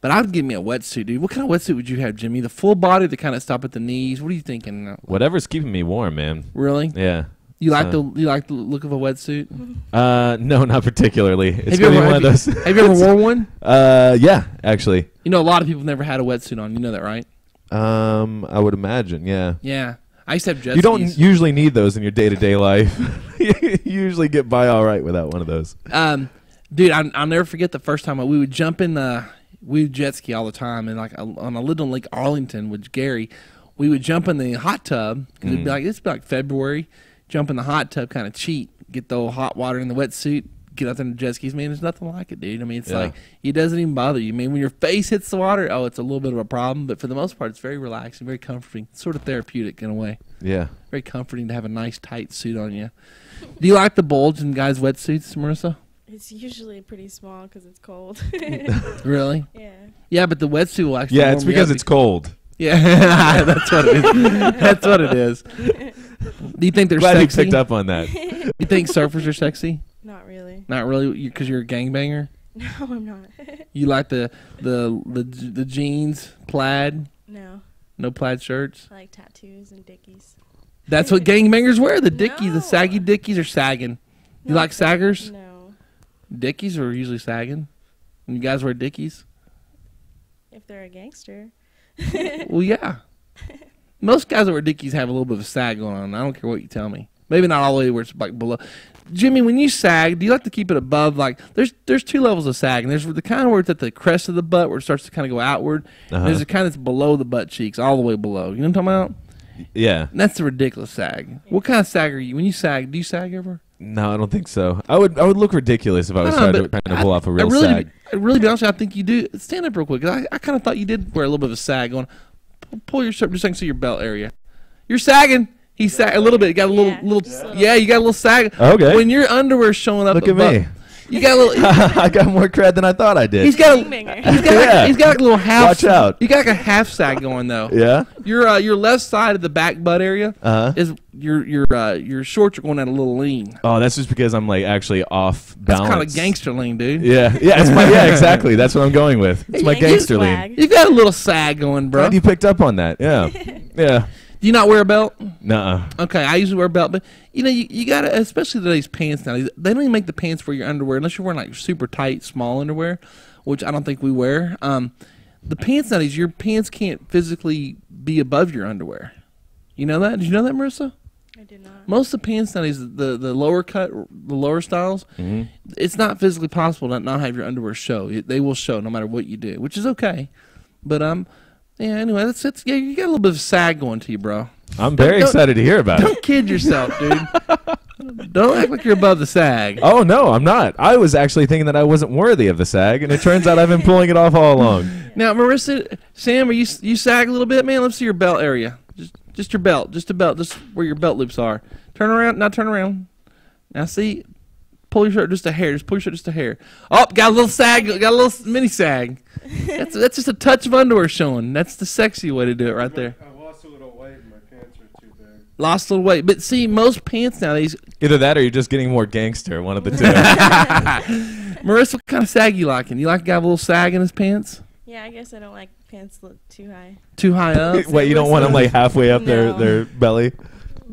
[SPEAKER 1] I'd give me a wetsuit, dude. What kind of wetsuit would you have, Jimmy? The full body to kind of stop at the knees? What are you thinking?
[SPEAKER 3] Whatever's keeping me warm, man.
[SPEAKER 1] Really?
[SPEAKER 3] Yeah.
[SPEAKER 1] You like the look of a wetsuit?
[SPEAKER 3] No, not particularly. It's
[SPEAKER 1] Have you ever wore one?
[SPEAKER 3] Yeah, actually.
[SPEAKER 1] You know, a lot of people never had a wetsuit on. You know that, right?
[SPEAKER 3] I would imagine, yeah.
[SPEAKER 1] Yeah. I used to have jet
[SPEAKER 3] You don't
[SPEAKER 1] skis.
[SPEAKER 3] usually need those in your day-to-day life. You usually get by all right without one of those.
[SPEAKER 1] Dude, I'll never forget the first time we would jump in we would jet ski all the time, and like on a little Lake Arlington with Gary, we would jump in the hot tub because it'd be like February. Jump in the hot tub, kind of cheat, get the old hot water in the wetsuit, get out there in the jet skis. Man, there's nothing like it, dude. I mean, it's like it doesn't even bother you. I mean, when your face hits the water, it's a little bit of a problem, but for the most part, it's very relaxing, very comforting, sort of therapeutic in a way.
[SPEAKER 3] Yeah.
[SPEAKER 1] Very comforting to have a nice tight suit on you. Do you like the bulge in guys' wetsuits, Marissa?
[SPEAKER 4] It's usually pretty small because it's cold.
[SPEAKER 1] Really?
[SPEAKER 4] Yeah.
[SPEAKER 1] Yeah, but the wetsuit will actually.
[SPEAKER 3] Yeah, it's because it's cold.
[SPEAKER 1] Yeah, that's what it is. That's what it is. Do you think they're
[SPEAKER 3] Glad
[SPEAKER 1] sexy?
[SPEAKER 3] you picked up on that.
[SPEAKER 1] You think surfers are sexy?
[SPEAKER 4] Not really.
[SPEAKER 1] Not really, because you're a gangbanger.
[SPEAKER 4] No, I'm not.
[SPEAKER 1] You like the jeans, plaid? No plaid shirts.
[SPEAKER 4] I like tattoos and dickies.
[SPEAKER 1] That's what gangbangers wear. The dickies,
[SPEAKER 4] No.
[SPEAKER 1] the saggy dickies are sagging. You like saggers?
[SPEAKER 4] No.
[SPEAKER 1] Dickies are usually sagging. And you guys wear dickies?
[SPEAKER 4] If they're a gangster.
[SPEAKER 1] Well, yeah. Most guys that wear dickies have a little bit of a sag going on. I don't care what you tell me. Maybe not all the way where it's like below. Jimmy, when you sag, do you like to keep it above? Like, there's 2 levels of sag. And there's the kind where it's at the crest of the butt where it starts to kind of go outward. And there's the kind that's below the butt cheeks, all the way below. You know what I'm talking about?
[SPEAKER 3] Yeah.
[SPEAKER 1] And that's the ridiculous sag. What kind of sag are you? When you sag, do you sag ever?
[SPEAKER 3] No, I don't think so. I would look ridiculous if I was trying to pull off a real sag.
[SPEAKER 1] I really be honest with you, I think you do. Stand up real quick. I kind of thought you did wear a little bit of a sag going. Pull your shirt just so I can see your belt area. You're sagging. He's sagging a little bit. You got a little. Yeah, you got a little sag.
[SPEAKER 3] Okay.
[SPEAKER 1] When your underwear's showing up.
[SPEAKER 3] Look at me.
[SPEAKER 1] You got a little.
[SPEAKER 3] I got more cred than I thought I did.
[SPEAKER 1] He's got
[SPEAKER 3] Yeah.
[SPEAKER 1] like a little half.
[SPEAKER 3] Watch out.
[SPEAKER 1] You got like a half sag going though.
[SPEAKER 3] Yeah.
[SPEAKER 1] Your left side of the back butt area is your shorts are going at a little lean.
[SPEAKER 3] Oh, that's just because I'm like actually off balance.
[SPEAKER 1] That's kind of gangster lean, dude.
[SPEAKER 3] Yeah. Yeah. Exactly. That's what I'm going with. It's my gangster lean.
[SPEAKER 1] You got a little sag going, bro.
[SPEAKER 3] Glad you picked up on that. Yeah. Yeah.
[SPEAKER 1] Do you not wear a belt?
[SPEAKER 3] Nuh-uh.
[SPEAKER 1] Okay, I usually wear a belt, but you gotta, especially today's pants now. They don't even make the pants for your underwear unless you're wearing like super tight, small underwear, which I don't think we wear. The pants nowadays, your pants can't physically be above your underwear. You know that? Did you know that, Marissa?
[SPEAKER 4] I did not.
[SPEAKER 1] Most of the pants nowadays, the lower cut, the lower styles, it's not physically possible to not have your underwear show. They will show no matter what you do, which is okay. But yeah. Anyway, yeah. You got a little bit of sag going to you, bro.
[SPEAKER 3] I'm very excited to hear about it.
[SPEAKER 1] Don't kid yourself, dude. Don't act like you're above the sag.
[SPEAKER 3] Oh no, I'm not. I was actually thinking that I wasn't worthy of the sag, and it turns out I've been pulling it off all along.
[SPEAKER 1] Now, Marissa, Sam, are you sag a little bit, man? Let's see your belt area. Just your belt, just where your belt loops are. Turn around, now turn around. Now see, pull your shirt just a hair. Just pull your shirt just a hair. Oh, got a little sag, got a little mini sag. That's just a touch of underwear showing. That's the sexy way to do it right there.
[SPEAKER 2] I lost a little weight and my pants are too big.
[SPEAKER 1] Lost a little weight. But see, most pants nowadays.
[SPEAKER 3] Either that or you're just getting more gangster, one of the two.
[SPEAKER 1] Marissa, what kind of sag you liking? You like a guy with a little sag in his pants?
[SPEAKER 4] Yeah, I guess I don't like pants look too high.
[SPEAKER 1] Too high up?
[SPEAKER 3] Wait, you don't want them like halfway up
[SPEAKER 4] No.
[SPEAKER 3] their belly?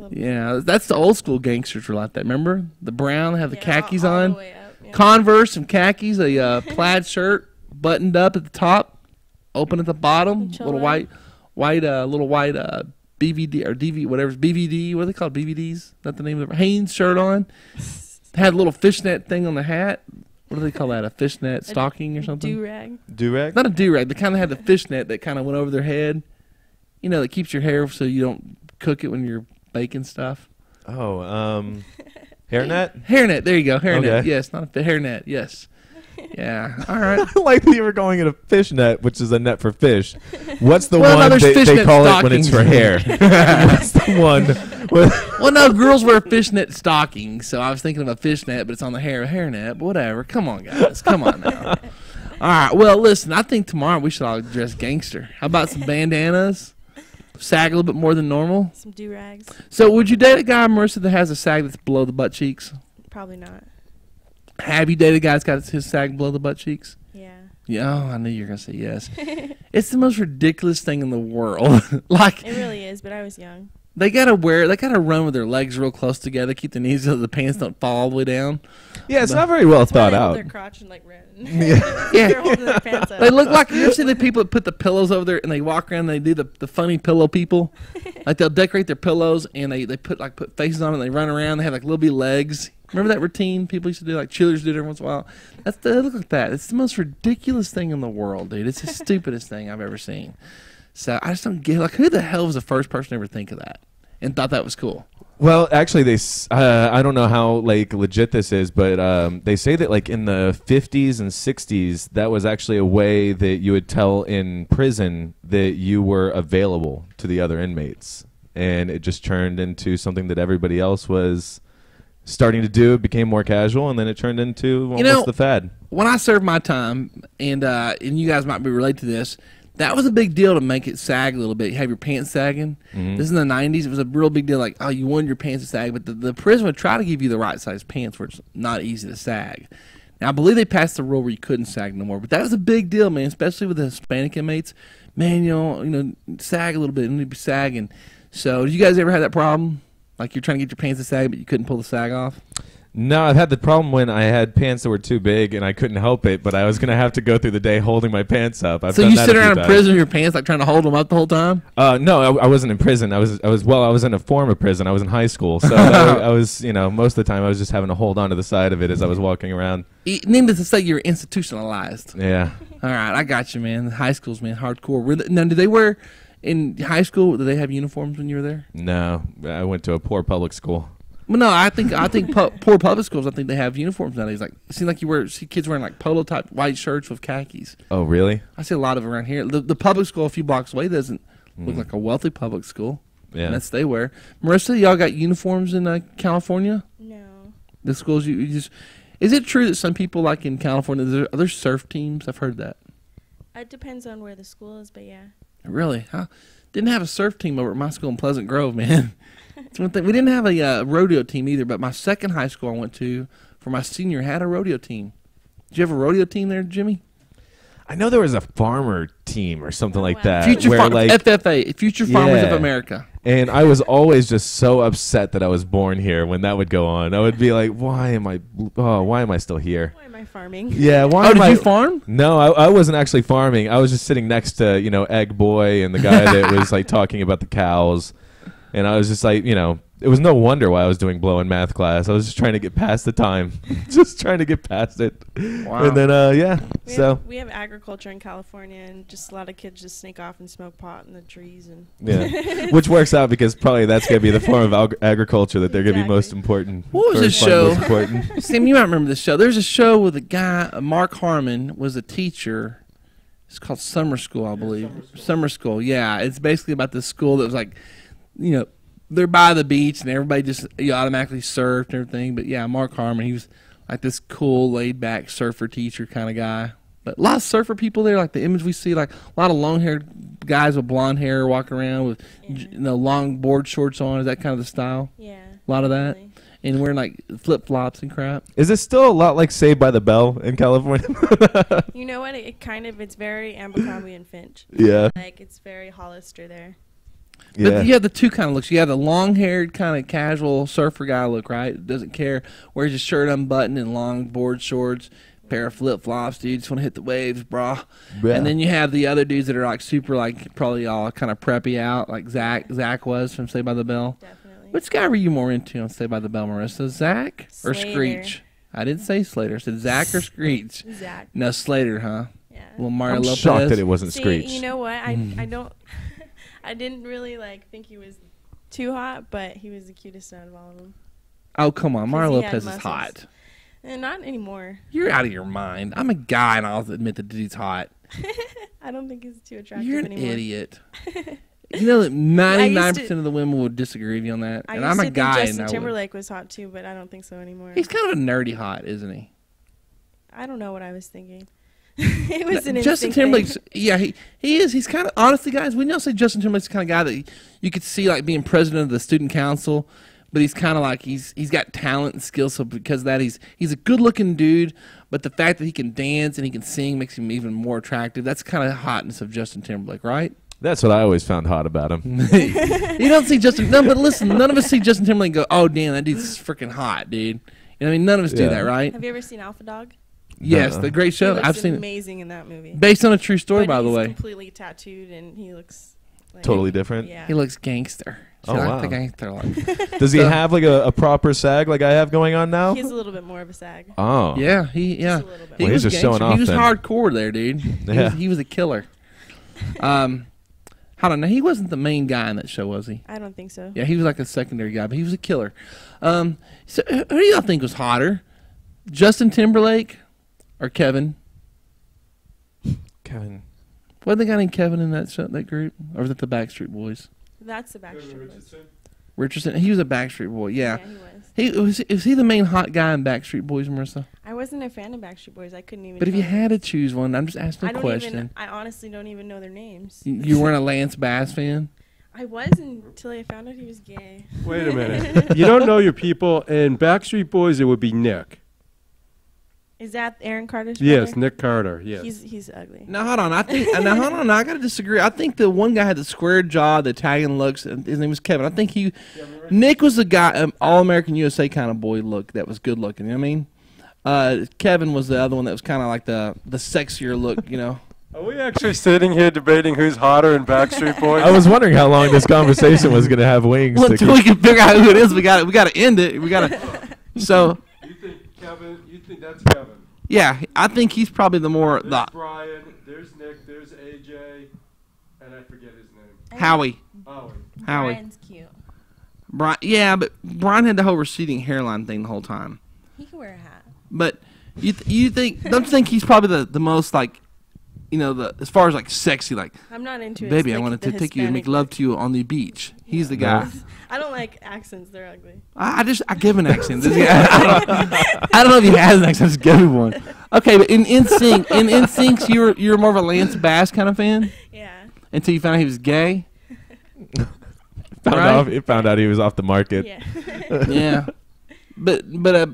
[SPEAKER 1] Yeah, that's the old school gangsters were like that. Remember? The brown, they have the khakis
[SPEAKER 4] all
[SPEAKER 1] on.
[SPEAKER 4] the way up, yeah.
[SPEAKER 1] Converse and khakis, a plaid shirt buttoned up at the top, open at the bottom,
[SPEAKER 4] Cholo.
[SPEAKER 1] little white BVD or DV, whatever's BVD. What are they called? BVDs? Is that the name of it? Hanes shirt on. Had a little fishnet thing on the hat. What do they call that? A fishnet stocking or something?
[SPEAKER 4] Do-rag.
[SPEAKER 3] Do-rag?
[SPEAKER 1] Not a do-rag. They kind of had the fishnet that kind of went over their head. You know, that keeps your hair so you don't cook it when you're baking stuff.
[SPEAKER 3] Oh, hairnet?
[SPEAKER 1] Hairnet. There you go. Hairnet.
[SPEAKER 3] Okay.
[SPEAKER 1] Yes, not a hairnet. Yes. Yeah. All right.
[SPEAKER 3] I like that you were going at a fish net, which is a net for fish. What's the
[SPEAKER 1] Well, no,
[SPEAKER 3] one
[SPEAKER 1] there's
[SPEAKER 3] they
[SPEAKER 1] fishnet
[SPEAKER 3] call it when it's for hair?
[SPEAKER 1] stockings.
[SPEAKER 3] What's the one?
[SPEAKER 1] Well, no, girls wear fishnet stockings, so I was thinking of a fishnet, but it's on the hairnet. But whatever. Come on, guys. Come on now. All right. Well, listen. I think tomorrow we should all dress gangster. How about some bandanas? Sag a little bit more than normal.
[SPEAKER 4] Some do-rags.
[SPEAKER 1] So, would you date a guy, Marissa, that has a sag that's below the butt cheeks?
[SPEAKER 4] Probably not.
[SPEAKER 1] Have you dated a guy that's got his sag below the butt cheeks?
[SPEAKER 4] Yeah.
[SPEAKER 1] Yeah, oh, I knew you were gonna say yes. It's the most ridiculous thing in the world. Like
[SPEAKER 4] It really is, but I was young.
[SPEAKER 1] they gotta run with their legs real close together, keep their knees so the pants don't fall all the way down.
[SPEAKER 3] Yeah, it's not very well
[SPEAKER 4] That's why
[SPEAKER 3] thought
[SPEAKER 4] they hold
[SPEAKER 3] out.
[SPEAKER 4] their crotch and like run.
[SPEAKER 1] Yeah.
[SPEAKER 4] They're holding their pants up.
[SPEAKER 1] They look like, you ever see the people that put the pillows over there and they walk around and they do the funny pillow people? Like they'll decorate their pillows and they put faces on it and they run around, they have like little bitty legs. Remember that routine people used to do, like cheerleaders did every once in a while? They look like that. It's the most ridiculous thing in the world, dude. It's the stupidest thing I've ever seen. So I just don't get, like, who the hell was the first person to ever think of that and thought that was cool?
[SPEAKER 3] Well, actually, I don't know how like legit this is, but they say that like in the 50s and 60s, that was actually a way that you would tell in prison that you were available to the other inmates, and it just turned into something that everybody else was starting to do. It became more casual, and then it turned into almost the fad.
[SPEAKER 1] When I served my time, and you guys might be related to this, that was a big deal to make it sag a little bit. You have your pants sagging. This is in the 90s. It was a real big deal. Like, oh, you wanted your pants to sag, but the prison would try to give you the right size pants where it's not easy to sag. Now, I believe they passed the rule where you couldn't sag no more, but that was a big deal, man, especially with the Hispanic inmates. Man, you know, sag a little bit and you'd be sagging. So, did you guys ever have that problem? Like you're trying to get your pants to sag, but you couldn't pull the sag off?
[SPEAKER 3] No, I've had the problem when I had pants that were too big and I couldn't help it, but I was going to have to go through the day holding my pants up.
[SPEAKER 1] So you sit around in prison with your pants, like trying to hold them up the whole time?
[SPEAKER 3] No, I wasn't in prison. I was in a form of prison. I was in high school, so I was, most of the time I was just having to hold on to the side of it as I was walking around.
[SPEAKER 1] Needless to say, you're institutionalized.
[SPEAKER 3] Yeah.
[SPEAKER 1] All right, I got you, man. High school's, man, hardcore. Now, did they wear in high school? Did they have uniforms when you were there?
[SPEAKER 3] No, I went to a poor public school.
[SPEAKER 1] Well, no, I think poor public schools, I think they have uniforms nowadays. Like, it seems like you see kids wearing like polo type white shirts with khakis.
[SPEAKER 3] Oh, really?
[SPEAKER 1] I see a lot of it around here. The public school a few blocks away doesn't look like a wealthy public school.
[SPEAKER 3] Yeah,
[SPEAKER 1] and that's they wear. Marissa, y'all got uniforms in California?
[SPEAKER 4] No.
[SPEAKER 1] The schools you just. Is it true that some people like in California, are there surf teams? I've heard that.
[SPEAKER 4] It depends on where the school is, but yeah.
[SPEAKER 1] Really? Huh? Didn't have a surf team over at my school in Pleasant Grove, man. It's one thing. We didn't have a rodeo team either, but my second high school I went to for my senior had a rodeo team. Did you have a rodeo team there, Jimmy?
[SPEAKER 3] I know there was a farmer team or something like
[SPEAKER 4] wow.
[SPEAKER 3] that.
[SPEAKER 1] Future
[SPEAKER 3] where, like,
[SPEAKER 1] FFA, Future Farmers of
[SPEAKER 3] Yeah.
[SPEAKER 1] America.
[SPEAKER 3] And I was always just so upset that I was born here when that would go on. I would be like, why am I still here?
[SPEAKER 4] Why am I farming?
[SPEAKER 3] Yeah, why
[SPEAKER 1] Oh,
[SPEAKER 3] am
[SPEAKER 1] did
[SPEAKER 3] I
[SPEAKER 1] you farm?
[SPEAKER 3] No, I wasn't actually farming. I was just sitting next to, Egg Boy and the guy that was like talking about the cows. And I was just like, it was no wonder why I was doing blow in math class. I was just trying to get past the time. Just trying to get past it.
[SPEAKER 1] Wow.
[SPEAKER 3] And then,
[SPEAKER 4] We have agriculture in California, and just a lot of kids just sneak off and smoke pot in the trees. And
[SPEAKER 3] yeah. Which works out because probably that's going to be the form of agriculture that they're going to be most important.
[SPEAKER 1] What was
[SPEAKER 3] or
[SPEAKER 1] this
[SPEAKER 3] find
[SPEAKER 1] show?
[SPEAKER 3] Most important.
[SPEAKER 1] Sam, you might remember this show. There's a show with a guy, Mark Harmon, was a teacher. It's called Summer School, I believe. Summer School, yeah. It's basically about this school that was like, they're by the beach and everybody just automatically surfed and everything. But yeah, Mark Harmon, he was like this cool, laid-back surfer teacher kind of guy. But a lot of surfer people there, like the image we see, like a lot of long-haired guys with blonde hair walking around with long board shorts on. Is that kind of the style?
[SPEAKER 4] Yeah.
[SPEAKER 1] A lot of that.
[SPEAKER 4] Definitely.
[SPEAKER 1] And wearing like flip-flops and crap.
[SPEAKER 3] Is it still a lot like Saved by the Bell in California?
[SPEAKER 4] You know what? It's very Abercrombie and Finch.
[SPEAKER 3] Yeah.
[SPEAKER 4] Like, it's very Hollister there.
[SPEAKER 1] But you have the two kind of looks. You have the long-haired kind of casual surfer guy look, right? Doesn't care. Wears his shirt unbuttoned and long board shorts, pair of flip-flops, dude. Just want to hit the waves, brah.
[SPEAKER 3] Yeah.
[SPEAKER 1] And then you have the other dudes that are like super, like probably all kind of preppy out, like Zach. Zach was from Saved by the Bell.
[SPEAKER 4] Definitely.
[SPEAKER 1] Which guy were you more into on Saved by the Bell, Marissa? Zach or
[SPEAKER 4] Slater.
[SPEAKER 1] Screech? I didn't say Slater. I said Zach or Screech.
[SPEAKER 4] Zach.
[SPEAKER 1] No, Slater, huh?
[SPEAKER 4] Yeah.
[SPEAKER 1] Little Mario
[SPEAKER 3] I'm
[SPEAKER 1] Lopez.
[SPEAKER 3] shocked that it wasn't
[SPEAKER 4] See,
[SPEAKER 3] Screech.
[SPEAKER 4] you know what? I don't. I didn't really think he was too hot, but he was the cutest out of all of them.
[SPEAKER 1] Oh, come on. Mario
[SPEAKER 4] he had
[SPEAKER 1] Lopez is
[SPEAKER 4] muscles.
[SPEAKER 1] hot.
[SPEAKER 4] And not anymore.
[SPEAKER 1] You're out of your mind. I'm a guy, and I'll admit that he's hot.
[SPEAKER 4] I don't think he's too attractive
[SPEAKER 1] You're an
[SPEAKER 4] anymore.
[SPEAKER 1] idiot. You know that 99% of the women would disagree with you on that.
[SPEAKER 4] I
[SPEAKER 1] And
[SPEAKER 4] used
[SPEAKER 1] I'm a
[SPEAKER 4] to
[SPEAKER 1] guy.
[SPEAKER 4] think
[SPEAKER 1] and
[SPEAKER 4] Justin
[SPEAKER 1] I would.
[SPEAKER 4] Timberlake was hot too, but I don't think so anymore.
[SPEAKER 1] He's kind of a nerdy hot, isn't he?
[SPEAKER 4] I don't know what I was thinking. It was an
[SPEAKER 1] Justin
[SPEAKER 4] instinct
[SPEAKER 1] Timberlake's,
[SPEAKER 4] thing.
[SPEAKER 1] yeah, he is. He's kind of, honestly, guys, when y'all say Justin Timberlake's the kind of guy that you could see like being president of the student council, but he's kind of like, he's got talent and skill, so because of that, he's a good-looking dude, but the fact that he can dance and he can sing makes him even more attractive. That's kind of hotness of Justin Timberlake, right?
[SPEAKER 3] That's what I always found hot about him.
[SPEAKER 1] You don't see Justin, no, but listen, none of us see Justin Timberlake and go, oh, damn, that dude's freaking hot, dude. You know what I mean? None of us do
[SPEAKER 3] Yeah.
[SPEAKER 1] that, right?
[SPEAKER 4] Have you ever seen Alpha Dog?
[SPEAKER 1] Yes, the great
[SPEAKER 4] He
[SPEAKER 1] show.
[SPEAKER 4] looks
[SPEAKER 1] I've seen it.
[SPEAKER 4] amazing in that movie.
[SPEAKER 1] Based on a true story,
[SPEAKER 4] But
[SPEAKER 1] by the
[SPEAKER 4] he's
[SPEAKER 1] way.
[SPEAKER 4] completely tattooed, and he looks like,
[SPEAKER 3] Totally different?
[SPEAKER 4] Yeah.
[SPEAKER 1] He looks gangster.
[SPEAKER 3] Oh,
[SPEAKER 1] I
[SPEAKER 3] wow.
[SPEAKER 1] the gangster look.
[SPEAKER 3] Does he have like a proper sag like I have going on now?
[SPEAKER 4] He has a little bit more of a sag.
[SPEAKER 3] Oh.
[SPEAKER 1] Yeah,
[SPEAKER 4] Just a little bit.
[SPEAKER 1] He
[SPEAKER 3] Well,
[SPEAKER 1] was
[SPEAKER 3] he's just showing
[SPEAKER 1] gangster.
[SPEAKER 3] off
[SPEAKER 1] He was
[SPEAKER 3] then.
[SPEAKER 1] hardcore there, dude.
[SPEAKER 3] Yeah.
[SPEAKER 1] He was a killer. I don't know. He wasn't the main guy in that show, was he?
[SPEAKER 4] I don't think so.
[SPEAKER 1] Yeah, he was like a secondary guy, but he was a killer. So who do y'all think was hotter, Justin Timberlake or Kevin?
[SPEAKER 3] Kevin.
[SPEAKER 1] Wasn't the guy named Kevin in that show, that group, or was it the Backstreet Boys?
[SPEAKER 4] That's the Backstreet Boys.
[SPEAKER 1] Richardson. He was a Backstreet Boy. Yeah.
[SPEAKER 4] He was.
[SPEAKER 1] Is he the main hot guy in Backstreet Boys, Marissa?
[SPEAKER 4] I wasn't a fan of Backstreet Boys. I couldn't even.
[SPEAKER 1] But if you
[SPEAKER 4] tell
[SPEAKER 1] had to choose one, I'm just asking a
[SPEAKER 4] I don't
[SPEAKER 1] question.
[SPEAKER 4] even. I honestly don't even know their names.
[SPEAKER 1] You weren't a Lance Bass fan?
[SPEAKER 4] I was until I found out he was gay.
[SPEAKER 2] Wait a minute. You don't know your people. In Backstreet Boys, it would be Nick.
[SPEAKER 4] Is that Aaron Carter's
[SPEAKER 2] Yes,
[SPEAKER 4] brother?
[SPEAKER 2] Nick Carter. Yes.
[SPEAKER 4] He's ugly.
[SPEAKER 1] Now hold on. I got to disagree. I think the one guy had the square jaw, the Italian looks. And his name was Kevin. I think Nick was the guy, All American USA kind of boy look that was good looking. You know what I mean? Kevin was the other one that was kind of like the sexier look. You know.
[SPEAKER 2] Are we actually sitting here debating who's hotter in Backstreet Boys?
[SPEAKER 3] I was wondering how long this conversation was going to have wings.
[SPEAKER 1] Well,
[SPEAKER 3] to
[SPEAKER 1] until we can figure out who it is, we got to end it. We got to. So
[SPEAKER 2] You think Kevin? You think that's Kevin?
[SPEAKER 1] yeah, I think he's probably the more
[SPEAKER 2] There's Brian. There's Nick. There's AJ, and I forget his name.
[SPEAKER 1] Howie.
[SPEAKER 2] Oh.
[SPEAKER 1] Howie.
[SPEAKER 4] Brian's cute.
[SPEAKER 1] Brian. Yeah, but Brian had the whole receding hairline thing the whole time.
[SPEAKER 4] He can wear a hat.
[SPEAKER 1] But you think don't you think he's probably the most like, you know, as far as like sexy, like,
[SPEAKER 4] I'm not into it.
[SPEAKER 1] baby,
[SPEAKER 4] It's
[SPEAKER 1] I
[SPEAKER 4] like
[SPEAKER 1] wanted
[SPEAKER 4] the
[SPEAKER 1] to take you and make
[SPEAKER 4] Hispanic
[SPEAKER 1] love
[SPEAKER 4] look.
[SPEAKER 1] to you on the beach. He's the guy.
[SPEAKER 4] I don't like accents. They're ugly.
[SPEAKER 1] I give an accent. I don't know if he has an accent. I just give him one. Okay, but in NSYNC, you were more of a Lance Bass kind of fan
[SPEAKER 4] Yeah.
[SPEAKER 1] until you found out he was gay.
[SPEAKER 3] Found out he was off the market.
[SPEAKER 4] Yeah.
[SPEAKER 1] Yeah, but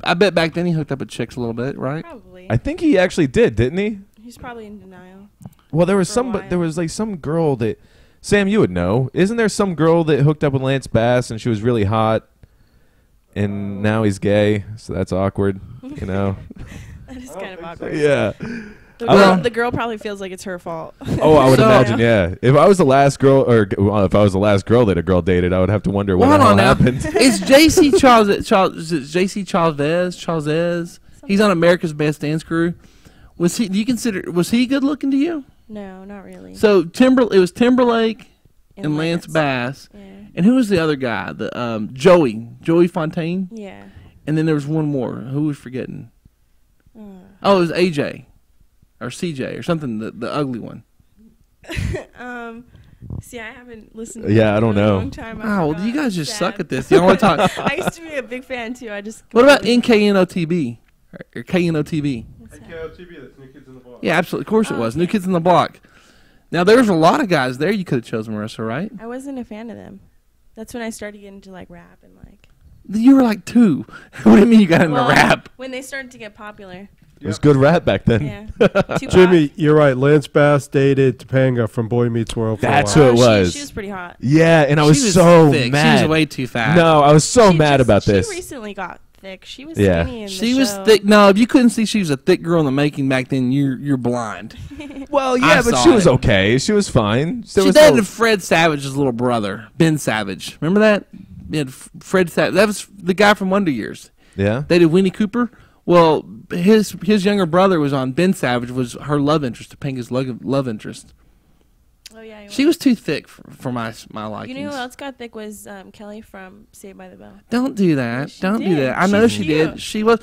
[SPEAKER 1] I bet back then he hooked up with chicks a little bit, right?
[SPEAKER 4] Probably.
[SPEAKER 3] I think he actually did, didn't he?
[SPEAKER 4] He's probably in denial.
[SPEAKER 3] Well, there was like some girl that Sam, you would know. Isn't there some girl that hooked up with Lance Bass and she was really hot, and now he's gay, so that's awkward, you know?
[SPEAKER 4] That is kind of awkward.
[SPEAKER 3] Yeah.
[SPEAKER 4] The girl probably feels like it's her fault.
[SPEAKER 3] Oh, I would imagine, yeah. If I was the last girl, if I was the last girl that a girl dated, I would have to wonder what the hell happened.
[SPEAKER 1] Is J.C. Chavez? He's on America's Best Dance Crew. Was he good looking to you?
[SPEAKER 4] No, not really.
[SPEAKER 1] So it was Timberlake and Lance Bass.
[SPEAKER 4] Yeah.
[SPEAKER 1] And who was the other guy? The Joey Fontaine.
[SPEAKER 4] Yeah.
[SPEAKER 1] And then there was one more. Who was forgetting? Oh, it was AJ or CJ or something. The ugly one.
[SPEAKER 4] See, I haven't listened to
[SPEAKER 3] I don't know.
[SPEAKER 4] a long time.
[SPEAKER 1] Oh, well, you guys just suck at this. You don't want to talk.
[SPEAKER 4] I used to be a big fan, too.
[SPEAKER 1] What about NKNOTB or KNOTB?
[SPEAKER 2] KNOTB, that's New Kids on the Block.
[SPEAKER 1] Yeah, absolutely. Of course it was.
[SPEAKER 4] Okay.
[SPEAKER 1] New Kids on the Block. Now, there's a lot of guys there you could have chosen, Marissa, right?
[SPEAKER 4] I wasn't a fan of them. That's when I started getting into, like, rap and, like...
[SPEAKER 1] You were like 2. What do you mean you got into rap?
[SPEAKER 4] When they started to get popular.
[SPEAKER 3] It was good rap back then.
[SPEAKER 4] Yeah.
[SPEAKER 2] Jimmy, you're right. Lance Bass dated Topanga from Boy Meets World.
[SPEAKER 3] That's who it was.
[SPEAKER 4] She was pretty hot.
[SPEAKER 3] Yeah, and I was so
[SPEAKER 1] thick.
[SPEAKER 3] mad.
[SPEAKER 1] She was way too fat.
[SPEAKER 3] No, I was so mad about this.
[SPEAKER 4] She recently got thick. She was skinny in the
[SPEAKER 1] She was
[SPEAKER 4] show.
[SPEAKER 1] thick. No, if you couldn't see she was a thick girl in the making back then, you're blind.
[SPEAKER 3] Well, yeah, but she was okay. She was fine.
[SPEAKER 1] She dated Fred Savage's little brother, Ben Savage. Remember that? Yeah, Fred Savage. That was the guy from Wonder Years.
[SPEAKER 3] Yeah.
[SPEAKER 1] They did Winnie Cooper. Well, his younger brother was on. Ben Savage was her love interest, Topanga's love interest.
[SPEAKER 4] Oh yeah.
[SPEAKER 1] She was too thick for my likings.
[SPEAKER 4] You know who else got thick was Kelly from Saved by the Bell.
[SPEAKER 1] Don't do that.
[SPEAKER 4] She
[SPEAKER 1] Don't
[SPEAKER 4] did.
[SPEAKER 1] do that. I know she did. She hold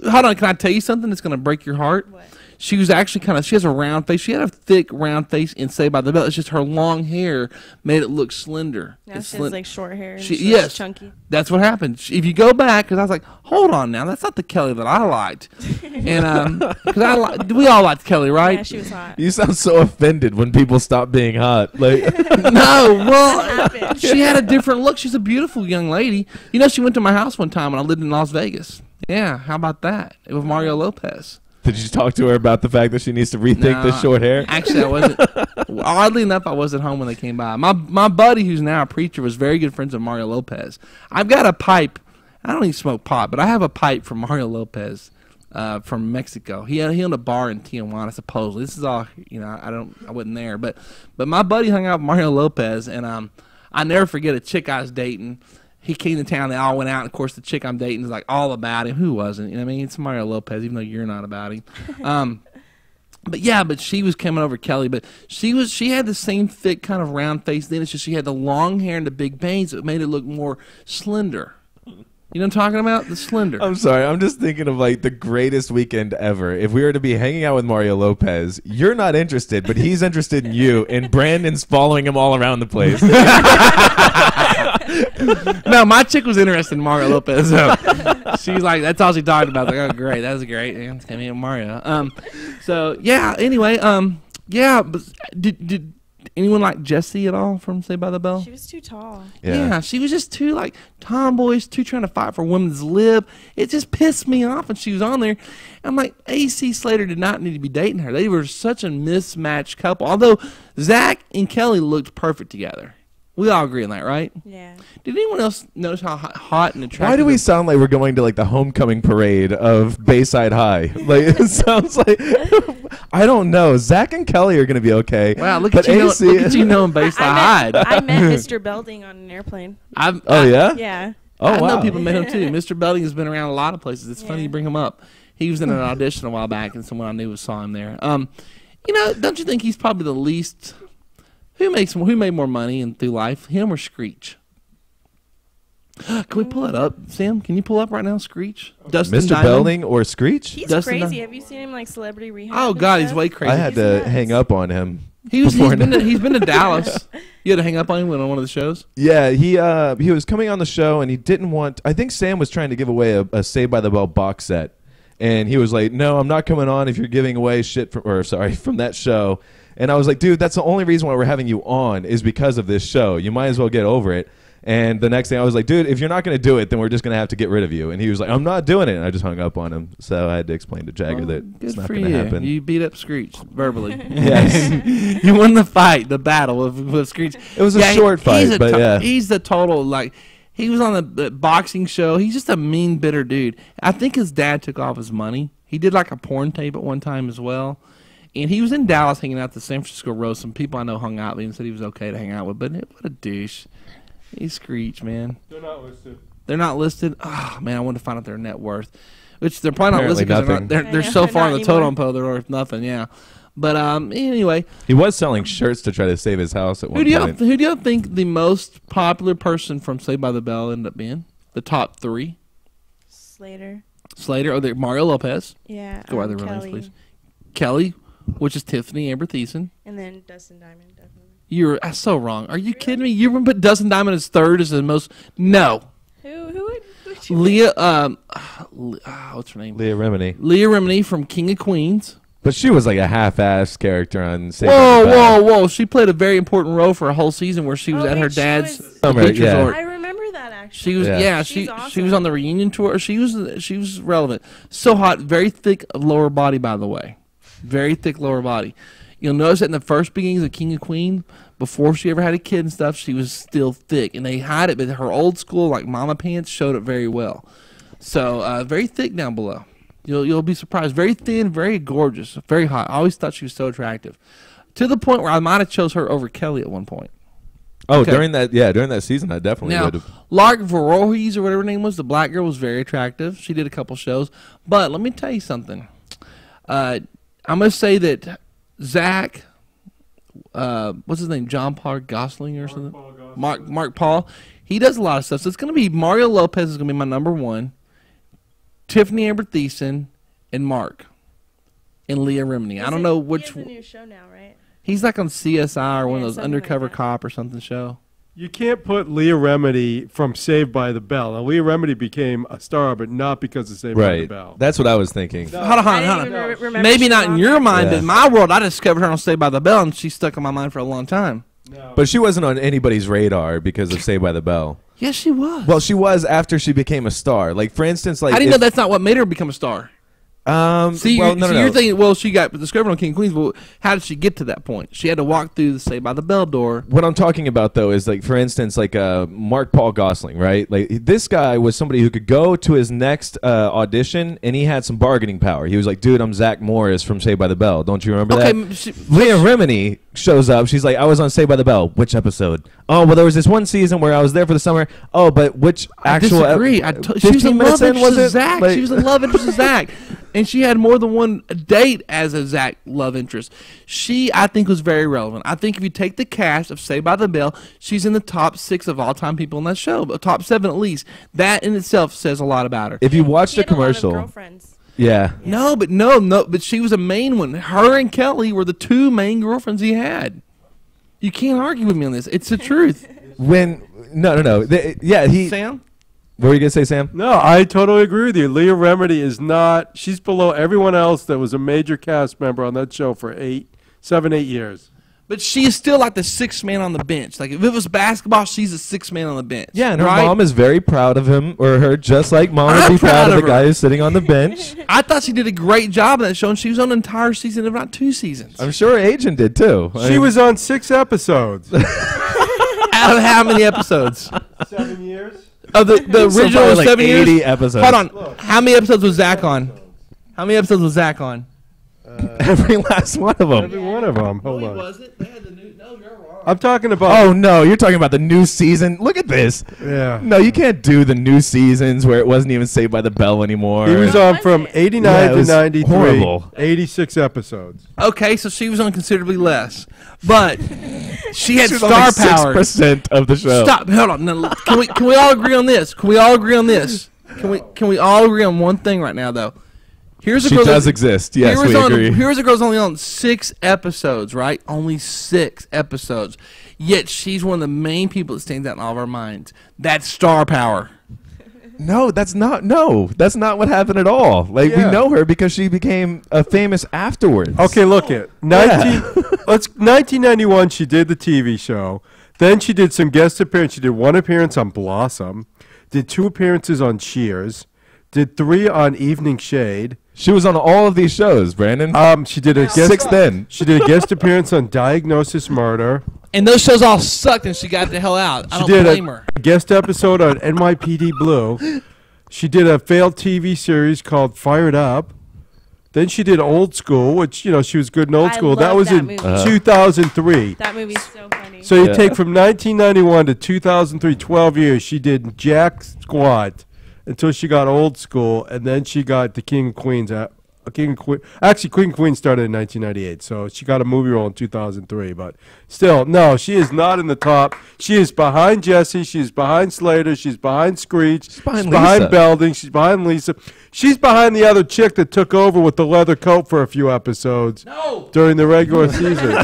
[SPEAKER 1] on, can I tell you something that's going to break your heart?
[SPEAKER 4] What?
[SPEAKER 1] She was actually she has a round face. She had a thick, round face in Saved by the Bell. It's just her long hair made it look slender.
[SPEAKER 4] Now she has like short hair and
[SPEAKER 1] yes,
[SPEAKER 4] chunky.
[SPEAKER 1] That's what happened. If you go back, because I was like, hold on now, that's not the Kelly that I liked. And because we all liked Kelly, right?
[SPEAKER 4] Yeah, she was hot.
[SPEAKER 3] You sound so offended when people stop being hot. Like
[SPEAKER 1] no, well, she had a different look. She's a beautiful young lady. You know, she went to my house one time when I lived in Las Vegas. Yeah, how about that? It was Mario Lopez.
[SPEAKER 3] Did you talk to her about the fact that she needs to rethink the short hair?
[SPEAKER 1] Actually, I wasn't. Oddly enough, I wasn't home when they came by. My buddy, who's now a preacher, was very good friends with Mario Lopez. I've got a pipe. I don't even smoke pot, but I have a pipe from Mario Lopez from Mexico. He owned a bar in Tijuana, supposedly. This is all, I wasn't there. But my buddy hung out with Mario Lopez, and I never forget a chick I was dating. He came to town. They all went out. And of course, the chick I'm dating is like all about him. Who wasn't? You know what I mean? It's Mario Lopez, even though you're not about him. But she was coming over Kelly. But she had the same thick kind of round face. Then it's just she had the long hair and the big bangs. So it made it look more slender. You know what I'm talking about? The slender.
[SPEAKER 3] I'm sorry. I'm just thinking of like the greatest weekend ever. If we were to be hanging out with Mario Lopez, you're not interested, but he's interested in you, and Brandon's following him all around the place.
[SPEAKER 1] No, my chick was interested in Mario Lopez. So she's like, that's all she talked about. Like, oh, great. That was great. It's going to be Mario. So, yeah, anyway, but did anyone like Jessie at all from Saved by the Bell?
[SPEAKER 4] She was too tall.
[SPEAKER 1] Yeah, she was just too like tomboyish, too trying to fight for women's lib. It just pissed me off when she was on there. I'm like, AC Slater did not need to be dating her. They were such a mismatched couple. Although Zach and Kelly looked perfect together. We all agree on that, right?
[SPEAKER 4] Yeah.
[SPEAKER 1] Did anyone else notice how hot and attractive?
[SPEAKER 3] Why do we sound like we're going to like the homecoming parade of Bayside High? Like it sounds like I don't know. Zach and Kelly are going to be okay.
[SPEAKER 1] Wow, look at you knowing Bayside High.
[SPEAKER 4] I met Mr. Belding on an airplane.
[SPEAKER 3] Yeah?
[SPEAKER 4] Yeah.
[SPEAKER 3] Oh,
[SPEAKER 1] I
[SPEAKER 3] wow.
[SPEAKER 1] know people met him too. Mr. Belding has been around a lot of places. It's funny you bring him up. He was in an audition a while back, and someone I knew saw him there. Don't you think he's probably the least? Who made more money through life, him or Screech? Can we pull it up, Sam? Can you pull up right now, Screech? Dustin
[SPEAKER 3] Mr.
[SPEAKER 1] Diamond?
[SPEAKER 3] Belding or Screech?
[SPEAKER 4] He's
[SPEAKER 1] Dustin
[SPEAKER 4] crazy. Have you seen him like Celebrity Rehab?
[SPEAKER 1] Oh God, he's way crazy.
[SPEAKER 3] I had to hang up on him.
[SPEAKER 1] He's been to Dallas. You had to hang up on him on one of the shows.
[SPEAKER 3] Yeah, he was coming on the show and he didn't want. I think Sam was trying to give away a Saved by the Bell box set, and he was like, "No, I'm not coming on if you're giving away shit from that show." And I was like, dude, that's the only reason why we're having you on is because of this show. You might as well get over it. And the next thing I was like, dude, if you're not going to do it, then we're just going to have to get rid of you. And he was like, I'm not doing it. And I just hung up on him. So I had to explain to Jagger that it's not going to happen.
[SPEAKER 1] You beat up Screech verbally.
[SPEAKER 3] Yes.
[SPEAKER 1] You won the fight, the battle with Screech.
[SPEAKER 3] It was a short fight, but yeah.
[SPEAKER 1] He's the total, like, he was on the boxing show. He's just a mean, bitter dude. I think his dad took off his money. He did like a porn tape at one time as well. And he was in Dallas hanging out at the San Francisco Roast. Some people I know hung out with him and said he was okay to hang out with. But what a douche. He's Screech, man.
[SPEAKER 2] They're not listed.
[SPEAKER 1] They're not listed? Oh, man, I wanted to find out their net worth. Which they're probably
[SPEAKER 3] Apparently
[SPEAKER 1] not listed because they're so far on the totem pole, they're worth nothing, yeah. But anyway.
[SPEAKER 3] He was selling shirts to try to save his house at one point.
[SPEAKER 1] Who do y'all think the most popular person from Saved by the Bell ended up being? The top 3?
[SPEAKER 4] Slater.
[SPEAKER 1] Oh, Mario Lopez.
[SPEAKER 4] Yeah.
[SPEAKER 1] Go right there, Kelly. Please. Kelly, which is Tiffany Amber Thiessen.
[SPEAKER 4] And then Dustin Diamond, definitely.
[SPEAKER 1] You're so wrong. Are you kidding me? You're going to put Dustin Diamond as 3rd as the most? No.
[SPEAKER 4] Who would you
[SPEAKER 1] Leah, what's her name?
[SPEAKER 3] Leah Remini.
[SPEAKER 1] Leah Remini from King of Queens.
[SPEAKER 3] But she was like a half-assed character on Saved by the Bell.
[SPEAKER 1] Whoa. She played a very important role for a whole season where she was at her dad's beach resort.
[SPEAKER 4] I remember that, actually.
[SPEAKER 1] She was,
[SPEAKER 4] awesome.
[SPEAKER 1] She was on the reunion tour. She was relevant. So hot, very thick lower body, by the way. Very thick lower body. You'll notice that in the first beginnings of King of Queen, before she ever had a kid and stuff, she was still thick. And they hide it, but her old school, like mama pants, showed it very well. So, very thick down below. You'll be surprised. Very thin, very gorgeous, very hot. I always thought she was so attractive. To the point where I might have chose her over Kelly at one point.
[SPEAKER 3] Oh, okay. during that season, I definitely would have.
[SPEAKER 1] Lark Voorhees, or whatever her name was, the black girl, was very attractive. She did a couple shows. But let me tell you something. I must say that Zach, what's his name, John Paul Gosling or something? Mark Paul. He does a lot of stuff. So it's going to be Mario Lopez is going to be my number 1. Tiffany Amber Thiessen and Mark and Leah Remini. I don't know which.
[SPEAKER 4] He has a new show now, right?
[SPEAKER 1] He's like on CSI or one of those undercover cop or something show.
[SPEAKER 2] You can't put Leah Remini from Saved by the Bell. Now, Leah Remini became a star, but not because of Saved by the Bell.
[SPEAKER 3] That's what I was thinking.
[SPEAKER 1] No. Hold on. Maybe not in your mind, but in my world, I discovered her on Saved by the Bell, and she stuck in my mind for a long time.
[SPEAKER 2] No.
[SPEAKER 3] But she wasn't on anybody's radar because of Saved by the Bell.
[SPEAKER 1] Yes, she was.
[SPEAKER 3] Well, she was after she became a star. Like, for instance, like
[SPEAKER 1] I didn't know that's not what made her become a star. You're thinking, well, she got discovered on King of Queens. Well, how did she get to that point? She had to walk through the Saved by the Bell door.
[SPEAKER 3] What I'm talking about, though, is like, for instance, like Mark Paul Gosling, right? Like, this guy was somebody who could go to his next audition, and he had some bargaining power. He was like, dude, I'm Zach Morris from Saved by the Bell. Don't you remember that? Leah Remini shows up. She's like, I was on Saved by the Bell. Which episode? Oh, well, there was this one season where I was there for the summer. Oh, but which actual?
[SPEAKER 1] I disagree. She was in love interest of Zach. Like, she was in love interest of Zach. And she had more than one date as a Zach love interest. She, I think, was very relevant. I think if you take the cast of Saved by the Bell, she's in the top 6 of all-time people in that show, but top 7 at least. That in itself says a lot about her.
[SPEAKER 3] If you watch the commercial,
[SPEAKER 4] girlfriends.
[SPEAKER 3] Yeah.
[SPEAKER 1] No, but she was a main one. Her and Kelly were the 2 main girlfriends he had. You can't argue with me on this. It's the truth.
[SPEAKER 3] No.
[SPEAKER 1] Sam?
[SPEAKER 3] What were you going to say, Sam?
[SPEAKER 2] No, I totally agree with you. Leah Remini is not, she's below everyone else that was a major cast member on that show for 7, 8 years.
[SPEAKER 1] But she is still like the 6th man on the bench. Like, if it was basketball, she's the 6th man on the bench.
[SPEAKER 3] Yeah, and her mom is very proud of him or her, just like mom would be proud of the guy who's sitting on the bench.
[SPEAKER 1] I thought she did a great job in that show, and she was on an entire season, if not 2 seasons.
[SPEAKER 3] I'm sure her agent did, too.
[SPEAKER 2] She was on 6 episodes.
[SPEAKER 1] Out of how many episodes?
[SPEAKER 2] 7 years.
[SPEAKER 1] Oh, the original was
[SPEAKER 3] like
[SPEAKER 1] 7 years?
[SPEAKER 3] 80 episodes.
[SPEAKER 1] Hold on. Look. How many episodes was Zach on?
[SPEAKER 3] Every last one of them.
[SPEAKER 2] Every one of them. Hold on.
[SPEAKER 1] Was it? They had the new. No, you're wrong.
[SPEAKER 2] I'm talking about.
[SPEAKER 3] Oh, no. You're talking about the new season. Look at this.
[SPEAKER 2] Yeah.
[SPEAKER 3] No, you can't do the new seasons where it wasn't even Saved by the Bell anymore.
[SPEAKER 2] He was on from 89 to 93.
[SPEAKER 3] Horrible.
[SPEAKER 2] 86 episodes.
[SPEAKER 1] Okay, so she was on considerably less. But she had star power.
[SPEAKER 3] 6% of the show.
[SPEAKER 1] Stop. Hold on. No, can we all agree on this? Can we all agree on one thing right now, though?
[SPEAKER 3] She does exist. Yes, we agree.
[SPEAKER 1] Here's a girl's only on 6 episodes, right? Only 6 episodes. Yet she's one of the main people that stands out in all of our minds. That's star power.
[SPEAKER 3] No, that's not what happened at all. Like, we know her because she became famous afterwards.
[SPEAKER 2] Okay, look it. 1991, she did the TV show. Then she did some guest appearances. She did one appearance on Blossom, did 2 appearances on Cheers, did 3 on Evening Shade.
[SPEAKER 3] She was on all of these shows, Brandon.
[SPEAKER 2] She did a She did a guest appearance on Diagnosis Murder.
[SPEAKER 1] And those shows all sucked, and she got the hell out. I
[SPEAKER 2] She
[SPEAKER 1] don't
[SPEAKER 2] did
[SPEAKER 1] blame her.
[SPEAKER 2] a guest episode on NYPD Blue. She did a failed TV series called Fired Up. Then she did Old School, which, you know, she was good in Old
[SPEAKER 4] I
[SPEAKER 2] School.
[SPEAKER 4] love
[SPEAKER 2] That was
[SPEAKER 4] that
[SPEAKER 2] in
[SPEAKER 4] movie.
[SPEAKER 2] 2003.
[SPEAKER 4] That movie's so funny.
[SPEAKER 2] So you take from 1991 to 2003, 12 years, she did Jack Squat until she got Old School, and then she got the King of Queens. King of Queen. Actually, King of Queens started in 1998, so she got a movie role in 2003. But still, no, she is not in the top. She is behind Jesse. She's behind Slater. She's behind Screech. She's behind Belding. She's behind Lisa. She's behind the other chick that took over with the leather coat for a few episodes during the regular season.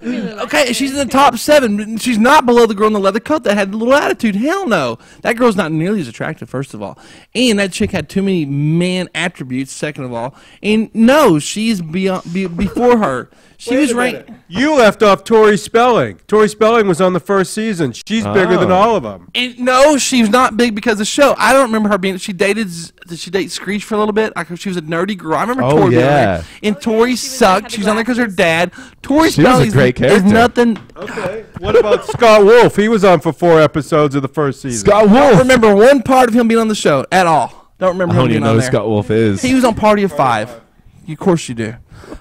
[SPEAKER 1] Okay, she's in the top 7. She's not below the girl in the leather coat that had the little attitude. Hell no. That girl's not nearly as attractive, first of all. And that chick had too many man attributes, second of all. And no, she's before her. She was ranked.
[SPEAKER 2] You left off Tori Spelling. Tori Spelling was on the first season. She's bigger than all of them.
[SPEAKER 1] And no, she's not big because of the show. I don't remember her being. Did she date Screech for a little bit? She was a nerdy girl. I remember Tori being on there. And Tori sucked. She's on there because her dad. Tori Spelling is nothing.
[SPEAKER 2] Okay. What about Scott Wolf? He was on for 4 episodes of the first season.
[SPEAKER 3] Scott Wolf.
[SPEAKER 1] I don't remember one part of him being on the show at all. Don't remember him being on there.
[SPEAKER 3] I don't even know who Scott Wolf is.
[SPEAKER 1] He was on Party of 5. Of course you do.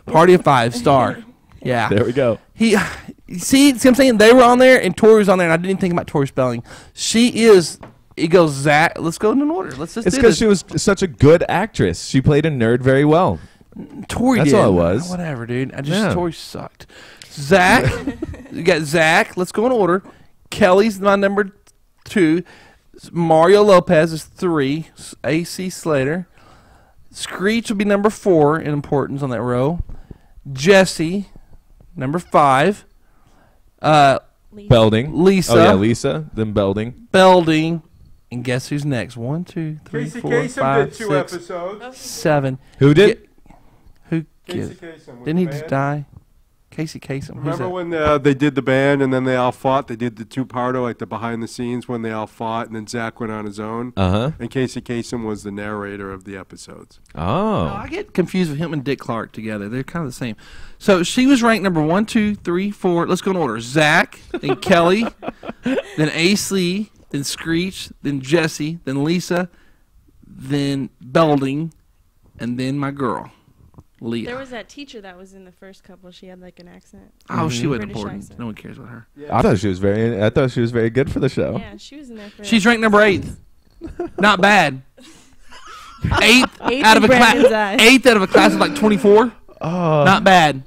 [SPEAKER 1] Party of 5 star. Yeah.
[SPEAKER 3] There we go.
[SPEAKER 1] See what I'm saying? They were on there, and Tori was on there, and I didn't even think about Tori Spelling. She is. It goes Zach. Let's go in an order. Let's just.
[SPEAKER 3] It's because she was such a good actress. She played a nerd very well.
[SPEAKER 1] Tori
[SPEAKER 3] That's
[SPEAKER 1] did.
[SPEAKER 3] all it was.
[SPEAKER 1] Whatever, dude. Tori sucked. Zach. You got Zach. Let's go in order. Kelly's my number 2. Mario Lopez is 3. AC Slater. Screech will be number 4 in importance on that row. Jesse. Number 5,
[SPEAKER 3] Belding.
[SPEAKER 1] Lisa.
[SPEAKER 3] Oh yeah, Lisa. Then Belding.
[SPEAKER 1] Belding. And guess who's next? 1, 2, 3, 4, 5, 6,
[SPEAKER 2] episodes.
[SPEAKER 1] 7.
[SPEAKER 3] Who did?
[SPEAKER 1] Who?
[SPEAKER 2] Casey Kasem.
[SPEAKER 1] Didn't he just die? Casey Kasem.
[SPEAKER 2] Remember when they did the band and then they all fought? They did the 2-parter, like the behind the scenes when they all fought, and then Zach went on his own. And Casey Kasem was the narrator of the episodes.
[SPEAKER 3] Oh,
[SPEAKER 1] I get confused with him and Dick Clark together. They're kind of the same. So she was ranked number 1, 2, 3, 4. Let's go in order. Zach, then Kelly, then AC, then Screech, then Jesse, then Lisa, then Belding, and then my girl. Leah.
[SPEAKER 4] There was that teacher that was in the first couple. She had like an accent.
[SPEAKER 1] Oh, she wasn't
[SPEAKER 4] British
[SPEAKER 1] important.
[SPEAKER 4] accent.
[SPEAKER 1] No one cares about her.
[SPEAKER 3] I thought she was very good for the show.
[SPEAKER 4] Yeah, she was in there for.
[SPEAKER 1] She's ranked number 8. Not bad. 8th out of a
[SPEAKER 4] Brandon's
[SPEAKER 1] class.
[SPEAKER 4] eyes.
[SPEAKER 1] 8th out of a class of like 24. Not bad.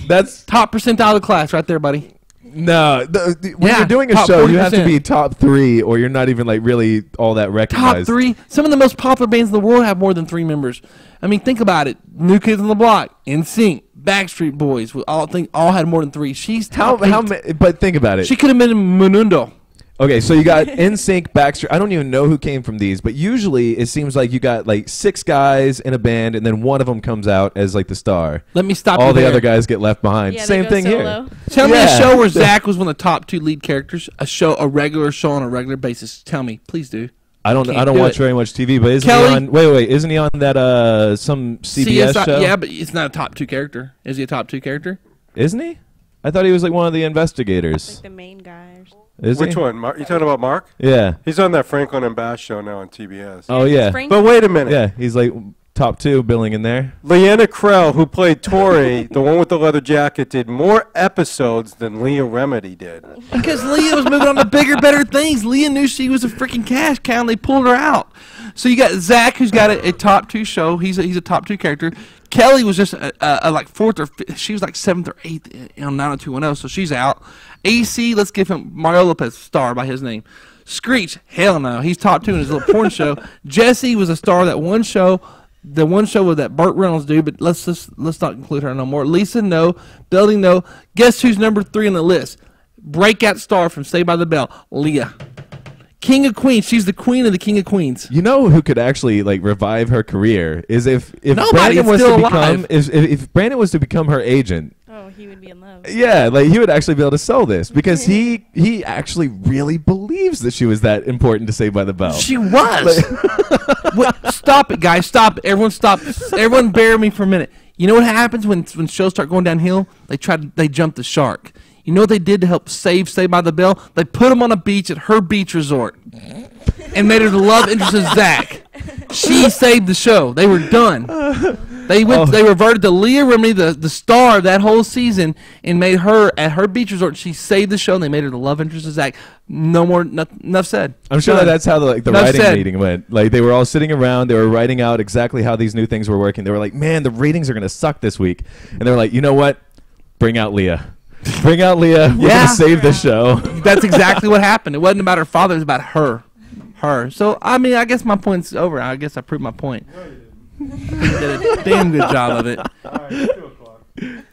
[SPEAKER 3] That's
[SPEAKER 1] Top percentile of the class right there, buddy.
[SPEAKER 3] no. When
[SPEAKER 1] Yeah,
[SPEAKER 3] you're doing a
[SPEAKER 1] top
[SPEAKER 3] show, you have to
[SPEAKER 1] 40%.
[SPEAKER 3] be top 3, or you're not even like really all that
[SPEAKER 1] Top
[SPEAKER 3] recognized.
[SPEAKER 1] 3. Some of the most popular bands in the world have more than 3 members. I mean, think about it. New Kids on the Block, NSYNC, Backstreet Boys, all had more than 3. She's top 8.
[SPEAKER 3] But think about it.
[SPEAKER 1] She could have been in Menudo.
[SPEAKER 3] Okay, so you got NSYNC, Backstreet. I don't even know who came from these, but usually it seems like you got like 6 guys in a band, and then one of them comes out as like the star.
[SPEAKER 1] Let me stop
[SPEAKER 3] All
[SPEAKER 1] you
[SPEAKER 3] the
[SPEAKER 1] there.
[SPEAKER 3] other guys get left behind.
[SPEAKER 4] Yeah, they
[SPEAKER 3] Same
[SPEAKER 4] go
[SPEAKER 3] thing
[SPEAKER 4] solo.
[SPEAKER 3] here.
[SPEAKER 1] Tell me a
[SPEAKER 3] Yeah.
[SPEAKER 1] show where Zach was one of the top 2 lead characters. A regular show on a regular basis. Tell me, please do.
[SPEAKER 3] I don't
[SPEAKER 1] Can't do
[SPEAKER 3] watch
[SPEAKER 1] it.
[SPEAKER 3] very much TV, but isn't
[SPEAKER 1] Kelly?
[SPEAKER 3] he on? Wait, isn't he on that some CBS
[SPEAKER 1] CSI
[SPEAKER 3] show?
[SPEAKER 1] Yeah, but it's not a top 2 character. Is he a top 2 character?
[SPEAKER 3] Isn't he? I thought he was like one of the investigators.
[SPEAKER 4] Like the main guy. Or something.
[SPEAKER 3] Is
[SPEAKER 2] Which
[SPEAKER 3] he?
[SPEAKER 2] one? You talking about Mark?
[SPEAKER 3] Yeah.
[SPEAKER 2] He's on that Franklin and Bass show now on TBS.
[SPEAKER 3] Oh yeah.
[SPEAKER 4] Frank-
[SPEAKER 2] But wait a minute.
[SPEAKER 3] Yeah, he's like top 2 billing in there.
[SPEAKER 2] Leanna Krell, who played Tori, the one with the leather jacket, did more episodes than Leah Remedy did.
[SPEAKER 1] Because Leah was moving on to bigger, better things. Leah knew she was a freaking cash cow, and they pulled her out. So you got Zach, who's got a top 2 show. He's a top 2 character. Kelly was just a like 4th or 5th. She was like 7th or 8th on 90210, so she's out. AC, let's give him Mario Lopez, star by his name. Screech, hell no, he's top 2 in his little porn show. Jesse was a star of that one show. The one show with that Burt Reynolds dude, but let's not include her no more. Lisa, no. Belding, no. Guess who's number 3 on the list? Breakout star from Saved by the Bell, Leah. King of Queens. She's the queen of the King of Queens.
[SPEAKER 3] You know who could actually like revive her career is if
[SPEAKER 1] Nobody,
[SPEAKER 3] Brandon
[SPEAKER 1] it's
[SPEAKER 3] was
[SPEAKER 1] still
[SPEAKER 3] to
[SPEAKER 1] alive.
[SPEAKER 3] become if Brandon was to become her agent.
[SPEAKER 4] Oh. Oh, he would be in love.
[SPEAKER 3] Yeah, like he would actually be able to sell this because he actually really believes that she was that important to Saved by the Bell.
[SPEAKER 1] She was. Stop it, guys. Stop it. Everyone stop. Everyone bear me for a minute. You know what happens when shows start going downhill? They jump the shark. You know what they did to help save Saved by the Bell? They put him on a beach at her beach resort and made her the love interest of Zach. She saved the show. They were done. They reverted to Leah Remini, the star of that whole season, and made her at her beach resort. She saved the show, and they made her the love interest of Zach. No more. Enough said.
[SPEAKER 3] I'm sure that's how the writing meeting went. Like they were all sitting around. They were writing out exactly how these new things were working. They were like, "Man, the ratings are going to suck this week," and they were like, "You know what? Bring out Leah. Bring out Leah. We're going to save the show."
[SPEAKER 1] That's exactly what happened. It wasn't about her father. It was about her. So I mean, I guess my point's over. I guess I proved my point. You did a damn good job of it.
[SPEAKER 2] All right, it's 2 o'clock.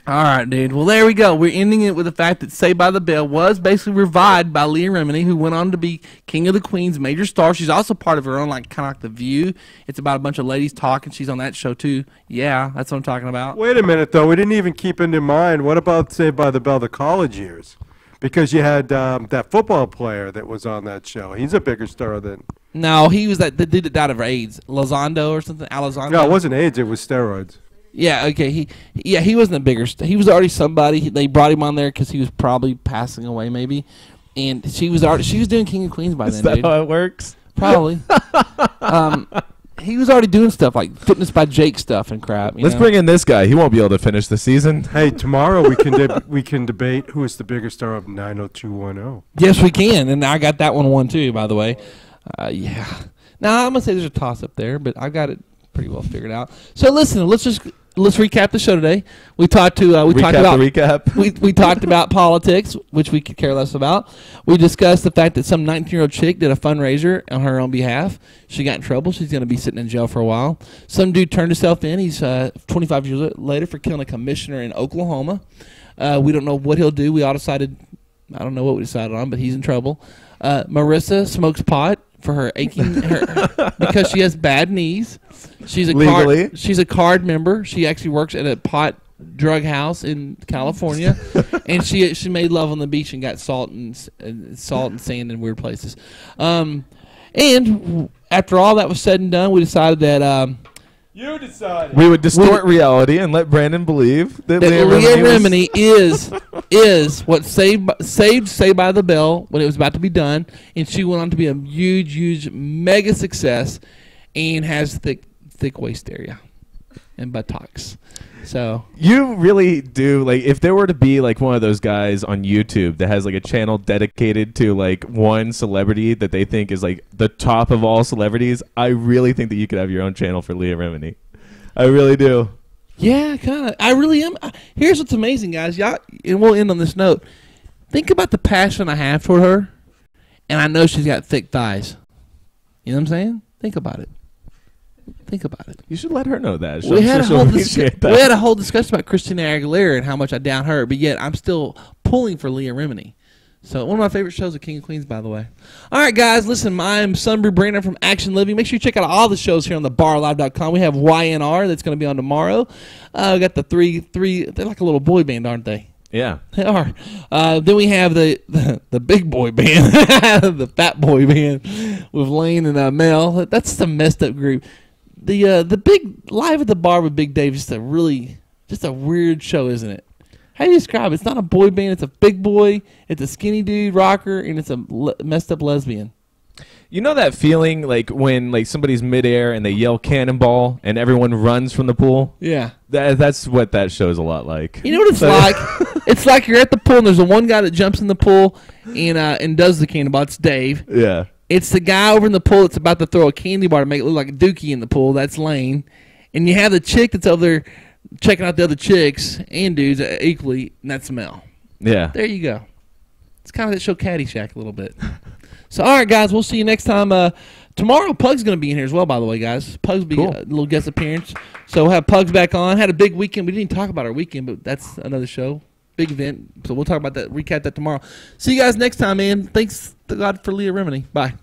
[SPEAKER 1] All right, dude. Well, there we go. We're ending it with the fact that Saved by the Bell was basically revived by Leah Remini, who went on to be King of the Queens, major star. She's also part of her own, kind of like The View. It's about a bunch of ladies talking. She's on that show, too. Yeah, that's what I'm talking about.
[SPEAKER 2] Wait a minute, though. We didn't even keep into mind. What about Saved by the Bell, the college years? Because you had that football player that was on that show. He's a bigger star than...
[SPEAKER 1] No, he was the dude that died of AIDS. Elizondo or something? Elizondo?
[SPEAKER 2] No, it wasn't AIDS. It was steroids.
[SPEAKER 1] Yeah, okay. He wasn't a bigger he was already somebody. They brought him on there because he was probably passing away, maybe. And she was doing King of Queens by then,
[SPEAKER 3] Is that
[SPEAKER 1] dude.
[SPEAKER 3] how it works?
[SPEAKER 1] Probably. He was already doing stuff like Fitness by Jake stuff and crap.
[SPEAKER 3] Let's bring in this guy. He won't be able to finish the season.
[SPEAKER 2] Hey, tomorrow we can debate who is the bigger star of 90210.
[SPEAKER 1] Yes, we can. And I got that one won, too, by the way. Yeah. Now, I'm going to say there's a toss-up there, but I got it pretty well figured out. So, listen, let's recap the show today. We talked about politics, which we could care less about. We discussed the fact that some 19-year-old chick did a fundraiser on her own behalf. She got in trouble. She's going to be sitting in jail for a while. Some dude turned himself in. He's 25 years later for killing a commissioner in Oklahoma. We don't know what he'll do. We all decided, I don't know what we decided on, but he's in trouble. Marissa smokes pot for her because she has bad knees. She's a card member. She actually works at a pot drug house in California, and she made love on the beach and got salt and sand in weird places. And after all that was said and done, we decided that
[SPEAKER 2] You decided.
[SPEAKER 3] We would distort reality and let Brandon believe that Leah
[SPEAKER 1] Remini is what saved Saved by the Bell when it was about to be done, and she went on to be a huge mega success, and has thick waist area and buttocks. So
[SPEAKER 3] you really do, like, if there were to be like one of those guys on YouTube that has like a channel dedicated to like one celebrity that they think is like the top of all celebrities, I really think that you could have your own channel for Leah Remini. I really do.
[SPEAKER 1] Yeah, kind of. I really am. Here's what's amazing, guys. Y'all, and we'll end on this note. Think about the passion I have toward her, and I know she's got thick thighs. You know what I'm saying? Think about it. Think about it.
[SPEAKER 3] You should let her know that.
[SPEAKER 1] We had a whole discussion about Christina Aguilera and how much I down her, but yet I'm still pulling for Leah Remini. So one of my favorite shows is King of Queens, by the way. All right, guys, listen, I'm Sun Bru Brandon from Action Living. Make sure you check out all the shows here on thebarlive.com. We have YNR that's going to be on tomorrow. We got the three. They're like a little boy band, aren't they?
[SPEAKER 3] Yeah.
[SPEAKER 1] They are. Then we have the big boy band, the fat boy band with Lane and Mel. That's a messed up group. The big Live at the Bar with Big Dave is just a weird show, isn't it? How do you describe it? It's not a boy band. It's a big boy. It's a skinny dude rocker, and it's a messed up lesbian.
[SPEAKER 3] You know that feeling like when like somebody's midair and they yell cannonball and everyone runs from the pool?
[SPEAKER 1] Yeah.
[SPEAKER 3] That's what that show's a lot like.
[SPEAKER 1] You know what it's like? It's like you're at the pool and there's the one guy that jumps in the pool and does the cannonball. It's Dave.
[SPEAKER 3] Yeah.
[SPEAKER 1] It's the guy over in the pool that's about to throw a candy bar to make it look like a dookie in the pool. That's Lane. And you have the chick that's over there checking out the other chicks and dudes equally, and that's Mel.
[SPEAKER 3] Yeah.
[SPEAKER 1] There you go. It's kind of that show Caddyshack a little bit. So, all right, guys, we'll see you next time. Tomorrow, Pug's going to be in here as well, by the way, guys. Pug's will be
[SPEAKER 3] cool.
[SPEAKER 1] A little guest appearance. So we'll have Pugs back on. Had a big weekend. We didn't even talk about our weekend, but that's another show. Big event. So we'll talk about that, recap that tomorrow. See you guys next time, man. Thanks to God for Leah Remini. Bye.